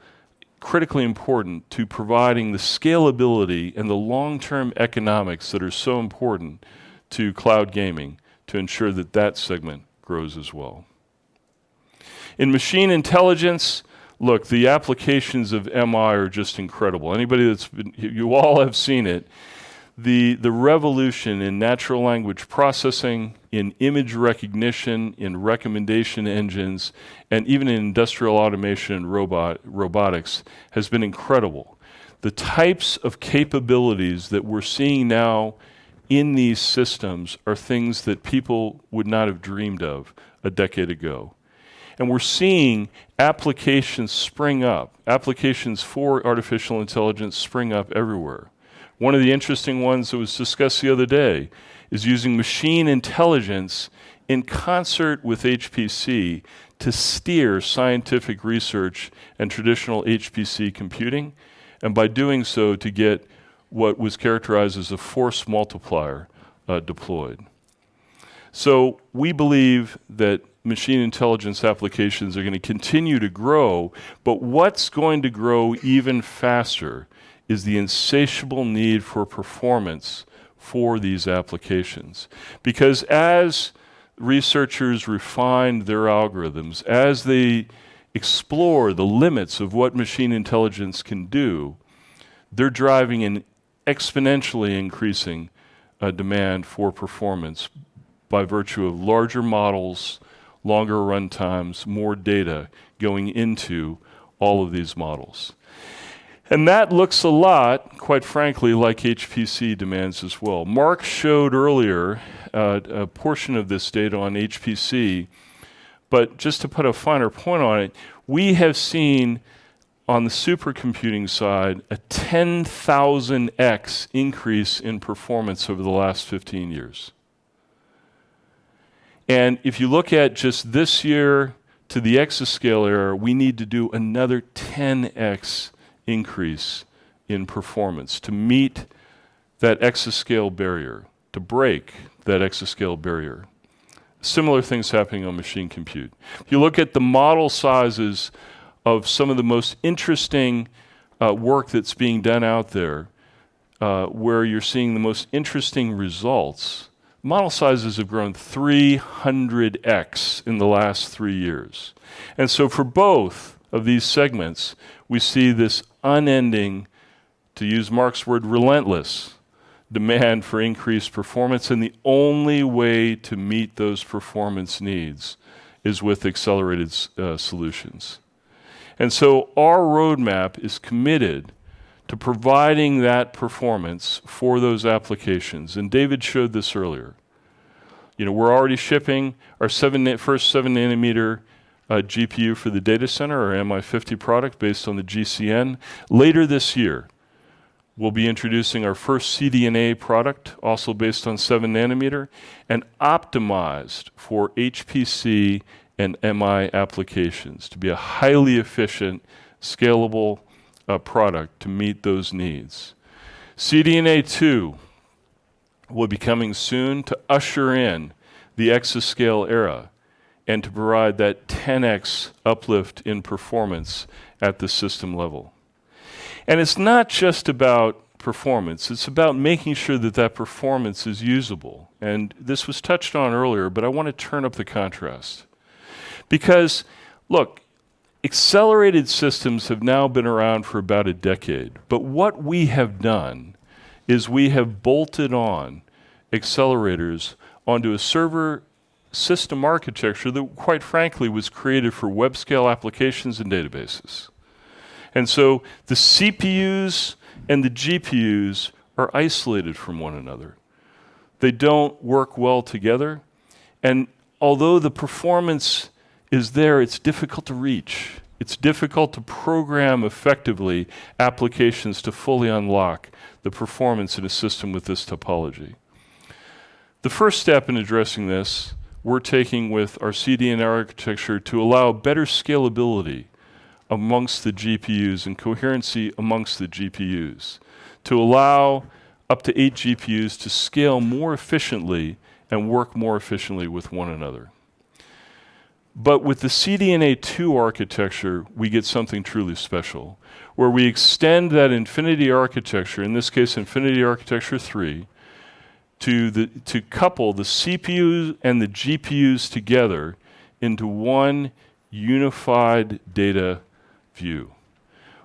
[SPEAKER 10] critically important to providing the scalability and the long-term economics that are so important to cloud gaming to ensure that that segment grows as well. In machine intelligence, look, the applications of MI are just incredible. You all have seen it. The revolution in natural language processing, in image recognition, in recommendation engines, and even in industrial automation and robotics has been incredible. The types of capabilities that we're seeing now in these systems are things that people would not have dreamed of a decade ago. And we're seeing applications spring up, applications for artificial intelligence spring up everywhere. One of the interesting ones that was discussed the other day is using machine intelligence in concert with HPC to steer scientific research and traditional HPC computing, and by doing so to get what was characterized as a force multiplier deployed. So we believe that machine intelligence applications are going to continue to grow, but what's going to grow even faster is the insatiable need for performance for these applications. Because as researchers refine their algorithms, as they explore the limits of what machine intelligence can do, they're driving an exponentially increasing demand for performance by virtue of larger models, longer run times, more data going into all of these models. And that looks a lot, quite frankly, like HPC demands as well. Mark showed earlier a portion of this data on HPC, but just to put a finer point on it, we have seen on the supercomputing side a 10,000x increase in performance over the last 15 years. And if you look at just this year to the exascale era, we need to do another 10x increase in performance to meet that exascale barrier, to break that exascale barrier. Similar things happening on machine compute. If you look at the model sizes of some of the most interesting work that's being done out there, where you're seeing the most interesting results, model sizes have grown 300x in the last 3 years. And so for both of these segments, we see this unending, to use Mark's word, relentless demand for increased performance, and the only way to meet those performance needs is with accelerated solutions. And so our roadmap is committed to providing that performance for those applications. And David showed this earlier. You know, we're already shipping our first 7 nanometer GPU for the data center, our MI50 product based on the GCN. Later this year, we'll be introducing our first CDNA product, also based on 7 nanometer, and optimized for HPC and MI applications to be a highly efficient, scalable product to meet those needs. CDNA2 will be coming soon to usher in the exascale era and to provide that 10x uplift in performance at the system level. And it's not just about performance, it's about making sure that that performance is usable. And this was touched on earlier, but I want to turn up the contrast. Because, look, accelerated systems have now been around for about a decade, but what we have done is we have bolted on accelerators onto a server system architecture that, quite frankly, was created for web scale applications and databases. And so the CPUs and the GPUs are isolated from one another. They don't work well together. And although the performance is there, it's difficult to reach. It's difficult to program effectively applications to fully unlock the performance in a system with this topology. The first step in addressing this, we're taking with our CDNA architecture to allow better scalability amongst the GPUs and coherency amongst the GPUs, to allow up to 8 GPUs to scale more efficiently and work more efficiently with one another. But with the CDNA2 architecture, we get something truly special, where we extend that Infinity architecture, in this case Infinity Architecture 3, to couple the CPU and the GPUs together into one unified data view,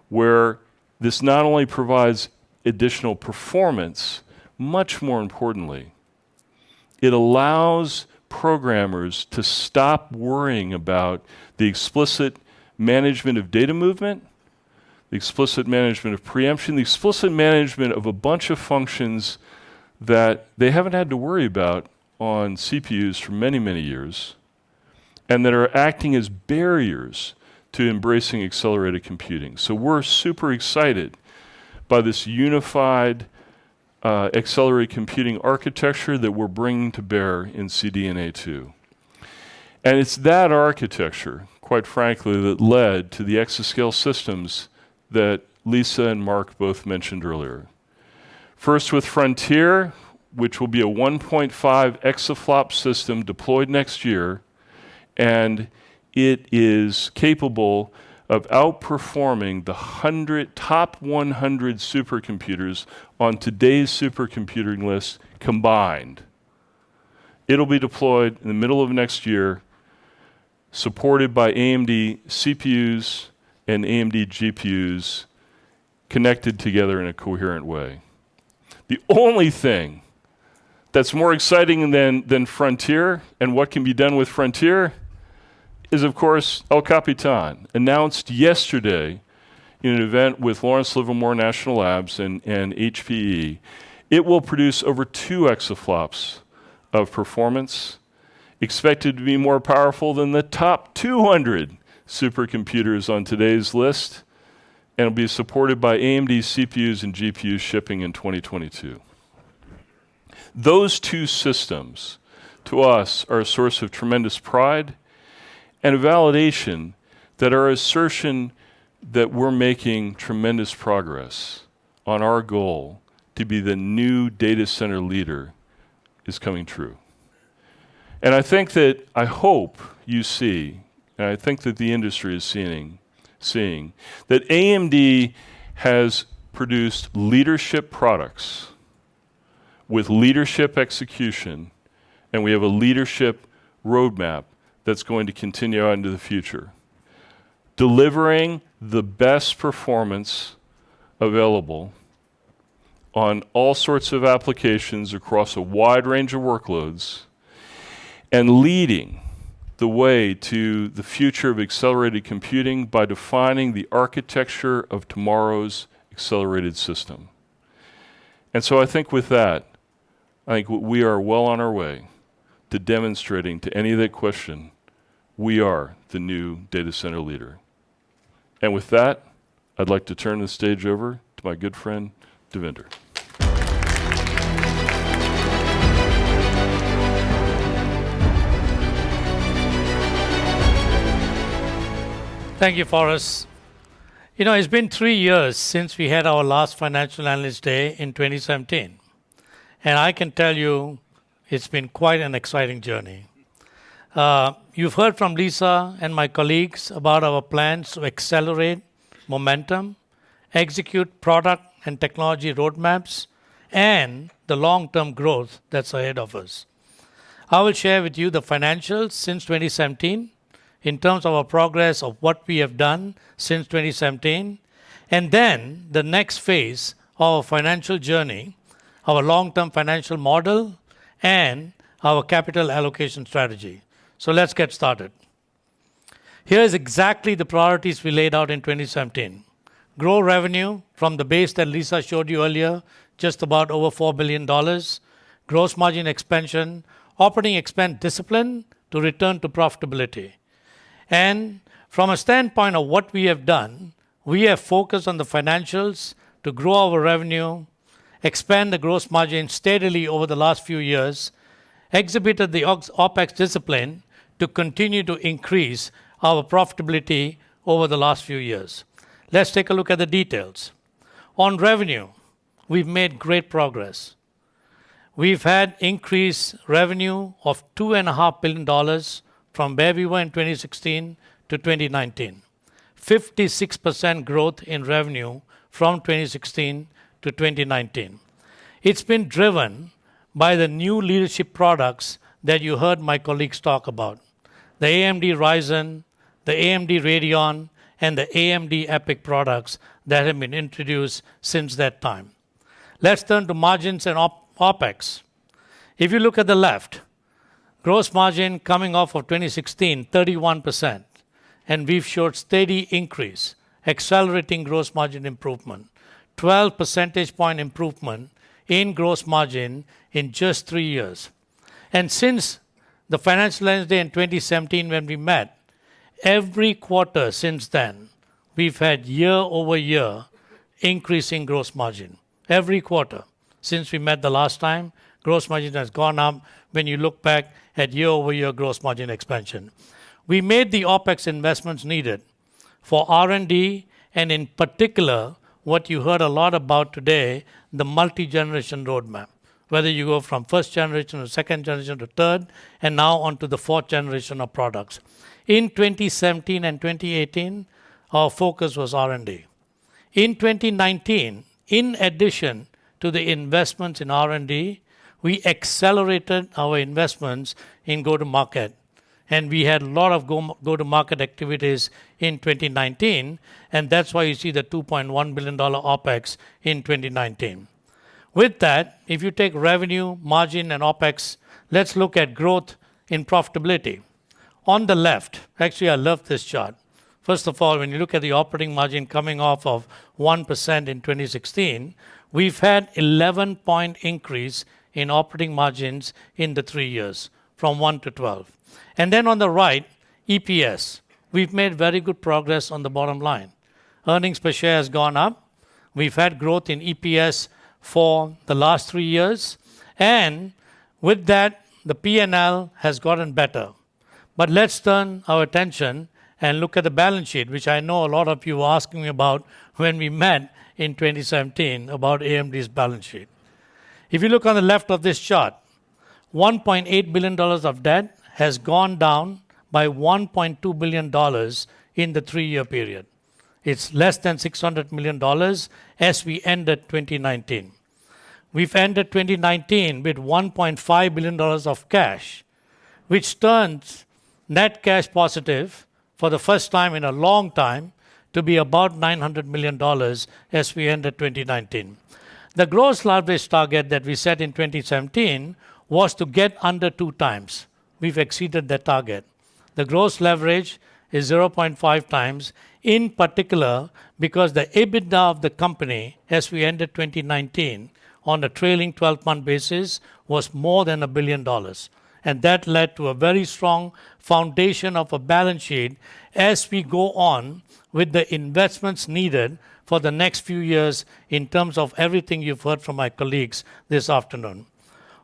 [SPEAKER 10] where this not only provides additional performance, much more importantly, it allows programmers to stop worrying about the explicit management of data movement, the explicit management of preemption, the explicit management of a bunch of functions that they haven't had to worry about on CPUs for many, many years, and that are acting as barriers to embracing accelerated computing. So we're super excited by this unified accelerated computing architecture that we're bringing to bear in CDNA2. And it's that architecture, quite frankly, that led to the exascale systems that Lisa and Mark both mentioned earlier. First with Frontier, which will be a 1.5 exaflop system deployed next year, and it is capable of outperforming the top 100 supercomputers on today's supercomputing list combined. It'll be deployed in the middle of next year, supported by AMD CPUs and AMD GPUs connected together in a coherent way. The only thing that's more exciting than Frontier and what can be done with Frontier is, of course, El Capitan, announced yesterday in an event with Lawrence Livermore National Labs and HPE. It will produce over 2 exaflops of performance, expected to be more powerful than the top 200 supercomputers on today's list, and will be supported by AMD CPUs and GPUs shipping in 2022. Those 2 systems, to us, are a source of tremendous pride and a validation that our assertion that we're making tremendous progress on our goal to be the new data center leader is coming true. And I hope you see, and I think that the industry is seeing that AMD has produced leadership products with leadership execution, and we have a leadership roadmap that's going to continue out into the future, delivering the best performance available on all sorts of applications across a wide range of workloads, and leading the way to the future of accelerated computing by defining the architecture of tomorrow's accelerated system. And so I think with that, we are well on our way to demonstrating to any that question, we are the new data center leader. And with that, I'd like to turn the stage over to my good friend, Devinder.
[SPEAKER 11] Thank you, Forrest. It's been 3 years since we had our last Financial Analyst Day in 2017. And I can tell you, it's been quite an exciting journey. You've heard from Lisa and my colleagues about our plans to accelerate momentum, execute product and technology roadmaps, and the long-term growth that's ahead of us. I will share with you the financials since 2017, in terms of our progress of what we have done since 2017, and then the next phase of our financial journey, our long-term financial model, and our capital allocation strategy. So let's get started. Here is exactly the priorities we laid out in 2017. Grow revenue from the base that Lisa showed you earlier, just about over $4 billion. Gross margin expansion, operating expense discipline to return to profitability. And from a standpoint of what we have done, we have focused on the financials to grow our revenue, expand the gross margin steadily over the last few years, exhibited the OPEX discipline to continue to increase our profitability over the last few years. Let's take a look at the details. On revenue, we've made great progress. We've had increased revenue of $2.5 billion from where we were in 2016 to 2019. 56% growth in revenue from 2016 to 2019. It's been driven by the new leadership products that you heard my colleagues talk about. The AMD Ryzen, the AMD Radeon, and the AMD EPYC products that have been introduced since that time. Let's turn to margins and OPEX. If you look at the left, gross margin coming off of 2016, 31%. And we've showed steady increase, accelerating gross margin improvement. 12 percentage point improvement in gross margin in just 3 years. And since the Financial Analyst Day in 2017 when we met, every quarter since then, we've had year-over-year increasing gross margin. Every quarter since we met the last time, gross margin has gone up when you look back at year-over-year gross margin expansion. We made the OPEX investments needed for R&D, and in particular, what you heard a lot about today, the multi-generation roadmap, whether you go from first generation to second generation to third, and now onto the fourth generation of products. In 2017 and 2018, our focus was R&D. In 2019, in addition to the investments in R&D, we accelerated our investments in go-to-market. And we had a lot of go-to-market activities in 2019, and that's why you see the $2.1 billion OPEX in 2019. With that, if you take revenue, margin, and OPEX, let's look at growth in profitability. On the left, actually I love this chart. First of all, when you look at the operating margin coming off of 1% in 2016, we've had 11-point increase in operating margins in the 3 years, from 1 to 12. And then on the right, EPS. We've made very good progress on the bottom line. Earnings per share has gone up. We've had growth in EPS for the last 3 years. And with that, the P&L has gotten better. But let's turn our attention and look at the balance sheet, which I know a lot of you were asking me about when we met in 2017 about AMD's balance sheet. If you look on the left of this chart, $1.8 billion of debt has gone down by $1.2 billion in the 3-year period. It's less than $600 million as we ended 2019. We've ended 2019 with $1.5 billion of cash, which turns net cash positive for the first time in a long time to be about $900 million as we ended 2019. The gross leverage target that we set in 2017 was to get under 2 times. We've exceeded that target. The gross leverage is 0.5 times, in particular because the EBITDA of the company as we ended 2019 on a trailing 12-month basis was more than $1 billion. And that led to a very strong foundation of a balance sheet as we go on with the investments needed for the next few years in terms of everything you've heard from my colleagues this afternoon.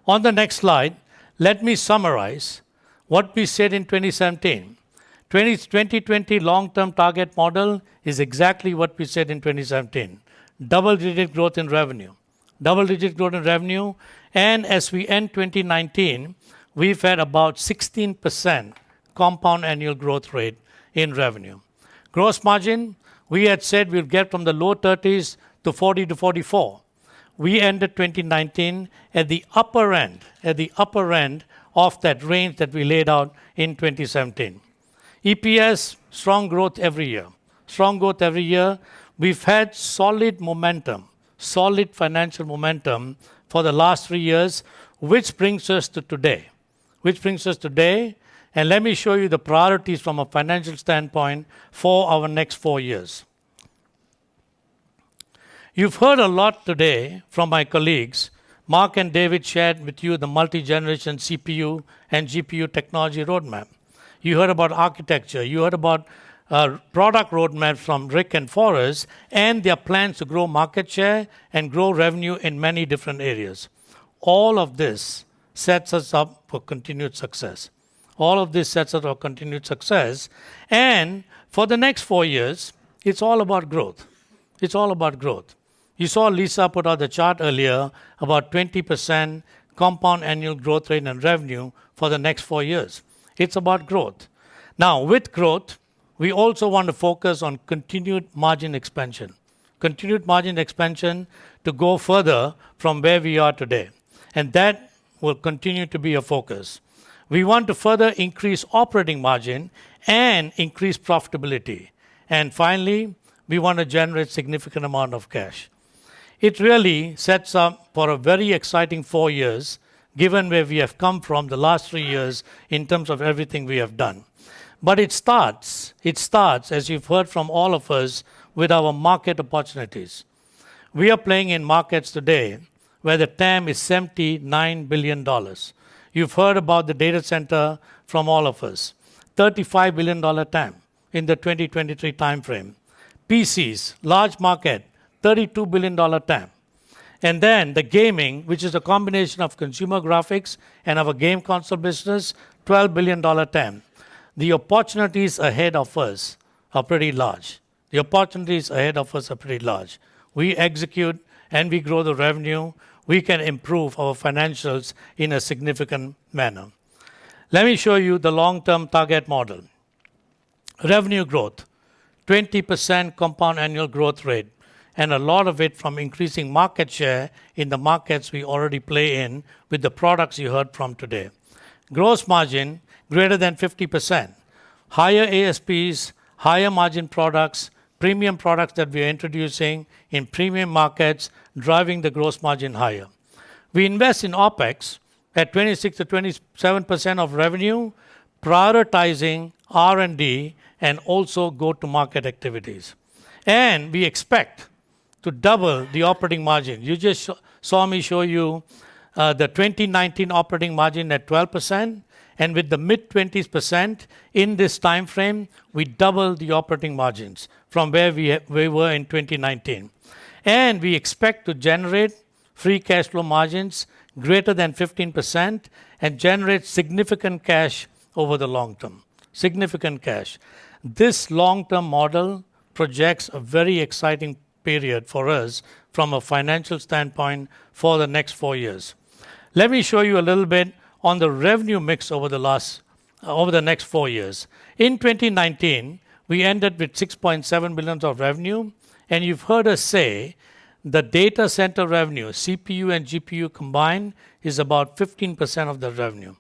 [SPEAKER 11] On the next slide, let me summarize what we said in 2017. 2020 long-term target model is exactly what we said in 2017. Double-digit growth in revenue. Double-digit growth in revenue. And as we end 2019, we've had about 16% compound annual growth rate in revenue. Gross margin, we had said we'll get from the low 30s to 40 to 44. We ended 2019 at the upper end of that range that we laid out in 2017. EPS, strong growth every year. Strong growth every year. We've had solid momentum, solid financial momentum for the last 3 years, which brings us to today. And let me show you the priorities from a financial standpoint for our next 4 years. You've heard a lot today from my colleagues. Mark and David shared with you the multi-generation CPU and GPU technology roadmap. You heard about architecture. You heard about product roadmap from Rick and Forrest and their plans to grow market share and grow revenue in many different areas. All of this sets us up for continued success. And for the next 4 years, it's all about growth. You saw Lisa put out the chart earlier about 20% compound annual growth rate in revenue for the next 4 years. It's about growth. Now, with growth, we also want to focus on continued margin expansion. Continued margin expansion to go further from where we are today. And that will continue to be a focus. We want to further increase operating margin and increase profitability. And finally, we want to generate significant amount of cash. It really sets up for a very exciting 4 years, given where we have come from the last 3 years in terms of everything we have done. But it starts, as you've heard from all of us, with our market opportunities. We are playing in markets today where the TAM is $79 billion. You've heard about the data center from all of us. $35 billion TAM in the 2023 timeframe. PCs, large market, $32 billion TAM. And then the gaming, which is a combination of consumer graphics and our game console business, $12 billion TAM. The opportunities ahead of us are pretty large. We execute and we grow the revenue. we can improve our financials in a significant manner. Let me show you the long-term target model. Revenue growth, 20% compound annual growth rate, and a lot of it from increasing market share in the markets we already play in with the products you heard from today. Gross margin, greater than 50%. Higher ASPs, higher margin products, premium products that we are introducing in premium markets, driving the gross margin higher. We invest in OpEx at 26 to 27% of revenue, prioritizing R&D and also go-to-market activities. And we expect to double the operating margin. You just saw me show you the 2019 operating margin at 12%, and with the mid-20s% in this time frame, we double the operating margins from where we were in 2019. And we expect to generate free cash flow margins greater than 15% and generate significant cash over the long term. Significant cash. This long-term model projects a very exciting period for us from a financial standpoint for the next 4 years. Let me show you a little bit on the revenue mix over the next 4 years. In 2019, we ended with $6.7 billion of revenue, and you've heard us say the data center revenue, CPU and GPU combined, is about 15% of the revenue.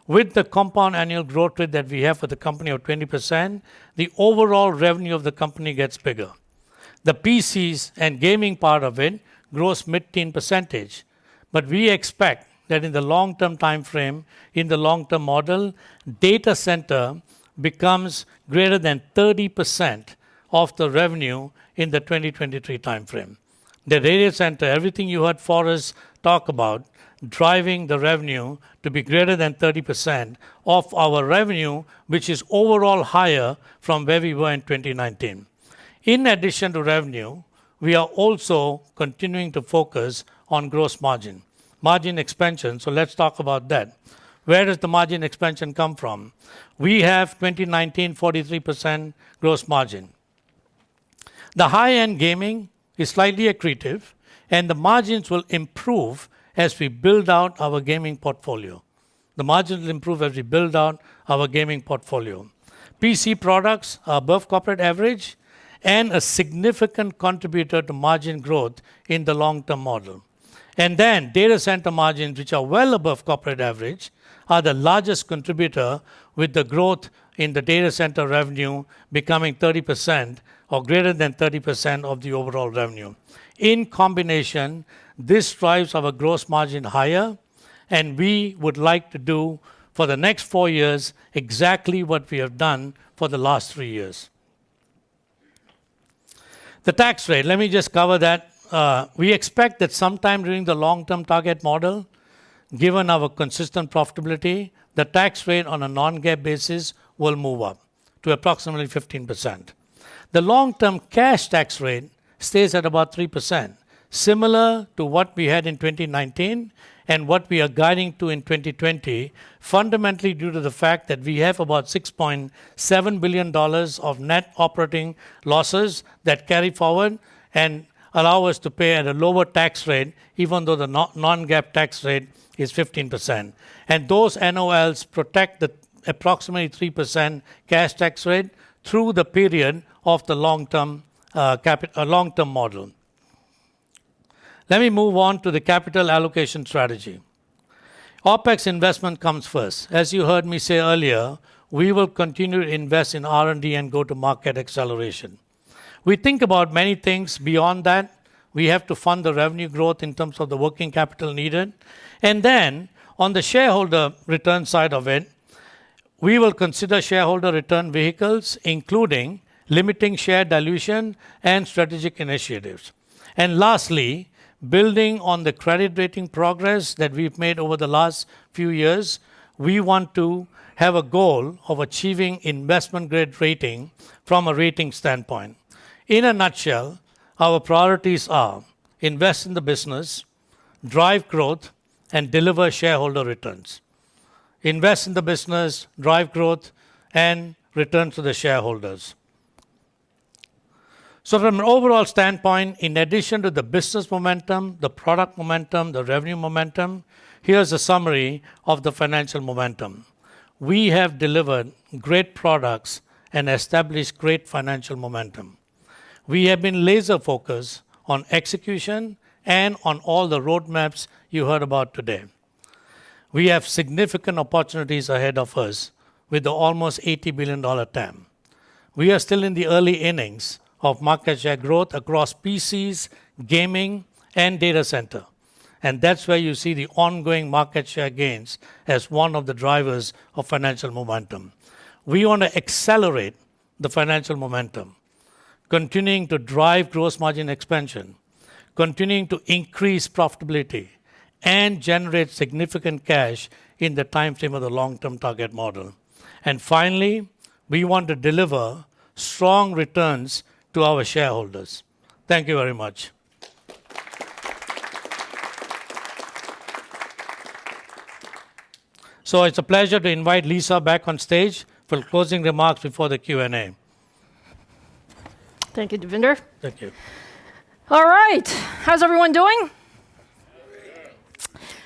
[SPEAKER 11] With the compound annual growth rate that we have for the company of 20%, the overall revenue of the company gets bigger. The PCs and gaming part of it grows mid-teen percentage. But we expect that in the long-term time frame, in the long-term model, data center becomes greater than 30% of the revenue in the 2023 time frame. The data center, everything you heard Forrest talk about, driving the revenue to be greater than 30% of our revenue, which is overall higher from where we were in 2019. In addition to revenue, we are also continuing to focus on gross margin expansion. So let's talk about that. Where does the margin expansion come from? We have 2019 43% gross margin. The high-end gaming is slightly accretive, and the margins will improve as we build out our gaming portfolio. The margins will improve as we build out our gaming portfolio. PC products are above corporate average and a significant contributor to margin growth in the long-term model. And then data center margins, which are well above corporate average, are the largest contributor, with the growth in the data center revenue becoming 30% or greater than 30% of the overall revenue. In combination, this drives our gross margin higher, and we would like to do for the next 4 years exactly what we have done for the last 3 years. The tax rate, let me just cover that. We expect that sometime during the long-term target model, given our consistent profitability, the tax rate on a non-GAAP basis will move up to approximately 15%. The long-term cash tax rate stays at about 3%, similar to what we had in 2019 and what we are guiding to in 2020, fundamentally due to the fact that we have about $6.7 billion of net operating losses that carry forward and allow us to pay at a lower tax rate, even though the non-GAAP tax rate is 15%. And those NOLs protect the approximately 3% cash tax rate through the period of the long-term model. Let me move on to the capital allocation strategy. OpEx investment comes first. As you heard me say earlier, we will continue to invest in R&D and go-to-market acceleration. We think about many things beyond that. We have to fund the revenue growth in terms of the working capital needed. And then on the shareholder return side of it, we will consider shareholder return vehicles, including limiting share dilution and strategic initiatives. And lastly, building on the credit rating progress that we've made over the last few years, we want to have a goal of achieving investment grade rating from a rating standpoint. In a nutshell, our priorities are invest in the business, drive growth, and deliver shareholder returns. Invest in the business, drive growth, and return to the shareholders. So from an overall standpoint, in addition to the business momentum, the product momentum, the revenue momentum, here's a summary of the financial momentum. We have delivered great products and established great financial momentum. We have been laser focused on execution and on all the roadmaps you heard about today. We have significant opportunities ahead of us with the almost $80 billion TAM. We are still in the early innings of market share growth across PCs, gaming, and data center. And that's where you see the ongoing market share gains as one of the drivers of financial momentum. We want to accelerate the financial momentum, continuing to drive gross margin expansion, continuing to increase profitability, and generate significant cash in the time frame of the long-term target model. And finally, we want to deliver strong returns to our shareholders. Thank you very much. So it's a pleasure to invite Lisa back on stage for closing remarks before the Q&A.
[SPEAKER 5] Thank you, Devinder.
[SPEAKER 11] Thank you.
[SPEAKER 5] All right. How's everyone doing?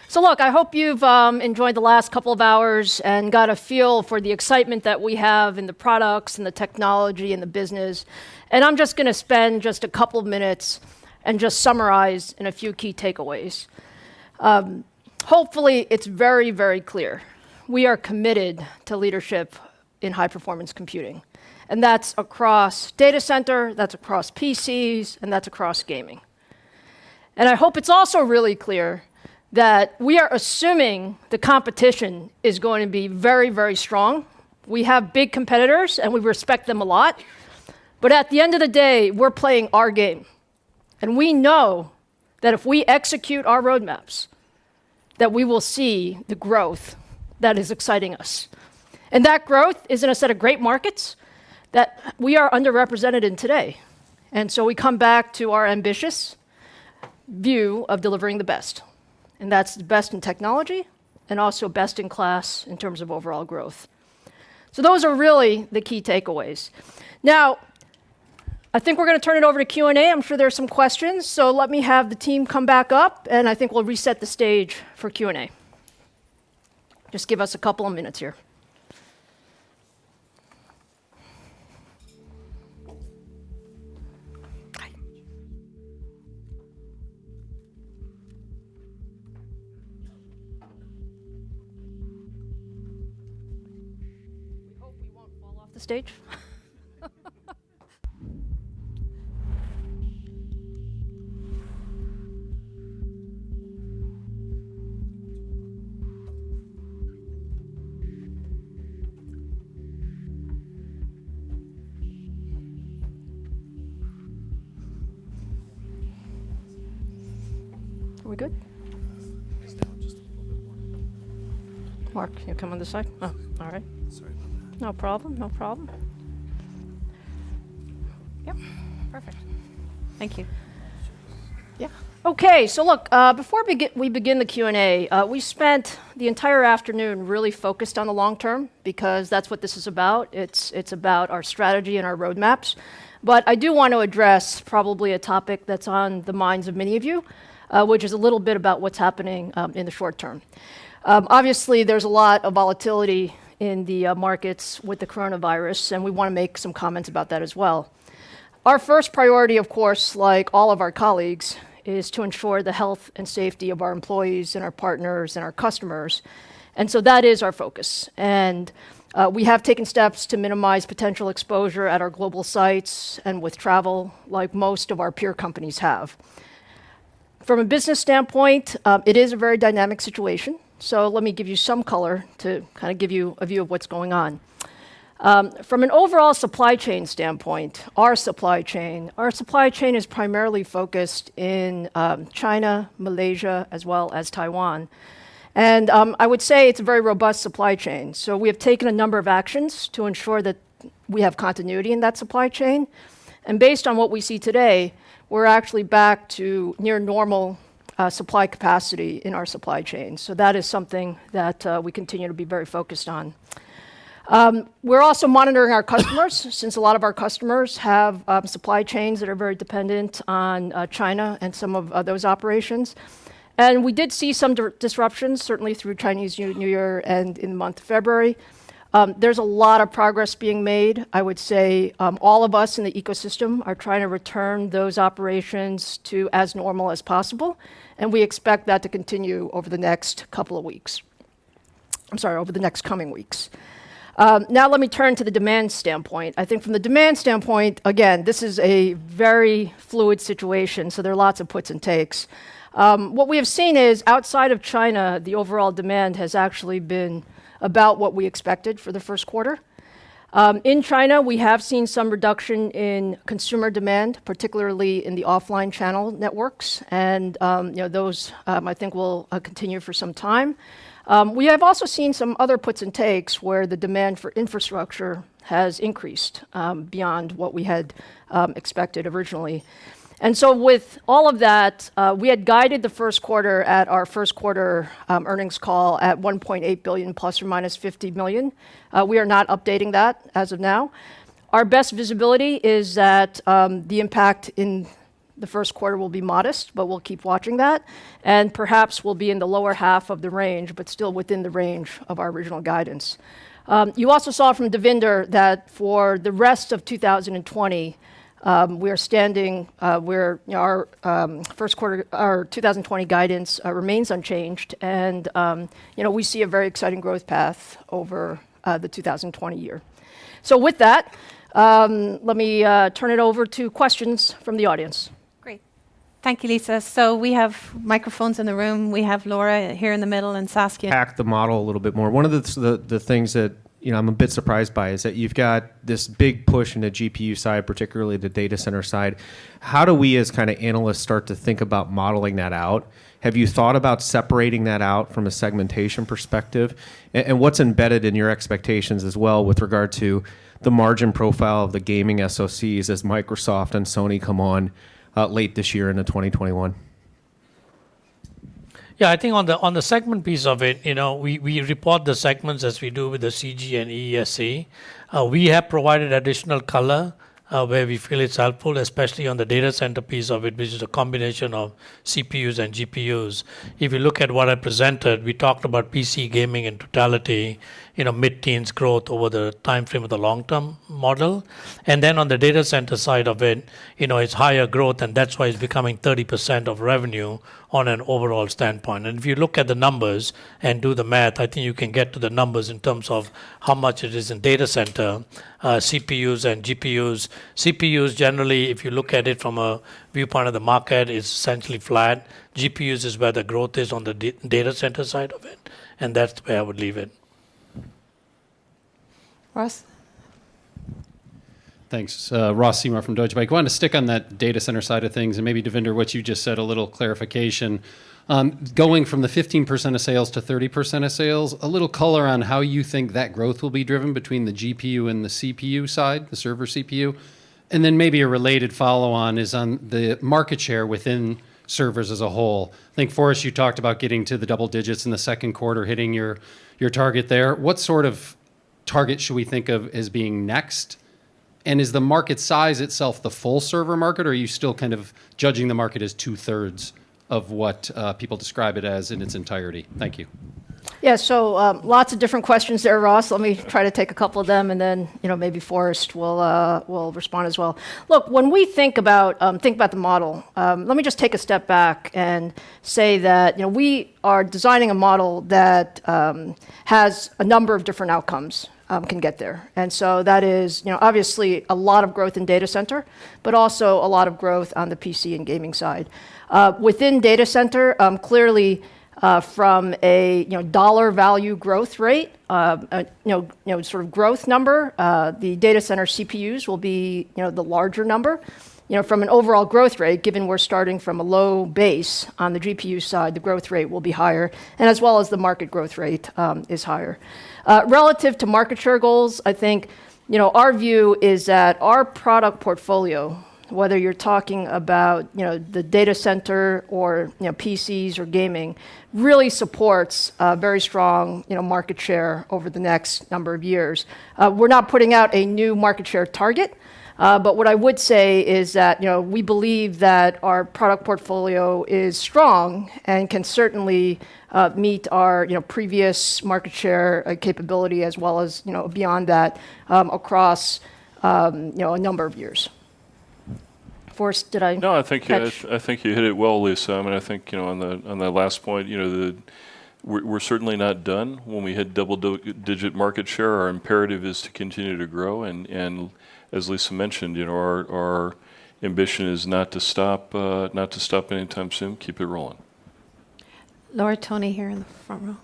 [SPEAKER 5] So look, I hope you've enjoyed the last couple of hours and got a feel for the excitement that we have in the products and the technology and the business. And I'm just going to spend just a couple of minutes and just summarize in a few key takeaways. Hopefully, it's very, very clear. We are committed to leadership in high-performance computing. And that's across data center, that's across PCs, and that's across gaming. And I hope it's also really clear that we are assuming the competition is going to be very, very strong. We have big competitors, and we respect them a lot. But at the end of the day, we're playing our game. And we know that if we execute our roadmaps, that we will see the growth that is exciting us. And that growth is in a set of great markets that we are underrepresented in today. And so we come back to our ambitious view of delivering the best. And that's the best in technology and also best in class in terms of overall growth. So those are really the key takeaways. Now, I think we're going to turn it over to Q&A. I'm sure there's some questions. So let me have the team come back up, and I think we'll reset the stage for Q&A. Just give us a couple of minutes here. We hope we won't fall off the stage. Are we good? Mark, you come on this side? Oh, all right. Sorry about that. No problem, no problem. Yep, perfect. Thank you. Yeah. Okay, so look, before we begin the Q&A, we spent the entire afternoon really focused on the long term because that's what this is about. It's about our strategy and our roadmaps. But I do want to address probably a topic that's on the minds of many of you, which is a little bit about what's happening in the short term. Obviously, there's a lot of volatility in the markets with the coronavirus, and we want to make some comments about that as well. Our first priority, of course, like all of our colleagues, is to ensure the health and safety of our employees and our partners and our customers. And so that is our focus. And we have taken steps to minimize potential exposure at our global sites and with travel, like most of our peer companies have. From a business standpoint, it is a very dynamic situation. So let me give you some color to kind of give you a view of what's going on. From an overall supply chain standpoint, our supply chain is primarily focused in China, Malaysia, as well as Taiwan. And I would say it's a very robust supply chain. So we have taken a number of actions to ensure that we have continuity in that supply chain. And based on what we see today, we're actually back to near normal supply capacity in our supply chain. So that is something that we continue to be very focused on. We're also monitoring our customers, since a lot of our customers have supply chains that are very dependent on China and some of those operations. And we did see some disruptions, certainly through Chinese New Year and in the month of February. There's a lot of progress being made. I would say all of us in the ecosystem are trying to return those operations to as normal as possible, and we expect that to continue over the next couple of weeks. Over the next coming weeks. Now let me turn to the demand standpoint. I think from the demand standpoint, again, this is a very fluid situation, so there are lots of puts and takes. What we have seen is outside of China, the overall demand has actually been about what we expected for the first quarter. In China, we have seen some reduction in consumer demand, particularly in the offline channel networks, and those I think will continue for some time. We have also seen some other puts and takes where the demand for infrastructure has increased beyond what we had expected originally. And so with all of that, we had guided the first quarter at our first quarter earnings call at $1.8 billion plus or minus $50 million. We are not updating that as of now. Our best visibility is that the impact in the first quarter will be modest, but we'll keep watching that. And perhaps we'll be in the lower half of the range, but still within the range of our original guidance. You also saw from Devinder that for the rest of 2020, we are standing where our first quarter, our 2020 guidance remains unchanged, and we see a very exciting growth path over the 2020 year. So with that, let me turn it over to questions from the audience.
[SPEAKER 12] Great. Thank you, Lisa. So we have microphones in the room. We have Laura here in the middle and Saskia.
[SPEAKER 13] Hack the model a little bit more. One of the things that I'm a bit surprised by is that you've got this big push in the GPU side, particularly the data center side. How do we as kind of analysts start to think about modeling that out? Have you thought about separating that out from a segmentation perspective? And what's embedded in your expectations as well with regard to the margin profile of the gaming SoCs as Microsoft and Sony come on late this year into 2021?
[SPEAKER 11] Yeah, I think on the segment piece of it, we report the segments as we do with the CG and EESC. We have provided additional color where we feel it's helpful, especially on the data center piece of it, which is a combination of CPUs and GPUs. If you look at what I presented, we talked about PC gaming in totality, mid-teens growth over the time frame of the long-term model. And then on the data center side of it, it's higher growth, and that's why it's becoming 30% of revenue on an overall standpoint. And if you look at the numbers and do the math, I think you can get to the numbers in terms of how much it is in data center, CPUs and GPUs. CPUs generally, if you look at it from a viewpoint of the market, is essentially flat. GPUs is where the growth is on the data center side of it, and that's where I would leave it.
[SPEAKER 12] Ross?
[SPEAKER 14] Thanks. Ross Seymour from Deutsche Bank. I wanted to stick on that data center side of things, and maybe, Devinder, what you just said, a little clarification. Going from the 15% of sales to 30% of sales, a little color on how you think that growth will be driven between the GPU and the CPU side, the server CPU. And then maybe a related follow-on is on the market share within servers as a whole. I think, Forrest, you talked about getting to the double digits in the second quarter, hitting your target there. What sort of target should we think of as being next? And is the market size itself the full server market, or are you still kind of judging the market as 2/3 of what people describe it as in its entirety? Thank you.
[SPEAKER 5] Yeah, so lots of different questions there, Ross. Let me try to take a couple of them, and then maybe Forrest will respond as well. Look, when we think about the model, let me just take a step back and say that we are designing a model that has a number of different outcomes. Can get there. And so that is, obviously a lot of growth in data center, but also a lot of growth on the PC and gaming side. Within data center, clearly from a dollar value growth rate, sort of growth number, the data center CPUs will be the larger number. From an overall growth rate, given we're starting from a low base on the GPU side, the growth rate will be higher, and as well as the market growth rate is higher. Relative to market share goals, I think our view is that our product portfolio whether you're talking about the data center or PCs or gaming, really supports a very strong market share over the next number of years. We're not putting out a new market share target, but what I would say is that we believe that our product portfolio is strong and can certainly meet our previous market share capability as well as beyond that across a number of years. Forrest, did I?
[SPEAKER 10] No, I think
[SPEAKER 5] catch?
[SPEAKER 10] I think you hit it well, Lisa. I mean, I think on that last point, we're certainly not done. When we hit double-digit market share, our imperative is to continue to grow, and as Lisa mentioned, our ambition is not to stop anytime soon. Keep it rolling.
[SPEAKER 12] Laura, Tony here in the front row.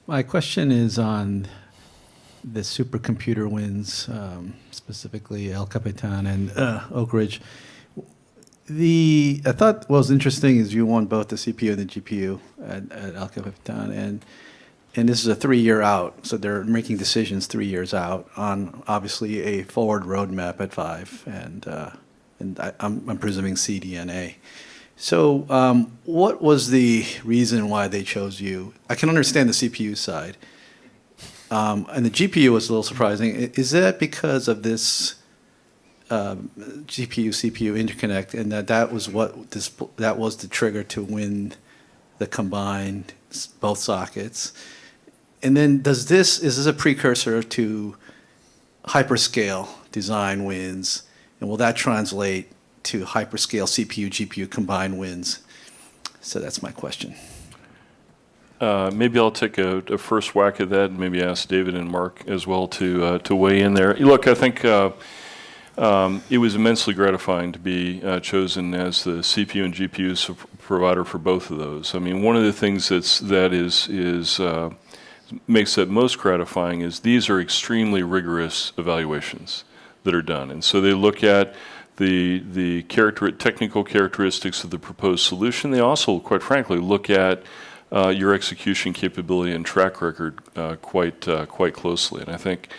[SPEAKER 2] My question is on the supercomputer wins, specifically El Capitan and Oak Ridge. I thought what was interesting is you won both the CPU and the GPU at El Capitan, and this is a 3-year out, so they're making decisions 3 years out on obviously a forward roadmap at 5, and I'm presuming CDNA. So what was the reason why they chose you? I can understand the CPU side. And the GPU was a little surprising. Is that because of this GPU-CPU interconnect, and that was the trigger to win the combined both sockets? And then is this a precursor to hyperscale design wins, and will that translate to hyperscale CPU, GPU combined wins? So that's my question.
[SPEAKER 10] Maybe I'll take a first whack at that, and maybe ask David and Mark as well to weigh in there. Look, I think it was immensely gratifying to be chosen as the CPU and GPU provider for both of those. I mean, one of the things that makes that most gratifying is these are extremely rigorous evaluations that are done, and so they look at the technical characteristics of the proposed solution. They also, quite frankly, look at your execution capability and track record quite closely. And I think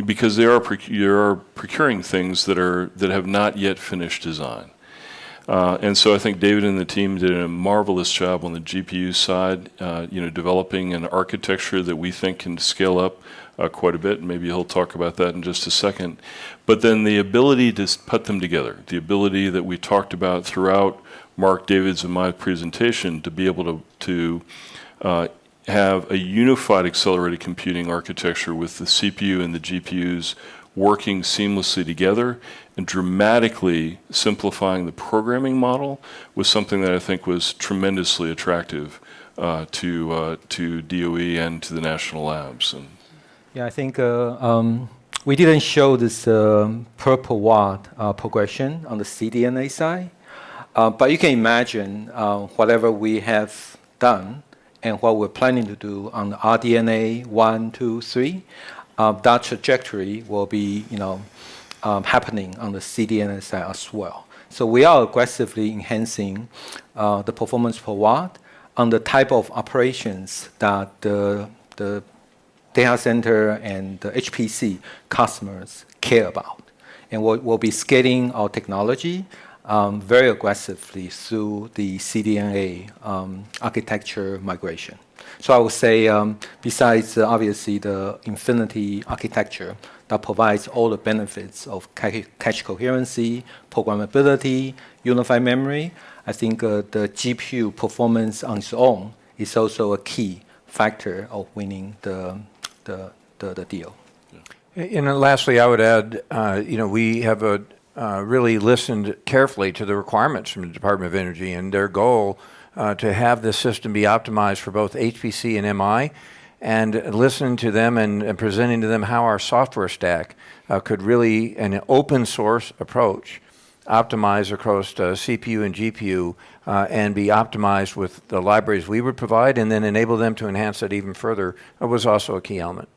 [SPEAKER 10] because they are procuring things that have not yet finished design. And so I think David and the team did a marvelous job on the GPU side, developing an architecture that we think can scale up quite a bit. Maybe he'll talk about that in just a second. But then the ability to put them together, the ability that we talked about throughout Mark, David's, and my presentation, to be able to have a unified accelerated computing architecture with the CPU and the GPUs working seamlessly together and dramatically simplifying the programming model was something that I think was tremendously attractive to DOE and to the national labs. And
[SPEAKER 7] yeah, I think we didn't show this per watt progression on the CDNA side, but you can imagine whatever we have done and what we're planning to do on the RDNA 1, 2, 3, that trajectory will be happening on the CDNA side as well. So we are aggressively enhancing the performance per watt on the type of operations that the data center and the HPC customers care about. And we'll be scaling our technology very aggressively through the CDNA architecture migration. So I would say, besides obviously the Infinity architecture that provides all the benefits of cache coherency, programmability, unified memory, I think the GPU performance on its own is also a key factor of winning the deal.
[SPEAKER 6] And then lastly, I would add, we have really listened carefully to the requirements from the Department of Energy and their goal to have this system be optimized for both HPC and MI, and listening to them and presenting to them how our software stack could really, in an open source approach, optimize across CPU and GPU and be optimized with the libraries we would provide, and then enable them to enhance it even further was also a key element.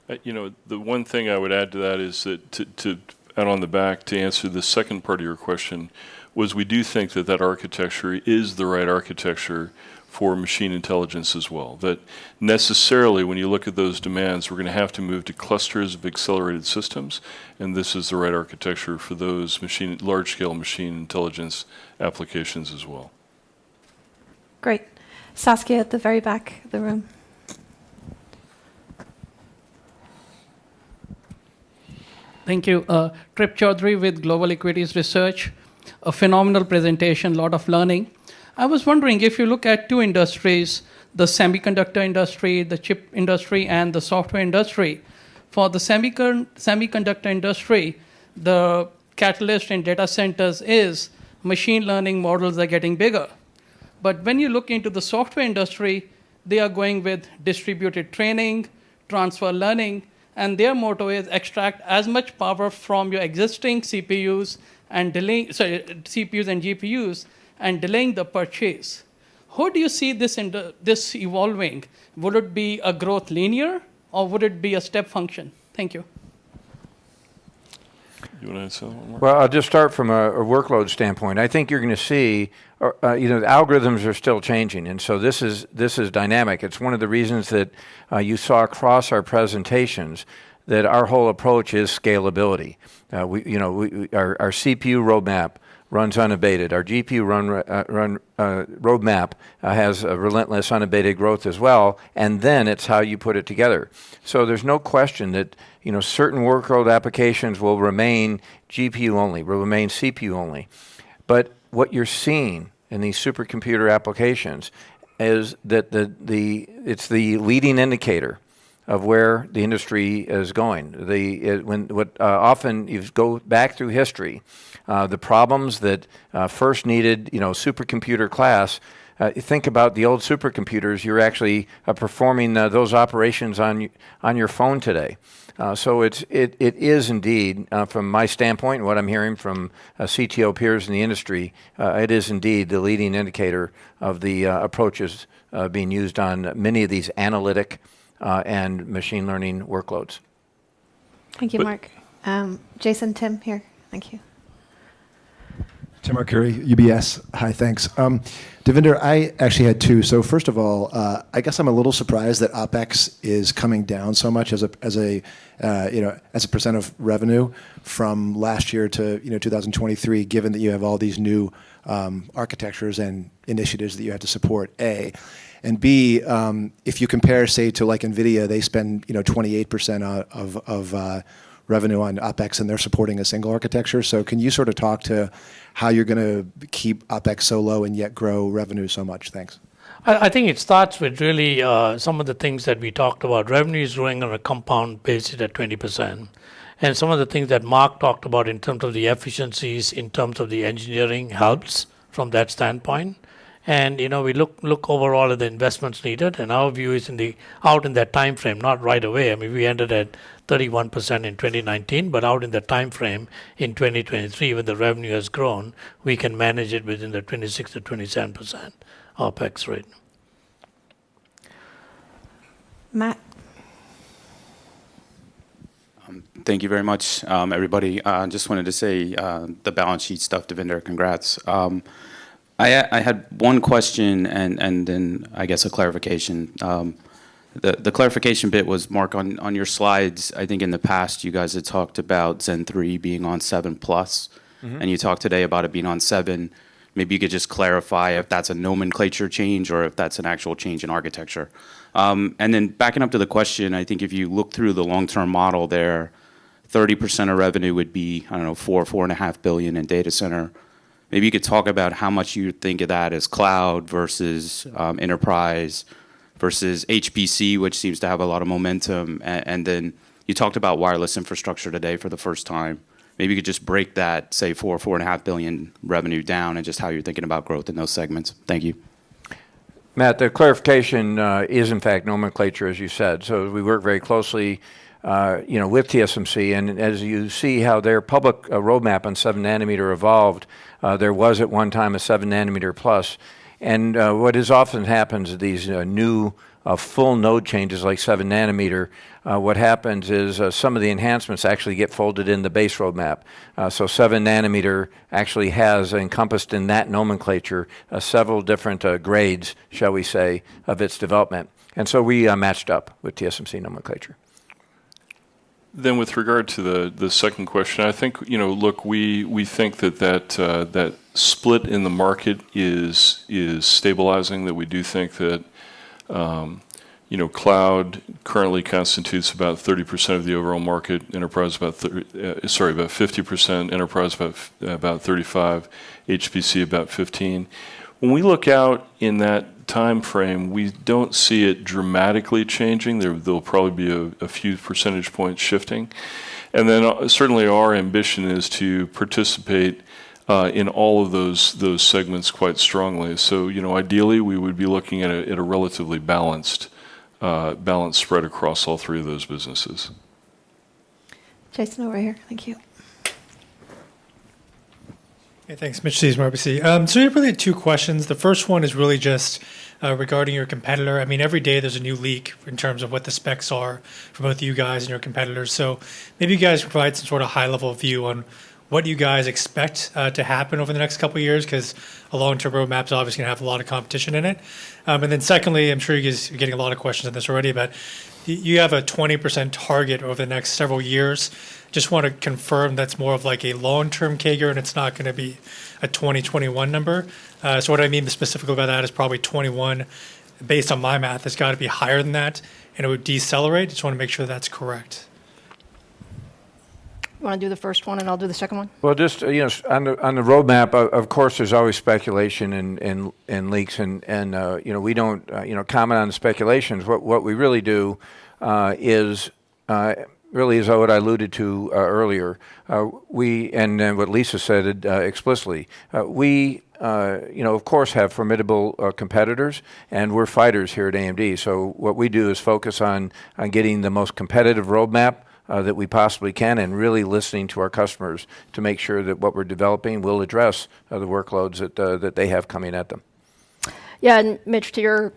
[SPEAKER 10] The one thing I would add to that is that to add on the back to answer the second part of your question was we do think that architecture is the right architecture for machine intelligence as well. That necessarily, when you look at those demands, we're going to have to move to clusters of accelerated systems, and this is the right architecture for those large-scale machine intelligence applications as well.
[SPEAKER 12] Great. Saskia at the very back of the room.
[SPEAKER 15] Thank you. Trip Chaudhary with Global Equities Research. A phenomenal presentation, lot of learning. I was wondering if you look at two industries, the semiconductor industry, the chip industry, and the software industry. For the semiconductor industry, the catalyst in data centers is machine learning models are getting bigger. But when you look into the software industry, they are going with distributed training, transfer learning, and their motto is extract as much power from your existing CPUs and CPUs and GPUs and delaying the purchase. How do you see this evolving? Would it be a growth linear or would it be a step function? Thank you.
[SPEAKER 10] You want to answer that one more?
[SPEAKER 6] Well, I'll just start from a workload standpoint. I think you're going to see, the algorithms are still changing, and so this is dynamic. It's one of the reasons that you saw across our presentations that our whole approach is scalability. Our CPU roadmap runs unabated. Our GPU roadmap has a relentless unabated growth as well, and then it's how you put it together. So there's no question that certain workload applications will remain GPU only, will remain CPU only. But what you're seeing in these supercomputer applications is that it's the leading indicator of where the industry is going. Often you go back through history, the problems that first needed, supercomputer class. Think about the old supercomputers. You're actually performing those operations on your phone today. So it is indeed, from my standpoint, and what I'm hearing from CTO peers in the industry, it is indeed the leading indicator of the approaches being used on many of these analytic and machine learning workloads.
[SPEAKER 12] Thank you, Mark. Jason, Tim, here. Thank you.
[SPEAKER 16] Tim Arcuri, UBS. Hi, thanks. Devinder, I actually had two. So first of all, I guess I'm a little surprised that OpEx is coming down so much as a percent of revenue from last year to 2023, given that you have all these new architectures and initiatives that you have to support. A. And B, if you compare, say, to like NVIDIA, they spend 28% of revenue on OpEx, and they're supporting a single architecture. So can you sort of talk to how you're going to keep OpEx so low and yet grow revenue so much? Thanks.
[SPEAKER 11] I think it starts with really some of the things that we talked about. Revenue is growing on a compound basis at 20%. And some of the things that Mark talked about in terms of the efficiencies, in terms of the engineering helps from that standpoint. And we look overall at the investments needed, and our view is out in that time frame, not right away. I mean, we ended at 31% in 2019, but out in the time frame in 2023, when the revenue has grown, we can manage it within the 26 to 27% OpEx rate.
[SPEAKER 12] Matt.
[SPEAKER 17] Thank you very much, everybody. I just wanted to say the balance sheet stuff, Devinder, congrats. I had one question and then I guess a clarification. The clarification bit was, Mark, on your slides, I think in the past you guys had talked about Zen 3 being on 7+, and you talked today about it being on 7. Maybe you could just clarify if that's a nomenclature change or if that's an actual change in architecture. And then backing up to the question, I think if you look through the long-term model there, 30% of revenue would be, $4.5 billion in data center. Maybe you could talk about how much you think of that as cloud versus enterprise versus HPC, which seems to have a lot of momentum. And then you talked about wireless infrastructure today for the first time. Maybe you could just break that, say, $4.5 billion revenue down and just how you're thinking about growth in those segments. Thank you.
[SPEAKER 6] Matt, the clarification is, in fact, nomenclature, as you said. So we work very closely with TSMC, and as you see how their public roadmap on 7 nanometer evolved, there was at one time a 7 nanometer plus. And what is often happens, these new full node changes like 7 nanometer, what happens is some of the enhancements actually get folded in the base roadmap. So 7 nanometer actually has encompassed in that nomenclature several different grades, shall we say, of its development. And so we matched up with TSMC nomenclature.
[SPEAKER 10] Then with regard to the second question, I think, look, we think that split in the market is stabilizing, that we do think that, cloud currently constitutes about 30% of the overall market, enterprise about 50%, enterprise about 35, HPC about 15. When we look out in that time frame, we don't see it dramatically changing. There'll probably be a few percentage points shifting. And then certainly our ambition is to participate in all of those segments quite strongly. So, ideally we would be looking at a relatively balanced spread across all three of those businesses.
[SPEAKER 12] Jason, over here. Thank you.
[SPEAKER 18] Hey, thanks, Mitch Sees from RBC. So you really had two questions. The first one is really just regarding your competitor. I mean, every day there's a new leak in terms of what the specs are for both you guys and your competitors. So maybe you guys provide some sort of high-level view on what you guys expect to happen over the next couple of years, because a long-term roadmap is obviously going to have a lot of competition in it. And then secondly, I'm sure you guys are getting a lot of questions on this already, but you have a 20% target over the next several years. Just want to confirm that's more of like a long-term CAGR and it's not going to be a 2021 number. So what I mean specifically by that is probably 21, based on my math, it's got to be higher than that and it would decelerate. Just want to make sure that's correct.
[SPEAKER 5] You want to do the first one and I'll do the second one?
[SPEAKER 6] Well, just on the roadmap, of course, there's always speculation and leaks, and we don't comment on the speculations. What we really do is what I alluded to earlier. And what Lisa said explicitly. We of course, have formidable competitors, and we're fighters here at AMD. So what we do is focus on getting the most competitive roadmap that we possibly can, and really listening to our customers to make sure that what we're developing will address the workloads that they have coming at them.
[SPEAKER 5] Yeah, and Mitch, to your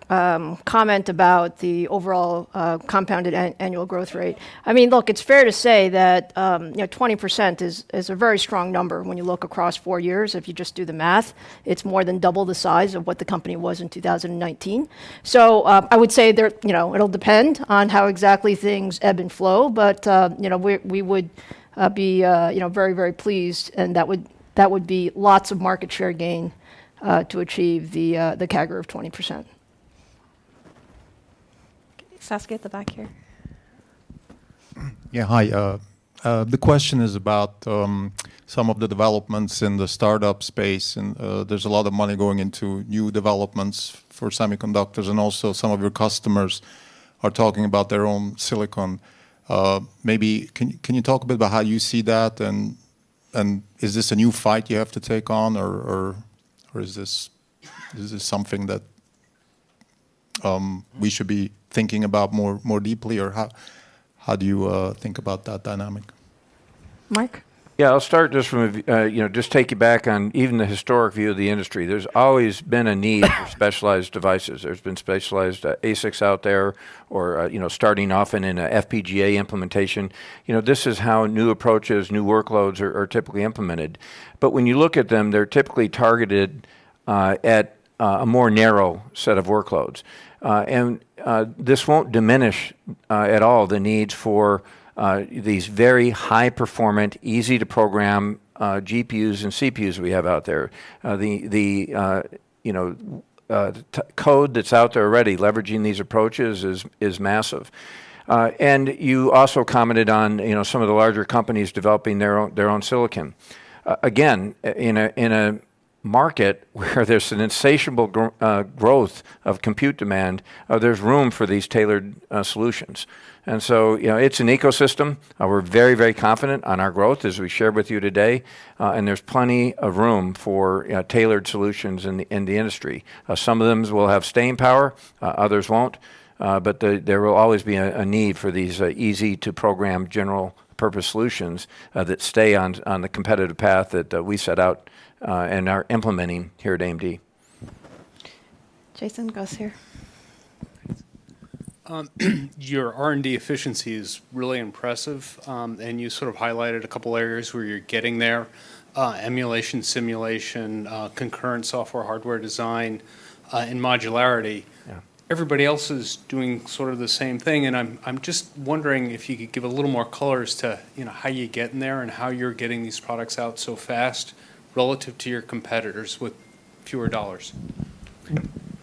[SPEAKER 5] comment about the overall compounded annual growth rate, I mean, look, it's fair to say that 20% is a very strong number when you look across 4 years. If you just do the math, it's more than double the size of what the company was in 2019. So I would say there, it'll depend on how exactly things ebb and flow, but we would be very, very pleased, and that would be lots of market share gain to achieve the CAGR of 20%.
[SPEAKER 12] Saskia at the back here.
[SPEAKER 19] Yeah, hi. The question is about some of the developments in the startup space, and there's a lot of money going into new developments for semiconductors, and also some of your customers are talking about their own silicon. Maybe can you talk a bit about how you see that, and is this a new fight you have to take on, or is this something that we should be thinking about more deeply, or how do you think about that dynamic?
[SPEAKER 5] Mike?
[SPEAKER 6] Yeah, I'll start just from just take you back on even the historic view of the industry. There's always been a need for specialized devices. There's been specialized ASICs out there, or starting off in an FPGA implementation. This is how new approaches, new workloads are typically implemented. But when you look at them, they're typically targeted at a more narrow set of workloads, and this won't diminish at all the needs for these very high-performant, easy-to-program GPUs and CPUs we have out there. The code that's out there already leveraging these approaches is massive. And you also commented on some of the larger companies developing their own silicon. Again, in a market where there's an insatiable growth of compute demand, there's room for these tailored solutions. And so, it's an ecosystem. We're very, very confident on our growth, as we shared with you today, and there's plenty of room for tailored solutions in the industry. Some of them will have staying power, others won't, but there will always be a need for these easy-to-program general-purpose solutions that stay on the competitive path that we set out and are implementing here at AMD.
[SPEAKER 12] Jason goes here.
[SPEAKER 20] Your R&D efficiency is really impressive, and you sort of highlighted a couple areas where you're getting there. Emulation, simulation, concurrent software, hardware design, and modularity.
[SPEAKER 6] Yeah.
[SPEAKER 20] Everybody else is doing sort of the same thing, and I'm just wondering if you could give a little more color as to how you get in there and how you're getting these products out so fast relative to your competitors with fewer dollars.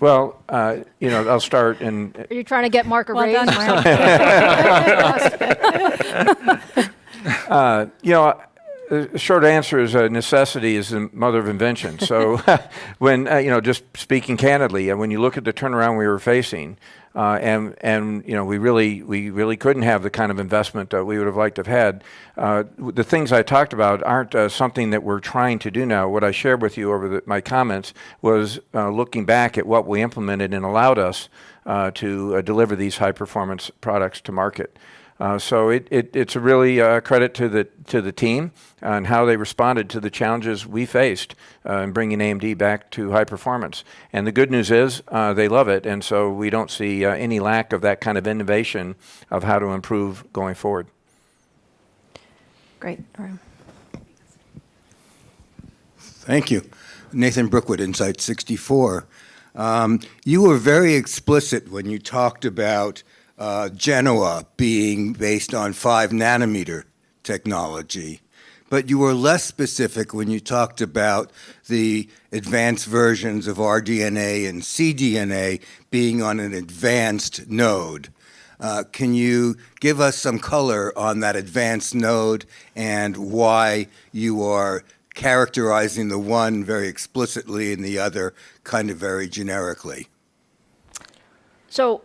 [SPEAKER 6] Well, I'll start and.
[SPEAKER 5] Are you trying to get Mark a
[SPEAKER 12] Well
[SPEAKER 5] raise?
[SPEAKER 12] done,
[SPEAKER 6] The short answer is necessity is the mother of invention. So when, just speaking candidly, when you look at the turnaround we were facing, and we really couldn't have the kind of investment that we would have liked to have had. The things I talked about aren't something that we're trying to do now. What I shared with you over my comments was looking back at what we implemented and allowed us to deliver these high-performance products to market. So it's a really credit to the team and how they responded to the challenges we faced in bringing AMD back to high performance. And the good news is they love it, and so we don't see any lack of that kind of innovation of how to improve going forward.
[SPEAKER 12] Great.
[SPEAKER 21] Thank you. Nathan Brookwood, Insight 64. You were very explicit when you talked about Genoa being based on 5 nanometer technology, but you were less specific when you talked about the advanced versions of RDNA and cDNA being on an advanced node. Can you give us some color on that advanced node and why you are characterizing the one very explicitly and the other kind of very generically?
[SPEAKER 5] So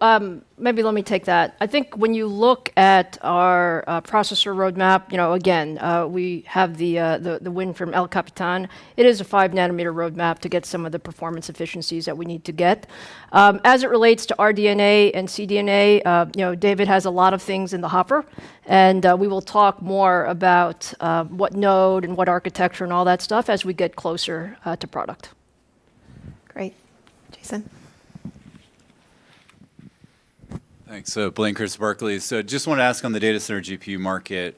[SPEAKER 5] maybe let me take that. I think when you look at our processor roadmap, again, we have the win from El Capitan. It is a 5 nanometer roadmap to get some of the performance efficiencies that we need to get. As it relates to RDNA and cDNA, David has a lot of things in the hopper, and we will talk more about what node and what architecture and all that stuff as we get closer to product.
[SPEAKER 12] Great. Jason?
[SPEAKER 22] Thanks. Blaine Curtis, Barclays. So just want to ask on the data center GPU market,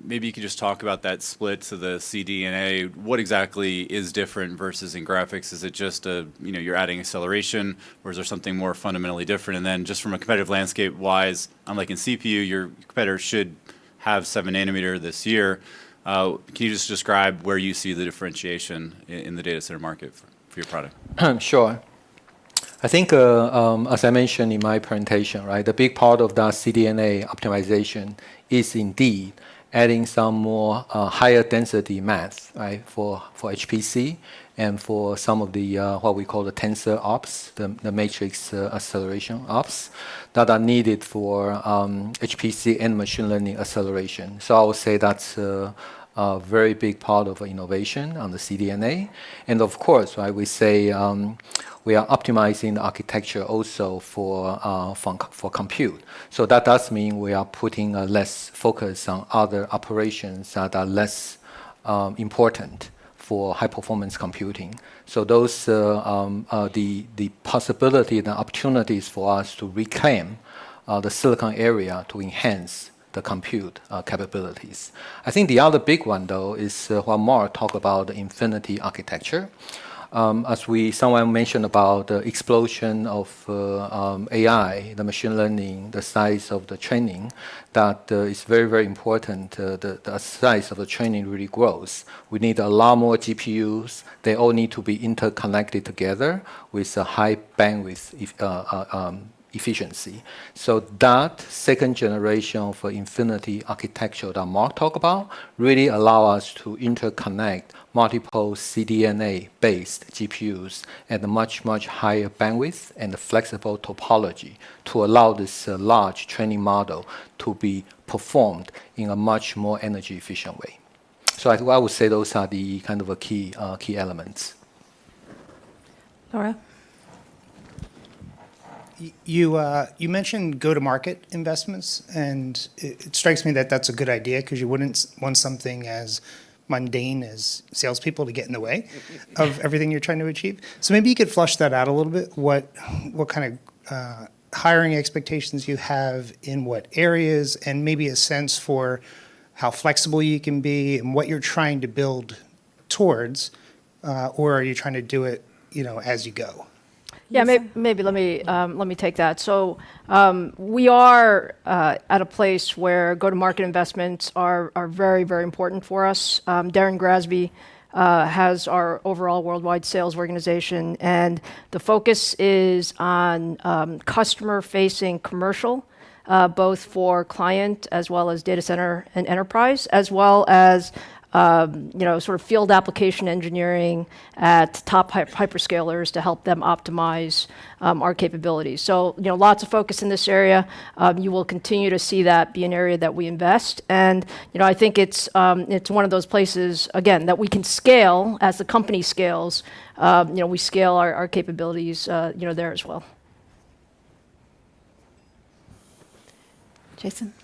[SPEAKER 22] maybe you could just talk about that split to the CDNA. What exactly is different versus in graphics? Is it just you're adding acceleration, or is there something more fundamentally different? And then just from a competitive landscape wise, unlike in CPU, your competitor should have 7 nanometer this year. Can you just describe where you see the differentiation in the data center market for your product?
[SPEAKER 7] Sure. I think, as I mentioned in my presentation, right, the big part of that cDNA optimization is indeed adding some more higher density math, right, for HPC and for some of the what we call the tensor ops, the matrix acceleration ops that are needed for HPC and machine learning acceleration. So I would say that's a very big part of innovation on the cDNA. And of course, right, we say we are optimizing the architecture also for compute. So that does mean we are putting less focus on other operations that are less important for high performance computing. So those the possibility, the opportunities for us to reclaim the silicon area to enhance the compute capabilities. I think the other big one, though, is what Mark talked about, the infinity architecture. As someone mentioned about the explosion of AI, the machine learning, the size of the training, that is very, very important. The size of the training really grows. We need a lot more GPUs. They all need to be interconnected together with a high bandwidth efficiency. So that second generation for infinity architecture that Mark talked about really allow us to interconnect multiple cDNA-based GPUs at a much, much higher bandwidth and flexible topology to allow this large training model to be performed in a much more energy efficient way. So I would say those are the kind of key elements.
[SPEAKER 12] Laura?
[SPEAKER 23] You mentioned go-to-market investments, and it strikes me that that's a good idea because you wouldn't want something as mundane as salespeople to get in the way of everything you're trying to achieve. So maybe you could flush that out a little bit. What kind of hiring expectations you have in what areas, and maybe a sense for how flexible you can be and what you're trying to build towards, or are you trying to do it, as you go?
[SPEAKER 5] Yeah, maybe let me take that. So we are at a place where go-to-market investments are very, very important for us. Darren Grasby has our overall worldwide sales organization, and the focus is on customer-facing commercial, both for client as well as data center and enterprise, as well as sort of field application engineering at top hyperscalers to help them optimize our capabilities. So, lots of focus in this area. You will continue to see that be an area that we invest. And, I think it's one of those places, again, that we can scale as the company scales. We scale our capabilities, there as well.
[SPEAKER 12] Jason?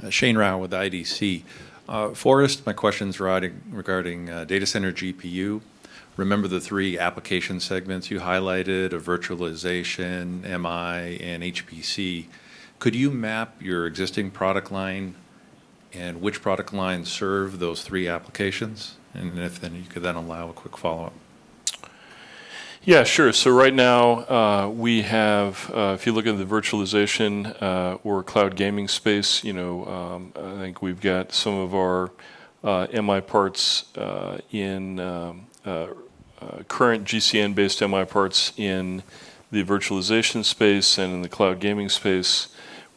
[SPEAKER 1] Shane Rao with IDC. Forrest, my question's regarding data center GPU. Remember the three application segments you highlighted of virtualization, MI, and HPC. Could you map your existing product line and which product lines serve those three applications? And if then you could then allow a quick follow-up.
[SPEAKER 10] Yeah, sure. So right now we have, if you look at the virtualization or cloud gaming space, I think we've got some of our MI parts in current GCN-based MI parts in the virtualization space and in the cloud gaming space.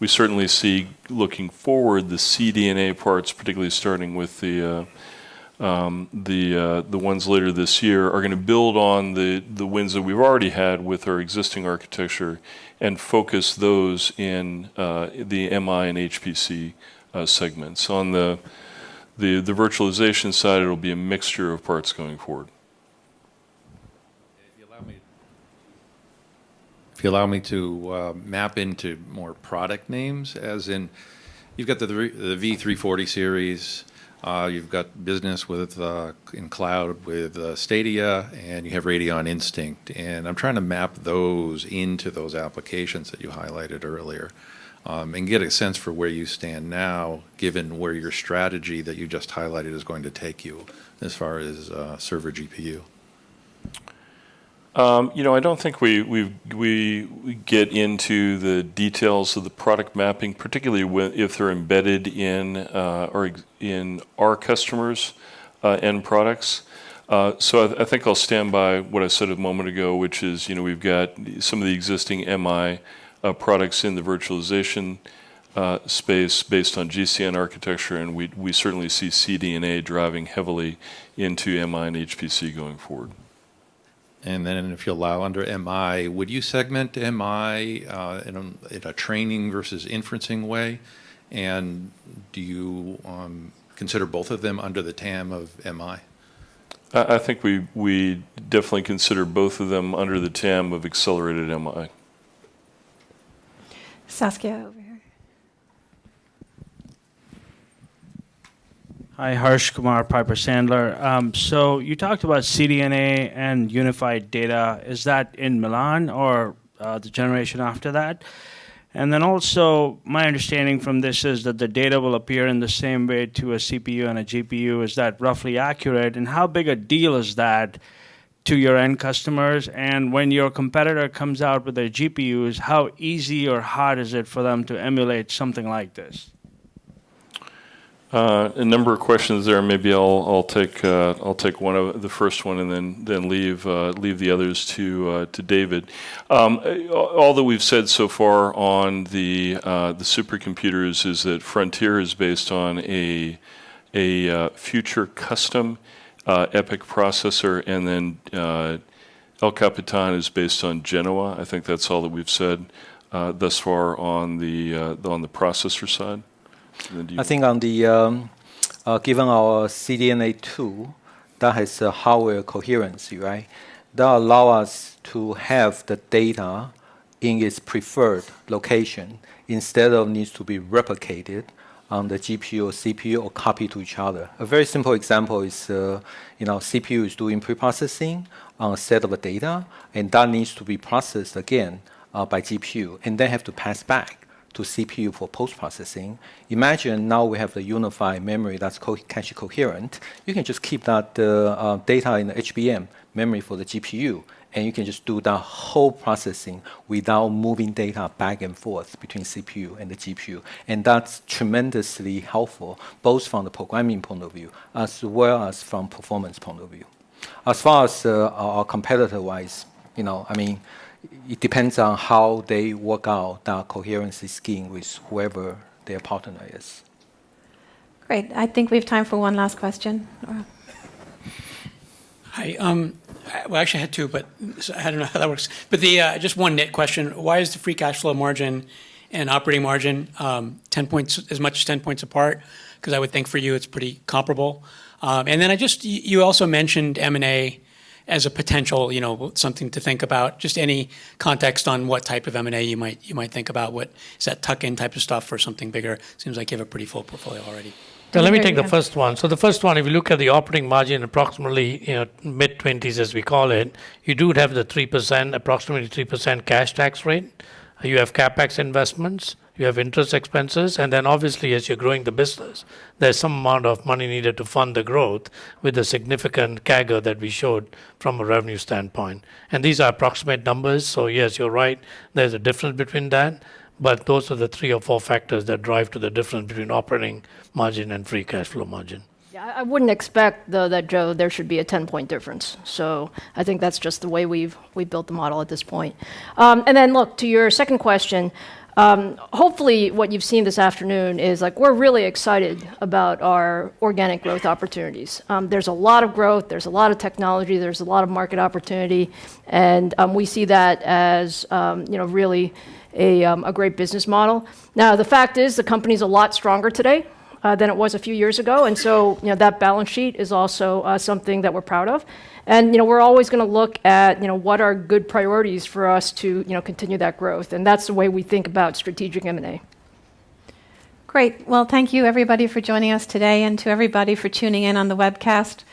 [SPEAKER 10] We certainly see, looking forward, the CDNA parts, particularly starting with the ones later this year, are going to build on the wins that we've already had with our existing architecture and focus those in the MI and HPC segments. On the virtualization side, it'll be a mixture of parts going forward.
[SPEAKER 1] If you allow me to map into more product names, as in, you've got the V340 series. You've got business with in cloud with Stadia, and you have Radeon Instinct. And I'm trying to map those into those applications that you highlighted earlier, and get a sense for where you stand now, given where your strategy that you just highlighted is going to take you as far as server GPU.
[SPEAKER 10] I don't think we get into the details of the product mapping, particularly if they're embedded in our customers' end products. So I think I'll stand by what I said a moment ago, which is we've got some of the existing MI products in the virtualization space based on GCN architecture, and we certainly see CDNA driving heavily into MI and HPC going forward.
[SPEAKER 1] And then if you allow under MI, would you segment MI in a training versus inferencing way? And do you consider both of them under the TAM of MI?
[SPEAKER 10] I think we definitely consider both of them under the TAM of accelerated MI.
[SPEAKER 12] Saskia over here.
[SPEAKER 3] Hi, Harsh Kumar, Piper Sandler. So you talked about CDNA and unified data. Is that in Milan or the generation after that? And then also, my understanding from this is that the data will appear in the same way to a CPU and a GPU. Is that roughly accurate? And how big a deal is that to your end customers? And when your competitor comes out with their GPUs, how easy or hard is it for them to emulate something like this?
[SPEAKER 10] A number of questions there. Maybe I'll take one of the first one and then leave the others to David. All that we've said so far on the supercomputers is that Frontier is based on a future custom EPYC processor, and then El Capitan is based on Genoa. I think that's all that we've said thus far on the processor side.
[SPEAKER 4] I think on the given our CDNA2, that has a hardware coherency, right? That allow us to have the data in its preferred location instead of needs to be replicated on the GPU or CPU or copy to each other. A very simple example is, CPU is doing pre-processing on a set of data, and that needs to be processed again by GPU, and then have to pass back to CPU for post-processing. Imagine now we have the unified memory that's cache coherent. You can just keep that data in the HBM memory for the GPU, and you can just do that whole processing without moving data back and forth between CPU and the GPU. And that's tremendously helpful, both from the programming point of view, as well as from performance point of view. As far as our competitor-wise, it depends on how they work out that coherency scheme with whoever their partner is.
[SPEAKER 12] Great. I think we have time for one last question.
[SPEAKER 8] Hi. Well, actually, I had two, but so I don't know how that works. But just one nit question: why is the free cash flow margin and operating margin 10 points, as much as 10 points apart? Because I would think for you it's pretty comparable. And then you also mentioned M&A as a potential, something to think about. Just any context on what type of M&A you might think about. What is that tuck-in type of stuff or something bigger? Seems like you have a pretty full portfolio already.
[SPEAKER 11] So let me take the first one. So the first one, if you look at the operating margin, approximately mid-20s as we call it, you do have the 3%, approximately 3% cash tax rate. You have capex investments, you have interest expenses, and then obviously as you're growing the business, there's some amount of money needed to fund the growth with the significant CAGR that we showed from a revenue standpoint. And these are approximate numbers, so yes, you're right, there's a difference between that. But those are the 3 or 4 factors that drive to the difference between operating margin and free cash flow margin.
[SPEAKER 5] Yeah, I wouldn't expect, though, that, Joe, there should be a 10-point difference. So I think that's just the way we built the model at this point. And then, look, to your second question, hopefully what you've seen this afternoon is we're really excited about our organic growth opportunities. There's a lot of growth, there's a lot of technology, there's a lot of market opportunity, and we see that as really a great business model. Now, the fact is the company's a lot stronger today than it was a few years ago, and so that balance sheet is also something that we're proud of. And we're always going to look at what are good priorities for us to continue that growth, and that's the way we think about strategic M&A.
[SPEAKER 12] Great. Well, thank you everybody for joining us today, and to everybody for tuning in on the webcast.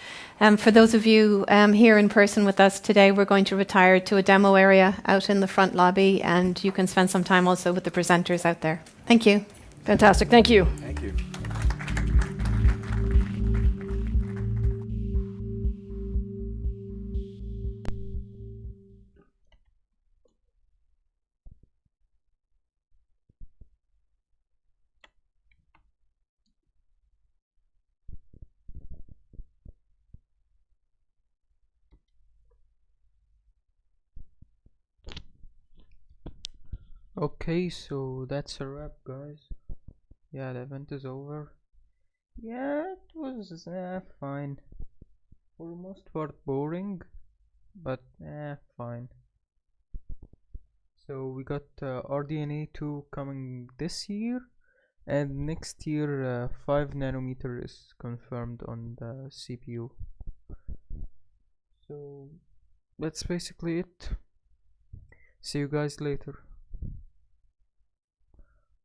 [SPEAKER 12] For those of you here in person with us today, we're going to retire to a demo area out in the front lobby, and you can spend some time also with the presenters out there. Thank you.
[SPEAKER 5] Fantastic. Thank you.
[SPEAKER 4] Thank you.
[SPEAKER 9] Okay, so that's a wrap, guys. Yeah, the event is over. Yeah, it was fine. For the most part boring, but fine. So we got RDNA2 coming this year, and next year 5 nanometer is confirmed on the CPU. So that's basically it. See you guys later.